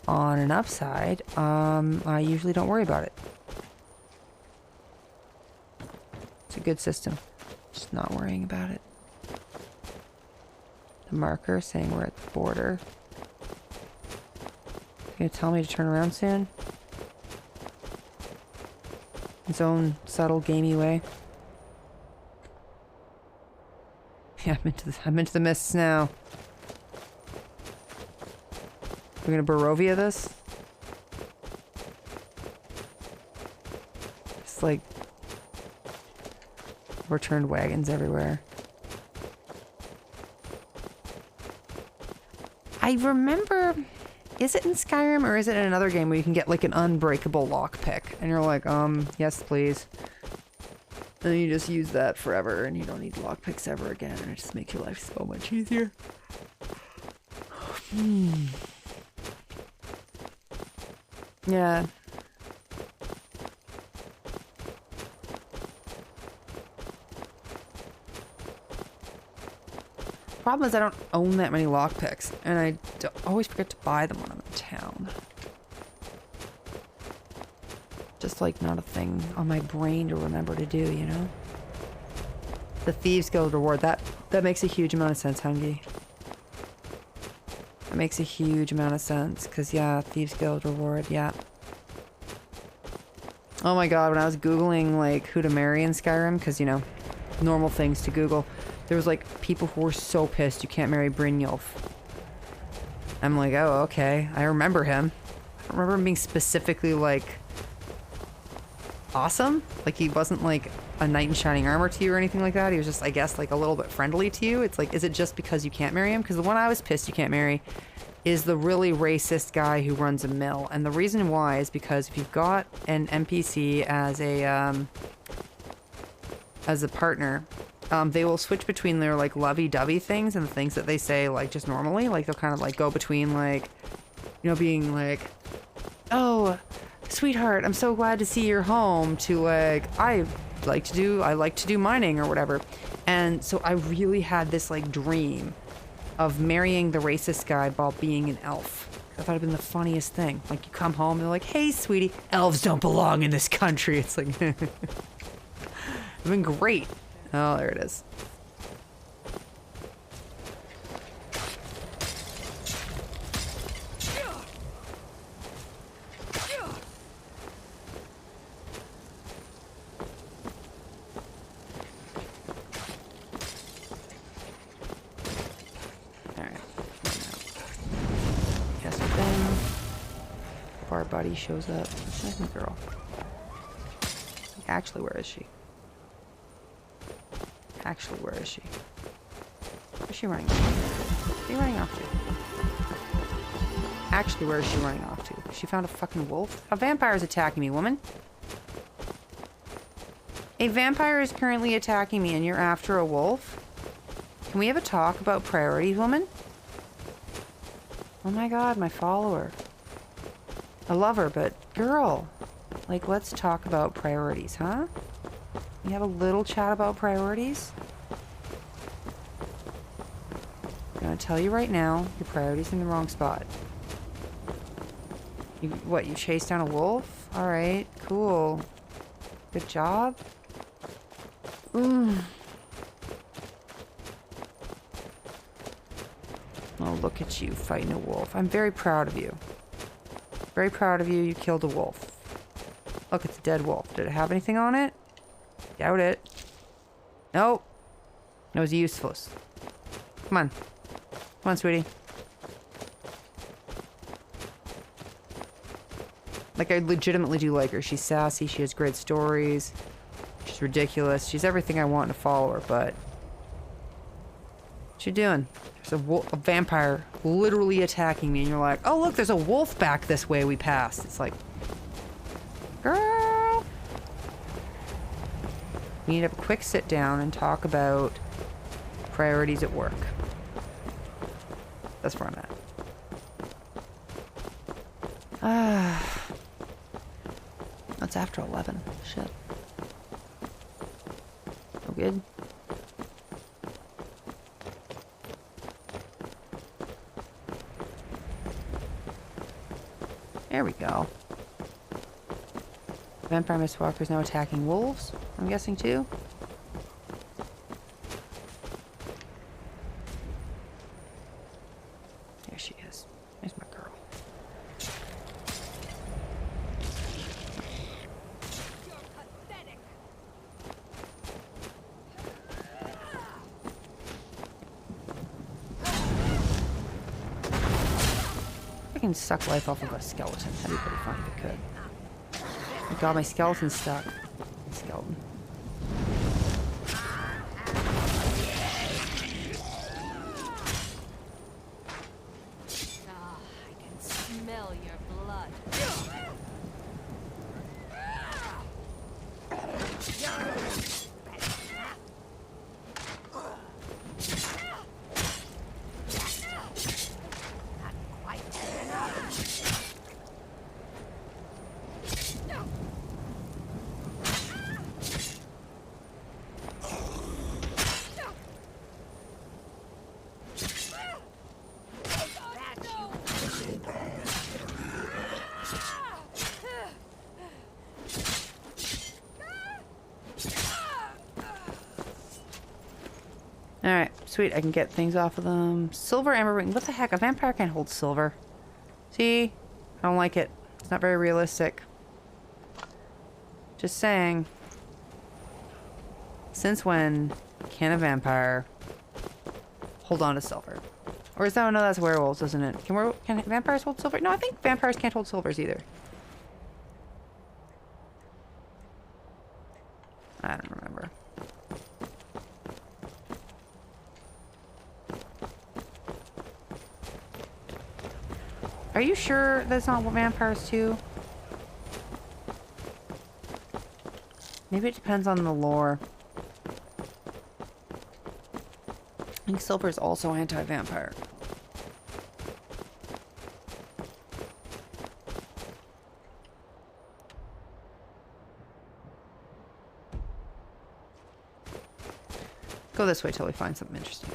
On an upside, I usually don't worry about it. It's a good system. Just not worrying about it. The marker saying we're at the border. You gonna tell me to turn around soon? Its own subtle, gamey way. Yeah, I'm into the mists now. We're gonna Barovia this? It's like overturned wagons everywhere. I remember, is it in Skyrim or is it in another game where you can get like an unbreakable lockpick? And you're like, yes please. And then you just use that forever and you don't need lockpicks ever again and it just makes your life so much easier. Yeah. Problem is I don't own that many lockpicks, and I always forget to buy them when I'm in town. Just like not a thing on my brain to remember to do, you know? The Thieves Guild reward. That makes a huge amount of sense, Hungy. That makes a huge amount of sense. Because, yeah, Thieves Guild reward, yeah. Oh my god, when I was Googling, like, who to marry in Skyrim, because, you know, normal things to Google, there was, like, people who were so pissed you can't marry Brynjolf. I'm like, oh, okay. I remember him. I remember him being specifically, like, awesome. Like, he wasn't, like, a knight in shining armor to you or anything like that. He was just, I guess, like, a little bit friendly to you. It's like, is it just because you can't marry him? Because the one I was pissed you can't marry is the really racist guy who runs a mill. And the reason why is because if you've got an NPC as a partner, they will switch between their, like, lovey-dovey things and the things that they say, like, just normally. Like, they'll kind of, like, go between, like, you know, being like, oh, sweetheart, I'm so glad to see you're home, to, like, I like to do mining or whatever. And so I really had this, like, dream of marrying the racist guy while being an elf. I thought it'd been the funniest thing. Like, you come home and they're like, hey, sweetie, elves don't belong in this country. It's like, it's been great. Oh, there it is. Our buddy shows up. Where's my girl? Actually, where is she? Actually, where is she? Where's she running off to? Where are you running off to? Actually, where is she running off to? She found a fucking wolf? A vampire is attacking me, woman. A vampire is currently attacking me and you're after a wolf? Can we have a talk about priorities, woman? Oh my god, my follower. I love her, but girl, like, let's talk about priorities, huh? We have a little chat about priorities? I'm gonna tell you right now, your priority's in the wrong spot. You chased down a wolf? Alright, cool. Good job. Oh, look at you fighting a wolf. I'm very proud of you. Very proud of you. You killed a wolf. Look, it's a dead wolf. Did it have anything on it? Doubt it. Nope. It was useless. Come on. Come on, sweetie. Like, I legitimately do like her. She's sassy. She has great stories. She's ridiculous. She's everything I want in a follower, but... What you doing? There's a vampire literally attacking me, and you're like, oh, look, there's a wolf back this way we passed. It's like, girl. We need to have a quick sit down and talk about priorities at work. That's where I'm at. That's after 11. Shit. Oh, good. There we go. Vampire Mistwalker is now attacking wolves, I'm guessing too. There she is. There's my girl. I can suck life off of a skeleton. That'd be pretty fun if it could. Oh god, my skeleton's stuck. Skeleton. I can smell your blood. Alright, sweet. I can get things off of them. Silver amber ring. What the heck? A vampire can't hold silver. See? I don't like it. It's not very realistic. Just saying. Since when can a vampire hold on to silver? Or is that, no, that's werewolves, isn't it? Can vampires hold silver? No, I think vampires can't hold silvers either. I don't remember. Are you sure that's not what vampires too? Maybe it depends on the lore. I think silver is also anti-vampire. Go this way till we find something interesting.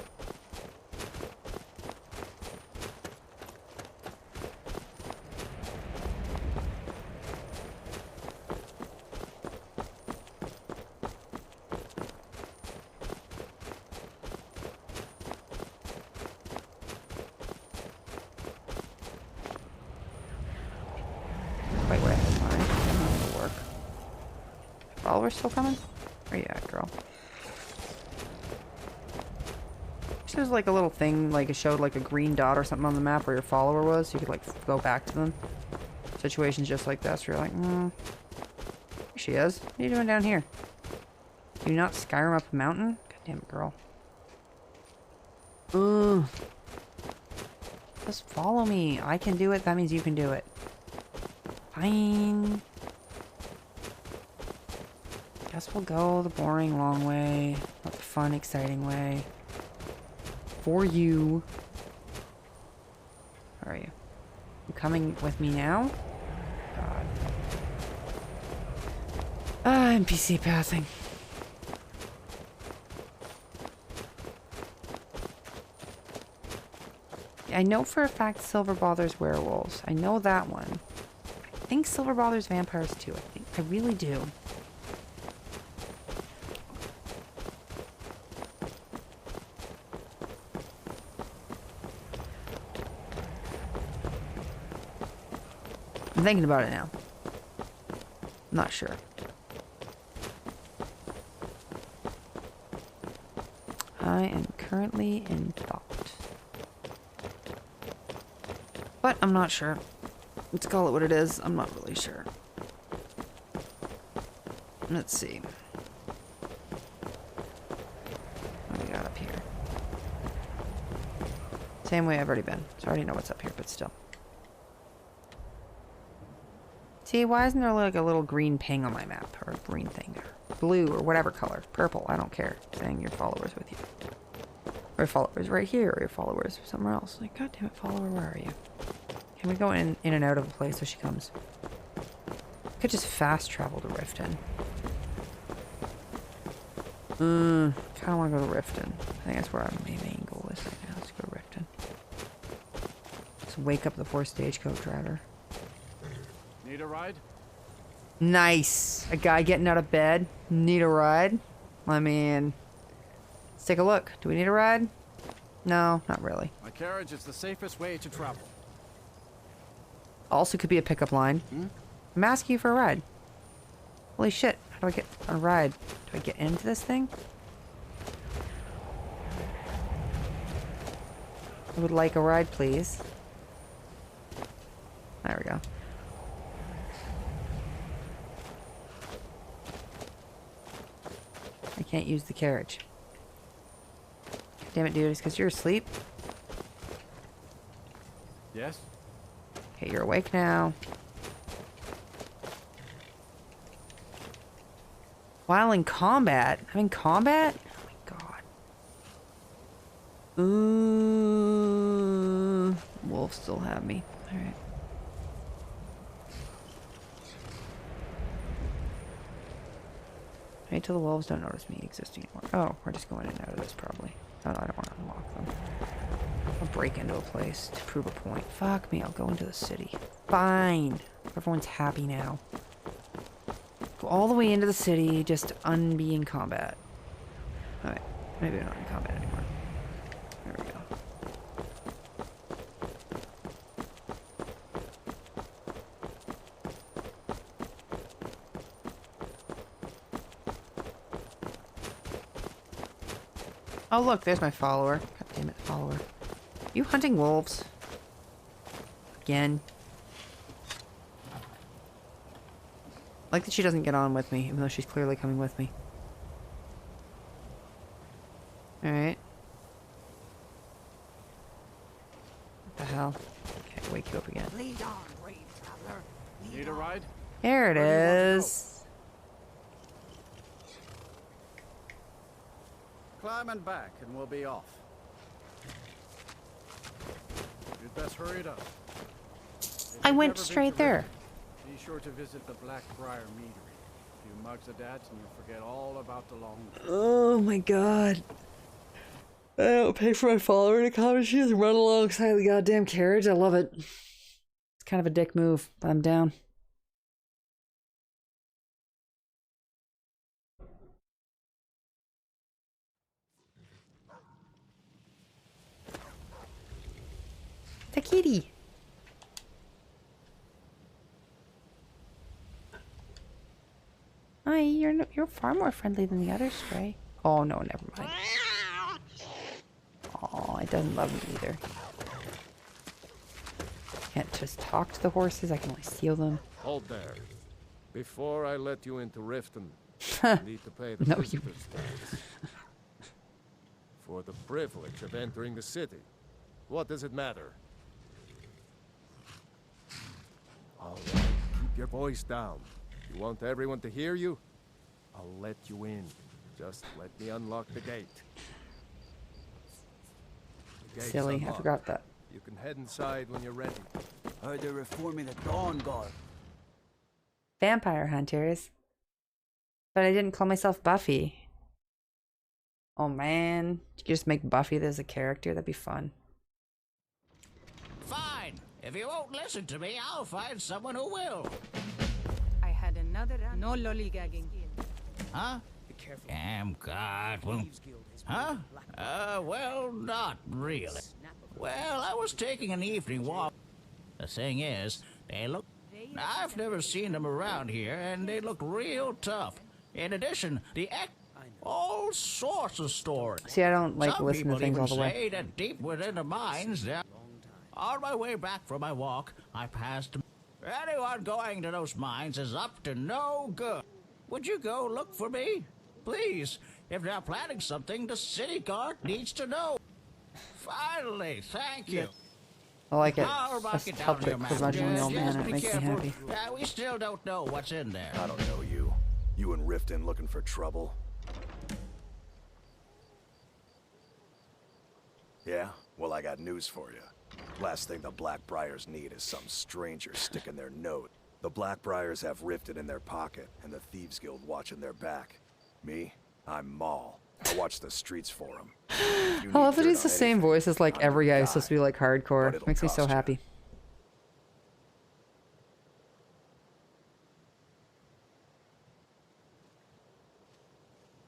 Wait, fine. It'll work. Followers still coming? Where you at, girl? There's like a little thing, like it showed like a green dot or something on the map where your follower was, so you could like go back to them. Situations just like this where you're like, Here she is. What are you doing down here? Do you not Skyrim up a mountain? God damn it, girl. Just follow me. I can do it, that means you can do it. Fine. Guess we'll go the boring, long way, not the fun, exciting way. For you. Where are you? You coming with me now? God. NPC passing. I know for a fact silver bothers werewolves. I know that one. I think silver bothers vampires too. I really do. I'm thinking about it now. I'm not sure. I am currently in thought. But I'm not sure. Let's call it what it is. I'm not really sure. Let's see. What do we got up here? Same way I've already been. So I already know what's up here, but still. See, why isn't there like a little green ping on my map? Or a green thing? Or blue, or whatever color. Purple, I don't care. Saying your followers with you. Or your followers right here, or your followers somewhere else. Like, god damn it, follower, where are you? Can we go in and out of a place so she comes? I could just fast travel to Riften. Kinda wanna go to Riften. I think that's where our main goal is right now. Let's go to Riften. Let's wake up the poor stagecoach driver. Need a ride? Nice. A guy getting out of bed. Need a ride? I mean, let's take a look. Do we need a ride? No, not really. My carriage is the safest way to travel. Also could be a pickup line. I'm asking you for a ride. Holy shit. How do I get a ride? Do I get into this thing? I would like a ride, please. There we go. I can't use the carriage. Damn it, dude. It's because you're asleep. Yes? Okay, you're awake now. While in combat? I'm in combat? Oh my god. Ooh. Wolves still have me. Alright. Wait till the wolves don't notice me existing anymore. Oh, we're just going in and out of this probably. Oh, I don't want to unlock them. I'll break into a place to prove a point. Fuck me, I'll go into the city. Fine. Everyone's happy now. Go all the way into the city just to unbe in combat. Alright. Maybe we're not in combat anymore. There we go. Oh look, there's my follower. God damn it, follower. You hunting wolves? Again. I like that she doesn't get on with me, even though she's clearly coming with me. Alright. What the hell? Okay, wake you up again. Lead on, brave traveler. Need a ride? There it is. Climb and back, and we'll be off. You'd best hurry it up. If I you've went never been straight to there. Raymond, be sure to visit the Blackbriar Meadery. A few mugs of that, and you'll forget all about the long trip. Oh my god. I don't pay for my follower to come and she just run alongside the goddamn carriage. I love it. It's kind of a dick move, but I'm down. The kitty. Hi, you're far more friendly than the other stray. Oh no, never mind. Oh, it doesn't love me either. Can't just talk to the horses, I can only steal them. Hold there. Before I let you into Riften, you need to pay the No, visitor's tax. For the privilege of entering the city. What does it matter? All right, keep your voice down. You want everyone to hear you? I'll let you in. Just let me unlock the gate. The gate's Silly, I unlocked. forgot that. You can head inside when you're ready. Heard they're reforming the Dawn Guard. Vampire hunters. But I didn't call myself Buffy. Oh man. You could just make Buffy as a character, that'd be fun. Fine. If you won't listen to me, I'll find someone who will. I had another no lollygagging. Huh? Be careful. God. Well, huh? Well, not really. Well, I was taking an evening walk. The thing is, they look... I've never seen them around here, and they look real tough. In addition, all sorts of stories. See, I don't like Some listening to people things all even the way. say that deep within the mines, there... On my way back from my walk, I passed... Anyone going to those mines is up to no good. Would you go look for me? Please, if they're planning something, the city guard needs to know. Finally, thank you. I like it. I'll mark Just it down help to the your curmudgeonly map. old man, Just and it be makes me careful. happy. We still don't know what's in there. I don't know you. You and Riften looking for trouble? Yeah? Well, I got news for you. Last thing the Blackbriars need is some stranger sticking their note. The Blackbriars have Riften in their pocket, and the Thieves Guild watching their back. Me? I'm Maul. I watch the streets for them. I love that he's the same voice as like every guy who's supposed to be like hardcore. Makes me so happy.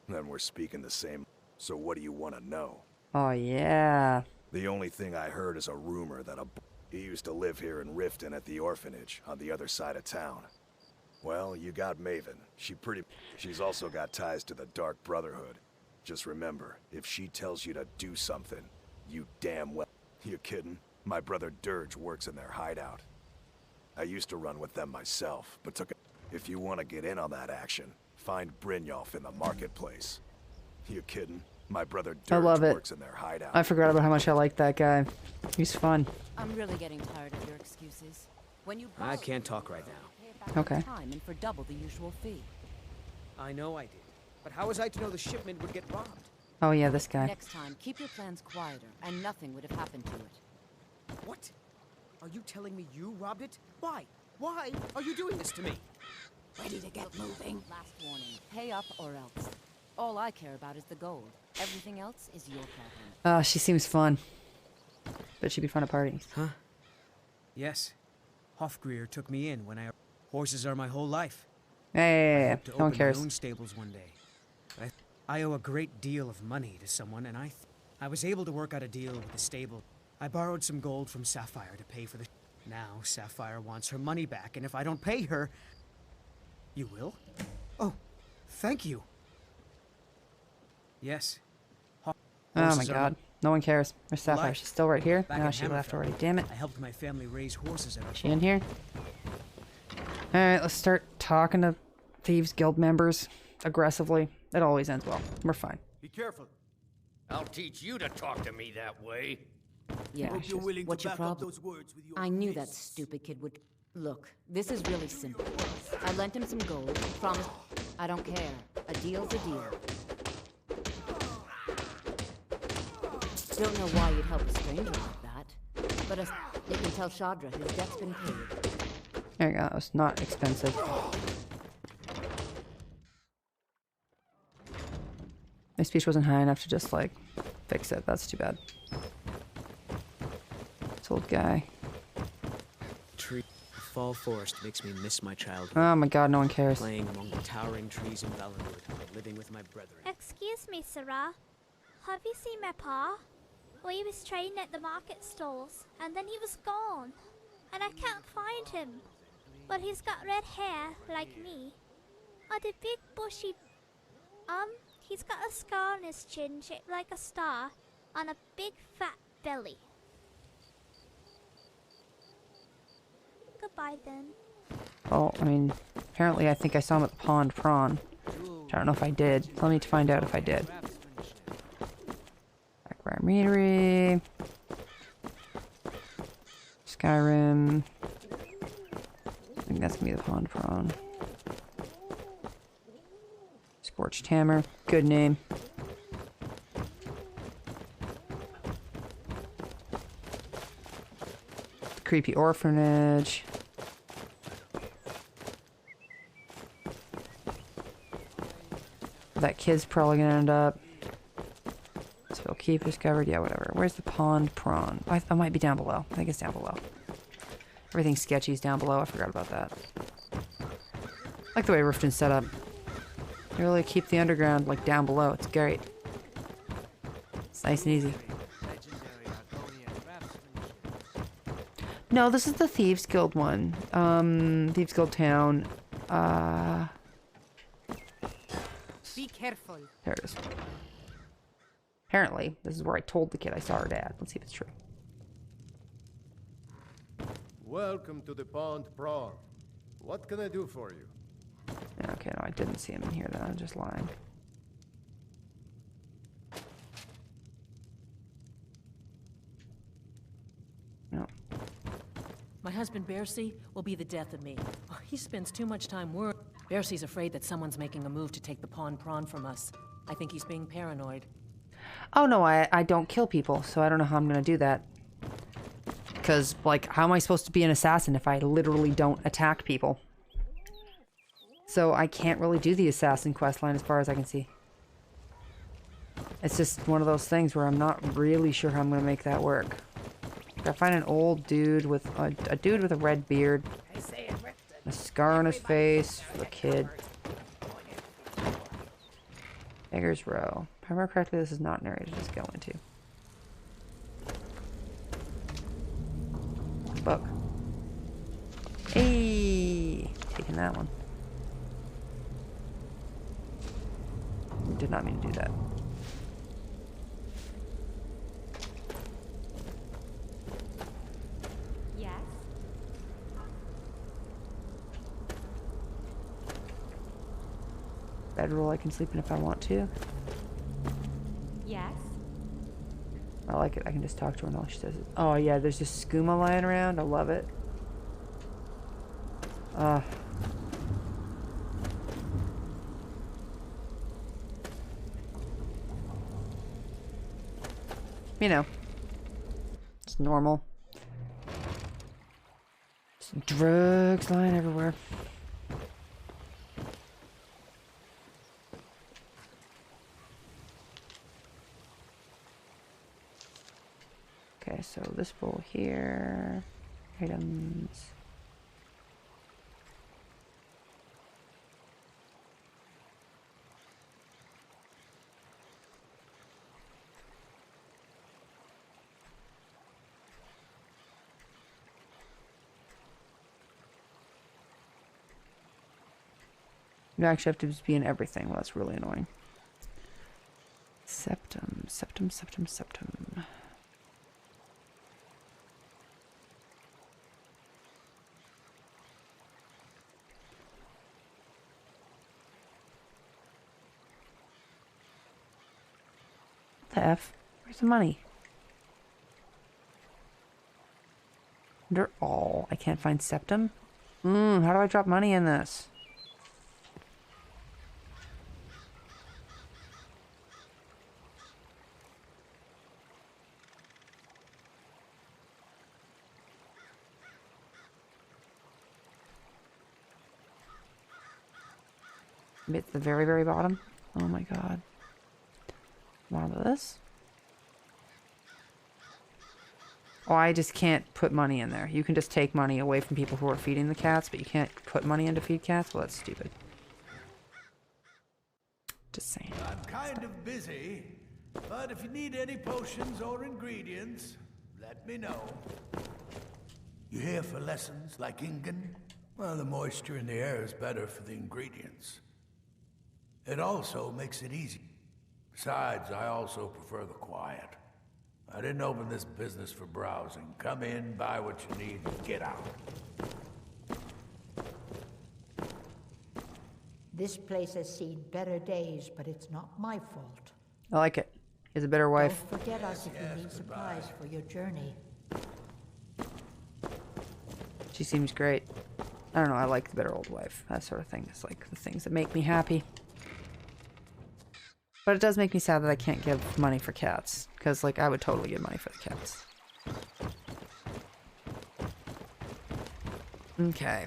Then we're speaking the same. So what do you want to know? Oh yeah. The only thing I heard is a rumor that he used to live here in Riften at the orphanage on the other side of town. Well, you got Maven. She's also got ties to the Dark Brotherhood. Just remember, if she tells you to do something, you damn well... You kidding? My brother Dirge works in their hideout. I used to run with them myself, but If you want to get in on that action, find Brynjolf in the marketplace. You kidding? My brother I Dirge love it. works in their hideout. I forgot about how much I like that guy. He's fun. I'm really getting tired of your excuses. When you I can't talk right now. Okay. time and for double the usual fee. I know I did. But how was I to know the shipment would get robbed? Oh yeah, this guy. Next time, keep your plans quieter, and nothing would have happened to it. What? Are you telling me you robbed it? Why? Why are you doing this to me? Ready to get moving? Last warning. Pay up or else. All I care about is the gold. Everything else is your problem. She seems fun. But she'd be fun at parties. Huh? Yes. Hofgreer took me in when I... Horses are my whole life. Yeah. To No one open cares. my own stables one day. I owe a great deal of money to someone, and I was able to work out a deal with the stable. I borrowed some gold from Sapphire to pay for the... Now, Sapphire wants her money back, and if I don't pay her... You will? Oh, thank you. Yes. Oh my god. No one cares. Where's Sapphire? She's still right here? No, she left already. Damn it. I helped my family raise horses at our... Is she in here? Alright, let's start talking to Thieves Guild members aggressively. It always ends well. We're fine. Be careful. I'll teach you to talk to me that way. Yeah, Hope you're willing what's to your back up problem? those words with your I knew that fists. stupid kid would... Look, this is really simple. I lent him some gold, promised... I don't care. A deal's a deal. Don't know why you'd help a stranger like that, but you can tell Shadra his debt's been paid. There you go. That was not expensive. My speech wasn't high enough to just, like, fix it. That's too bad. This old guy. Tree. Fall forest makes me miss my childhood. Oh my god, no one cares. Playing among the towering trees in Valenwood, living with my brethren. Excuse me, Sarah. Have you seen my pa? Well, he was trading at the market stalls, and then he was gone. And I can't find him. But he's got red hair, like me. And a big bushy... he's got a scar on his chin shaped like a star, on a big fat belly. Goodbye, then. Well, I mean, apparently I think I saw him at the Pond Prawn. I don't know if I did. So I need to find out if I did. Blackbriar Meadery. Skyrim. I think that's gonna be the Pond Prawn. Scorched Hammer. Good name. Creepy Orphanage. That kid's probably gonna end up. Spill Keep discovered. Yeah, whatever. Where's the Pond Prawn? I might be down below. I think it's down below. Everything sketchy is down below. I forgot about that. I like the way Riften's set up. They really keep the underground like down below. It's great. It's nice and easy. No, this is the Thieves Guild one. Thieves Guild Town. Be careful. There it is. Apparently, this is where I told the kid I saw her dad. Let's see if it's true. Welcome to the Pond Prawn. What can I do for you? Yeah, okay, no, I didn't see him in here then. I'm just lying. No. My husband, Bercy, will be the death of me. Oh, he spends too much time worrying. Bercy's afraid that someone's making a move to take the Pond Prawn from us. I think he's being paranoid. Oh, no, I don't kill people, so I don't know how I'm gonna do that. Because, like, how am I supposed to be an assassin if I literally don't attack people? So I can't really do the assassin questline as far as I can see. It's just one of those things where I'm not really sure how I'm gonna make that work. Gotta find an old dude with a dude with a red beard, a scar on his face for the kid. Beggar's Row. If I remember correctly, this is not an area to just go into. Book. Hey, taking that one. Did not mean to do that. Yes. Bedroll I can sleep in if I want to. Yes. I like it. I can just talk to her and all she says is, oh yeah, there's just skooma lying around. I love it. You know, it's normal. Just drugs lying everywhere. Okay, so this bowl here, items. You actually have to just be in everything. Well, that's really annoying. Septum. What the F? Where's the money? Under all. I can't find septum. How do I drop money in this? Maybe at the very, very bottom. Oh my god. More of this. Oh, I just can't put money in there. You can just take money away from people who are feeding the cats, but you can't put money in to feed cats? Well, that's stupid. Just saying. I'm kind of busy, but if you need any potions or ingredients, let me know. You here for lessons like Ingen? Well, the moisture in the air is better for the ingredients. It also makes it easy. Besides, I also prefer the quiet. I didn't open this business for browsing. Come in, buy what you need, and get out. This place has seen better days, but it's not my fault. I like it. He's a better wife. Don't forget us if you need supplies for your journey. She seems great. I don't know, I like the better old wife. That sort of thing is like the things that make me happy. But it does make me sad that I can't give money for cats. Because, like, I would totally give money for the cats. Okay.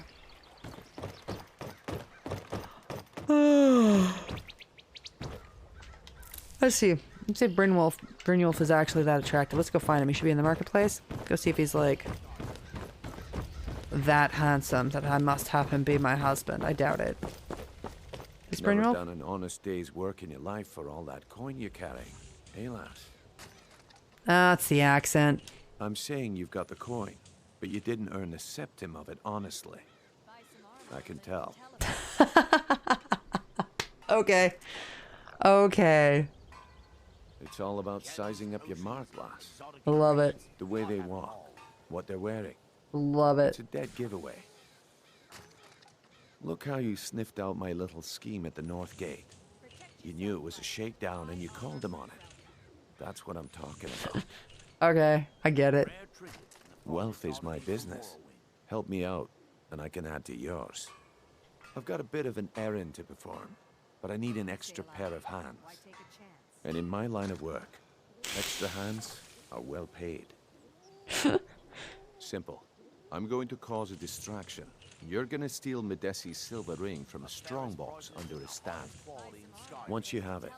Let's see. Let's say Brynwolf is actually that attractive. Let's go find him. He should be in the marketplace. Go see if he's, like, that handsome that I must have him be my husband. I doubt it. Is Never Brynwolf? done an honest day's work in your life for all that coin you carry, eh, lass? That's the accent. I'm saying you've got the coin, but you didn't earn the septim of it honestly. I can tell. Okay. Okay. It's all about sizing up your mark, lass. I love it. The way they walk, what they're wearing. Love it. It's a dead giveaway. Look how you sniffed out my little scheme at the North Gate. You knew it was a shakedown and you called them on it. That's what I'm talking about. Okay, I get it. Wealth is my business. Help me out, and I can add to yours. I've got a bit of an errand to perform, but I need an extra pair of hands. And in my line of work, extra hands are well paid. Simple. I'm going to cause a distraction. You're gonna steal Medesi's silver ring from a strongbox under his stand. Once you have it,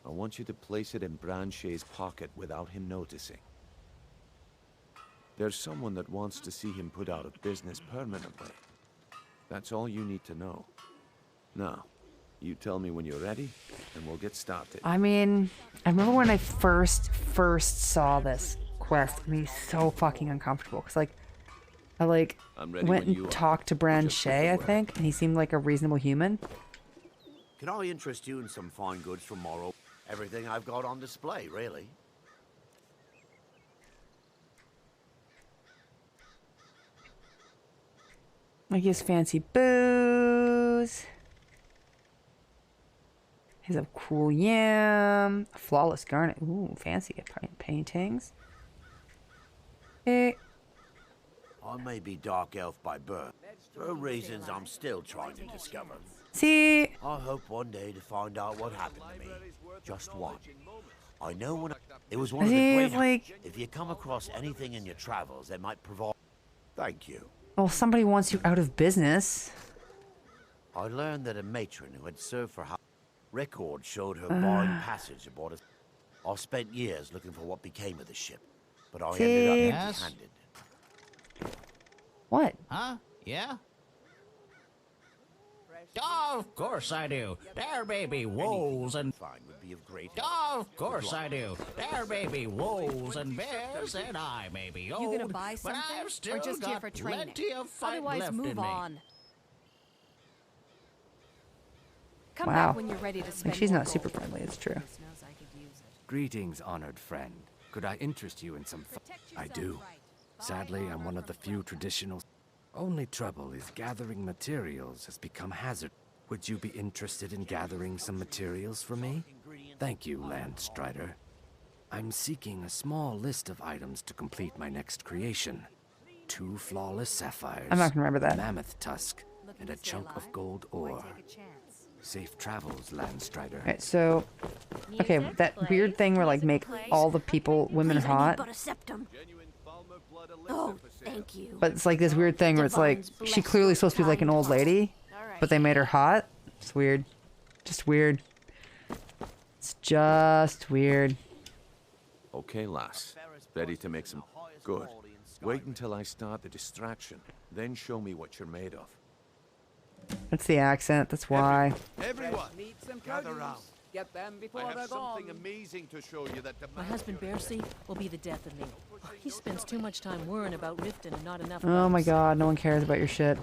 I want you to place it in Branche's pocket without him noticing. There's someone that wants to see him put out of business permanently. That's all you need to know. Now, you tell me when you're ready, and we'll get started. I mean, I remember when I first saw this quest, it made me so fucking uncomfortable. Because, like, I, like, went and talked to Branche, I think, and he seemed like a reasonable human. Can I interest you in some fine goods from Morrow? Everything I've got on display, really. Like, he has fancy booze. He has a cool yam. A flawless garnet. Ooh, fancy paintings. Hey. I may be dark elf by birth, for reasons I'm still trying to discover. See? I hope one day to find out what happened to me. Just one. I know when it was one of the great. Like, if you come across anything in your travels that might provide. Thank you. well, somebody wants you out of business. I learned that a matron who had served for record showed her buying passage aboard a. I spent years looking for what became of the ship, but I ended up empty-handed. What? Huh? Yeah? Oh, of course I do. There may be wolves and... Oh, of course I do. There may be wolves and bears, and I may be old, You gonna buy something, but I've still or just here got for training? plenty of fight Otherwise, left move in me. on. Come Wow. back when you're ready to Like, spend she's more not super gold. friendly, it's true. Greetings, honored friend. Could I interest you in some I do. Sadly, I'm one of the few traditional... Only trouble is gathering materials has become hazard. Would you be interested in gathering some materials for me? Thank you, Landstrider. I'm seeking a small list of items to complete my next creation. 2 flawless sapphires, I'm not gonna remember that. a mammoth tusk, and a chunk of gold ore. Safe travels, Landstrider. Alright, so okay, that weird thing where like make all the people women hot. Oh, thank you. But it's like this weird thing where it's like she clearly supposed to be like an old lady, but they made her hot. It's weird. Just weird. It's just weird. Okay, lass. Ready to make some... Good. Wait until I start the distraction. Then show me what you're made of. That's the accent, that's why. Everyone, gather round. Get them before I they're have something gone. amazing to show you that My husband Bercy will be the death of me. He spends too much time worrying about Riften and not enough Oh about my us. god, no one cares about your shit.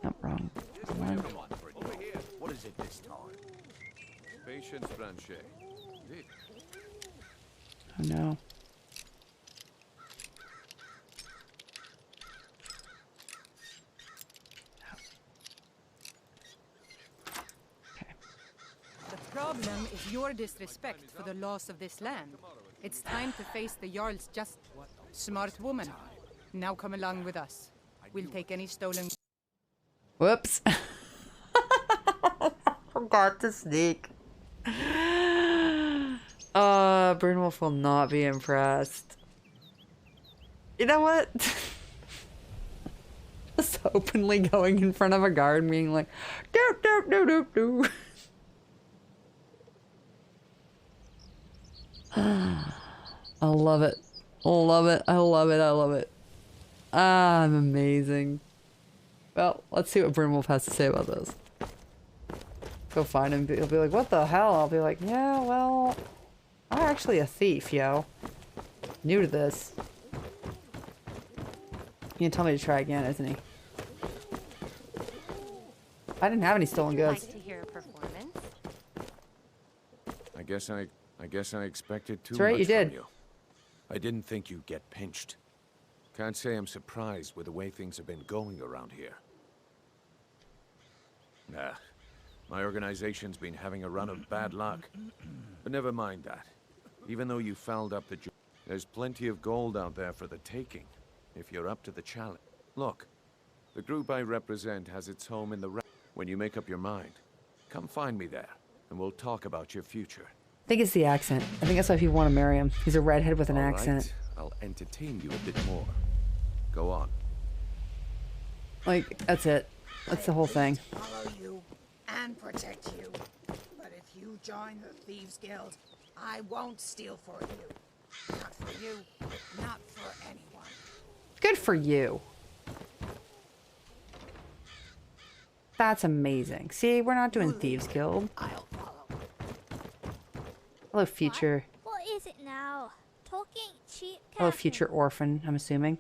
Nope, wrong. One. What is it this time? Patience, Branche. Oh no. The problem is your disrespect for the laws of this land. It's time to face the Jarl's just smart woman. Now come along with us. We'll take any stolen... Whoops. Forgot to sneak. Brynwolf will not be impressed. You know what? Just openly going in front of a guard being like, doop doop doop doop doop. I love it. Love it. I love it. I love it. Ah, I'm amazing. Well, let's see what Brynwolf has to say about this. Go find him. He'll be like, what the hell? I'll be like, yeah, well, I'm actually a thief, yo. New to this. You can tell me to try again, isn't he? I didn't have any stolen goods. Like to hear a performance? I guess I expected too That's right, much you did. from you. I didn't think you'd get pinched. Can't say I'm surprised with the way things have been going around here. Nah, my organization's been having a run of bad luck. But never mind that. Even though you fouled up the job, there's plenty of gold out there for the taking, if you're up to the challenge. Look, the group I represent has its home in the... When you make up your mind, come find me there, and we'll talk about your future. I think it's the accent. I think that's why people want to marry him. He's a redhead with an All accent. right, I'll entertain you a bit more. Go on. Like, that's it. That's the whole thing. Follow you and protect you. But if you join the Thieves Guild, I won't steal for you. Not for you, not for anyone. Good for you. That's amazing. See, we're not doing Thieves Guild. I'll follow. Hello, future. What is it now? Talking cheap, Hello, Captain. future orphan, I'm assuming.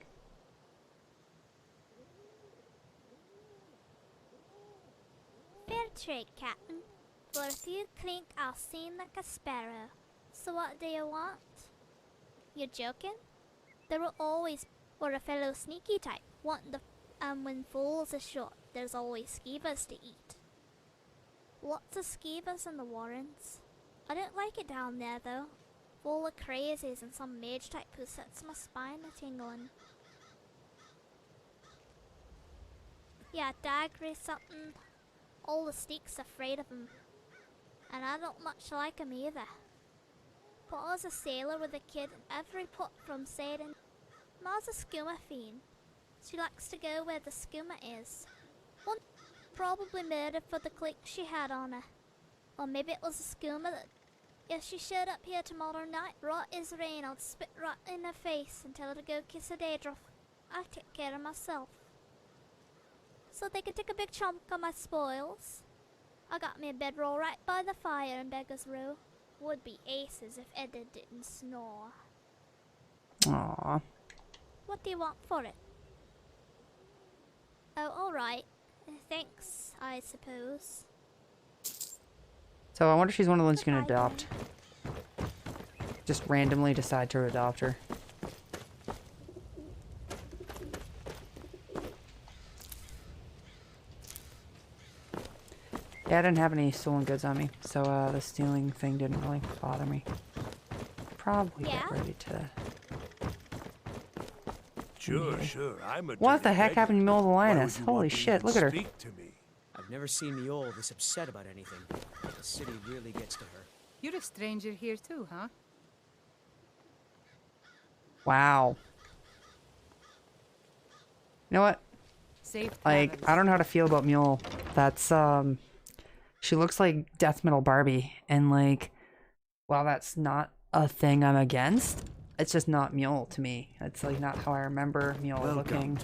Fair trade, Captain. For a few clink, I'll sing like a sparrow. So what do you want? You're joking? There will always, or a fellow sneaky type, want the... And when fools are short, there's always skeevers to eat. Lots of skeevers in the Warrens. I don't like it down there, though. Full of crazies and some mage type who sets my spine a-tingling. Yeah, Dagger's something. All the sneaks afraid of him. And I don't much like him either. But I was a sailor with a kid in every port from sailing. Ma's a skooma fiend. She likes to go where the skooma is. One probably murdered for the click she had on her. Or maybe it was a skooma that... If she showed up here tomorrow night, right as rain, I'd spit right in her face and tell her to go kiss a Daedra. I take care of myself. So they could take a big chunk of my spoils. I got me a bedroll right by the fire in Beggar's Row. Would be aces if Edda didn't snore. Aww. What do you want for it? Oh, alright. Thanks, I suppose. So I wonder if she's one of the ones you can adopt. Just randomly decide to adopt her. Yeah, I didn't have any stolen goods on me, so the stealing thing didn't really bother me. Probably get ready to... Sure, sure. I'm a What the heck happened to Mule Linus? Holy shit, look at her. I've never seen Mule this upset about anything. The city really gets to her. You're a stranger here too, huh? Wow. You know what? Safe Like, travels. I don't know how to feel about Mule. That's, she looks like death metal Barbie, and like, while that's not a thing I'm against, it's just not Mule to me. It's like not how I remember Mule looking.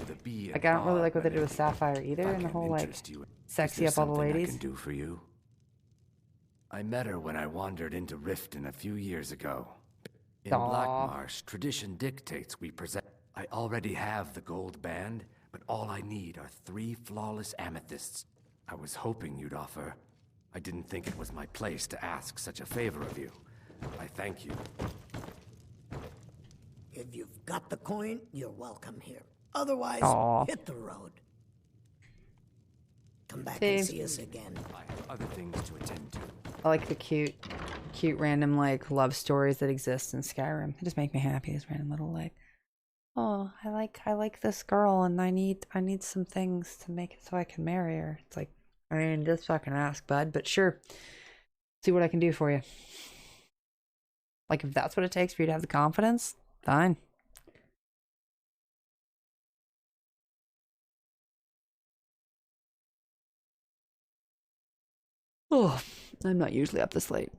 Like, I don't really like what they did with Sapphire either, and the whole like sexy up all the ladies. I can do for you. I met her when I wandered into Riften a few years ago. In Blackmarsh, tradition dictates we present. I already have the gold band, but all I need are 3 flawless amethysts. I was hoping you'd offer. I didn't think it was my place to ask such a favor of you. I thank you. If you've got the coin, you're welcome here. Otherwise, hit the road. Come back and see us again. I have other things to attend to. I like the cute random like love stories that exist in Skyrim. They just make me happy. These random little like, oh, I like this girl, and I need some things to make it so I can marry her. It's like, I mean, just fucking ask, bud. But sure, see what I can do for you. Like, if that's what it takes for you to have the confidence, fine. Oh, I'm not usually up this late.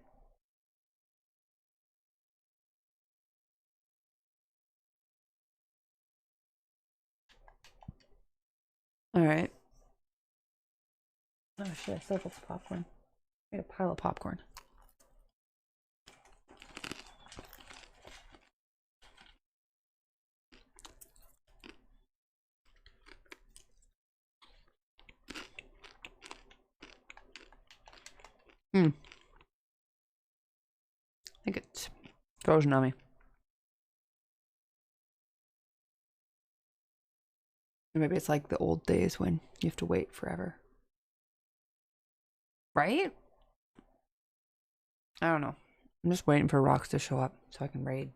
All right. Oh shit, I still have lots of popcorn. I need a pile of popcorn. I think it's frozen on me. Or maybe it's like the old days when you have to wait forever. Right? I don't know. I'm just waiting for Rox to show up so I can raid.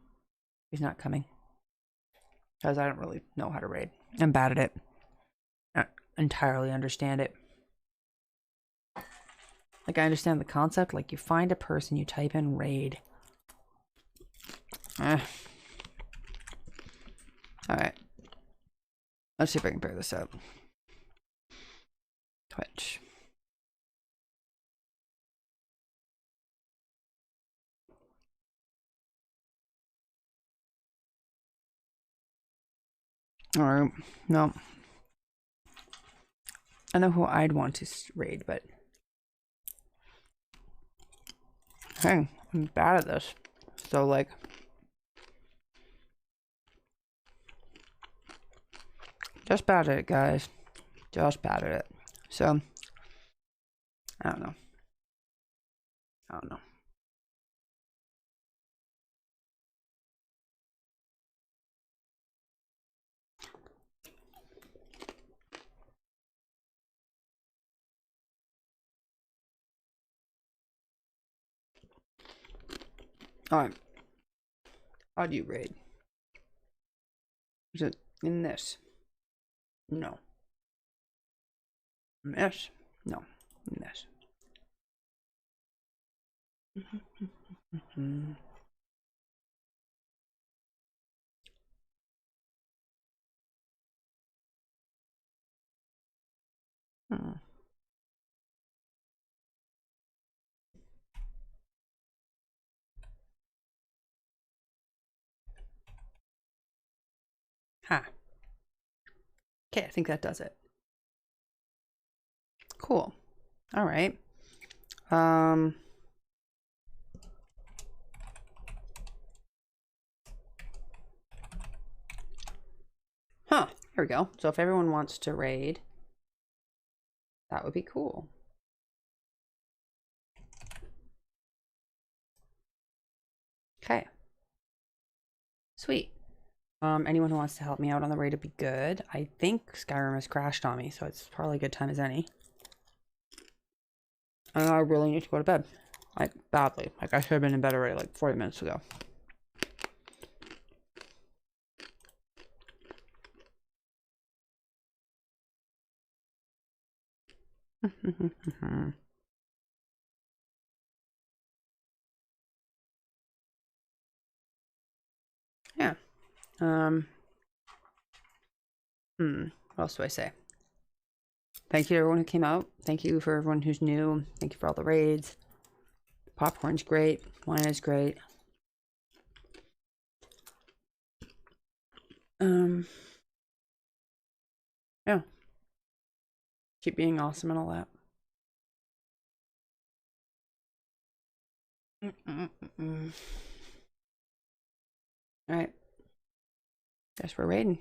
He's not coming. Because I don't really know how to raid. I'm bad at it. I don't entirely understand it. Like, I understand the concept. Like, you find a person, you type in raid. Alright. Let's see if I can figure this out. Twitch. Alright, no. I know who I'd want to raid, but... Hey, I'm bad at this. So, like... Just bad at it, guys. Just bad at it. So... I don't know. Alright. How do you raid? Is it in this? No. In this? No. In this. Huh. Okay, I think that does it. Cool. All right. Here we go. So if everyone wants to raid, That would be cool. Okay. Sweet. Anyone who wants to help me out on the raid would be good. I think Skyrim has crashed on me, so it's probably a good time as any. And I really need to go to bed. Like, badly. Like, I should have been in bed already, like, 40 minutes ago. Yeah. What else do I say? Thank you to everyone who came out. Thank you for everyone who's new. Thank you for all the raids. Popcorn's great. Wine is great. Yeah. Keep being awesome and all that. Alright. Guess we're raiding.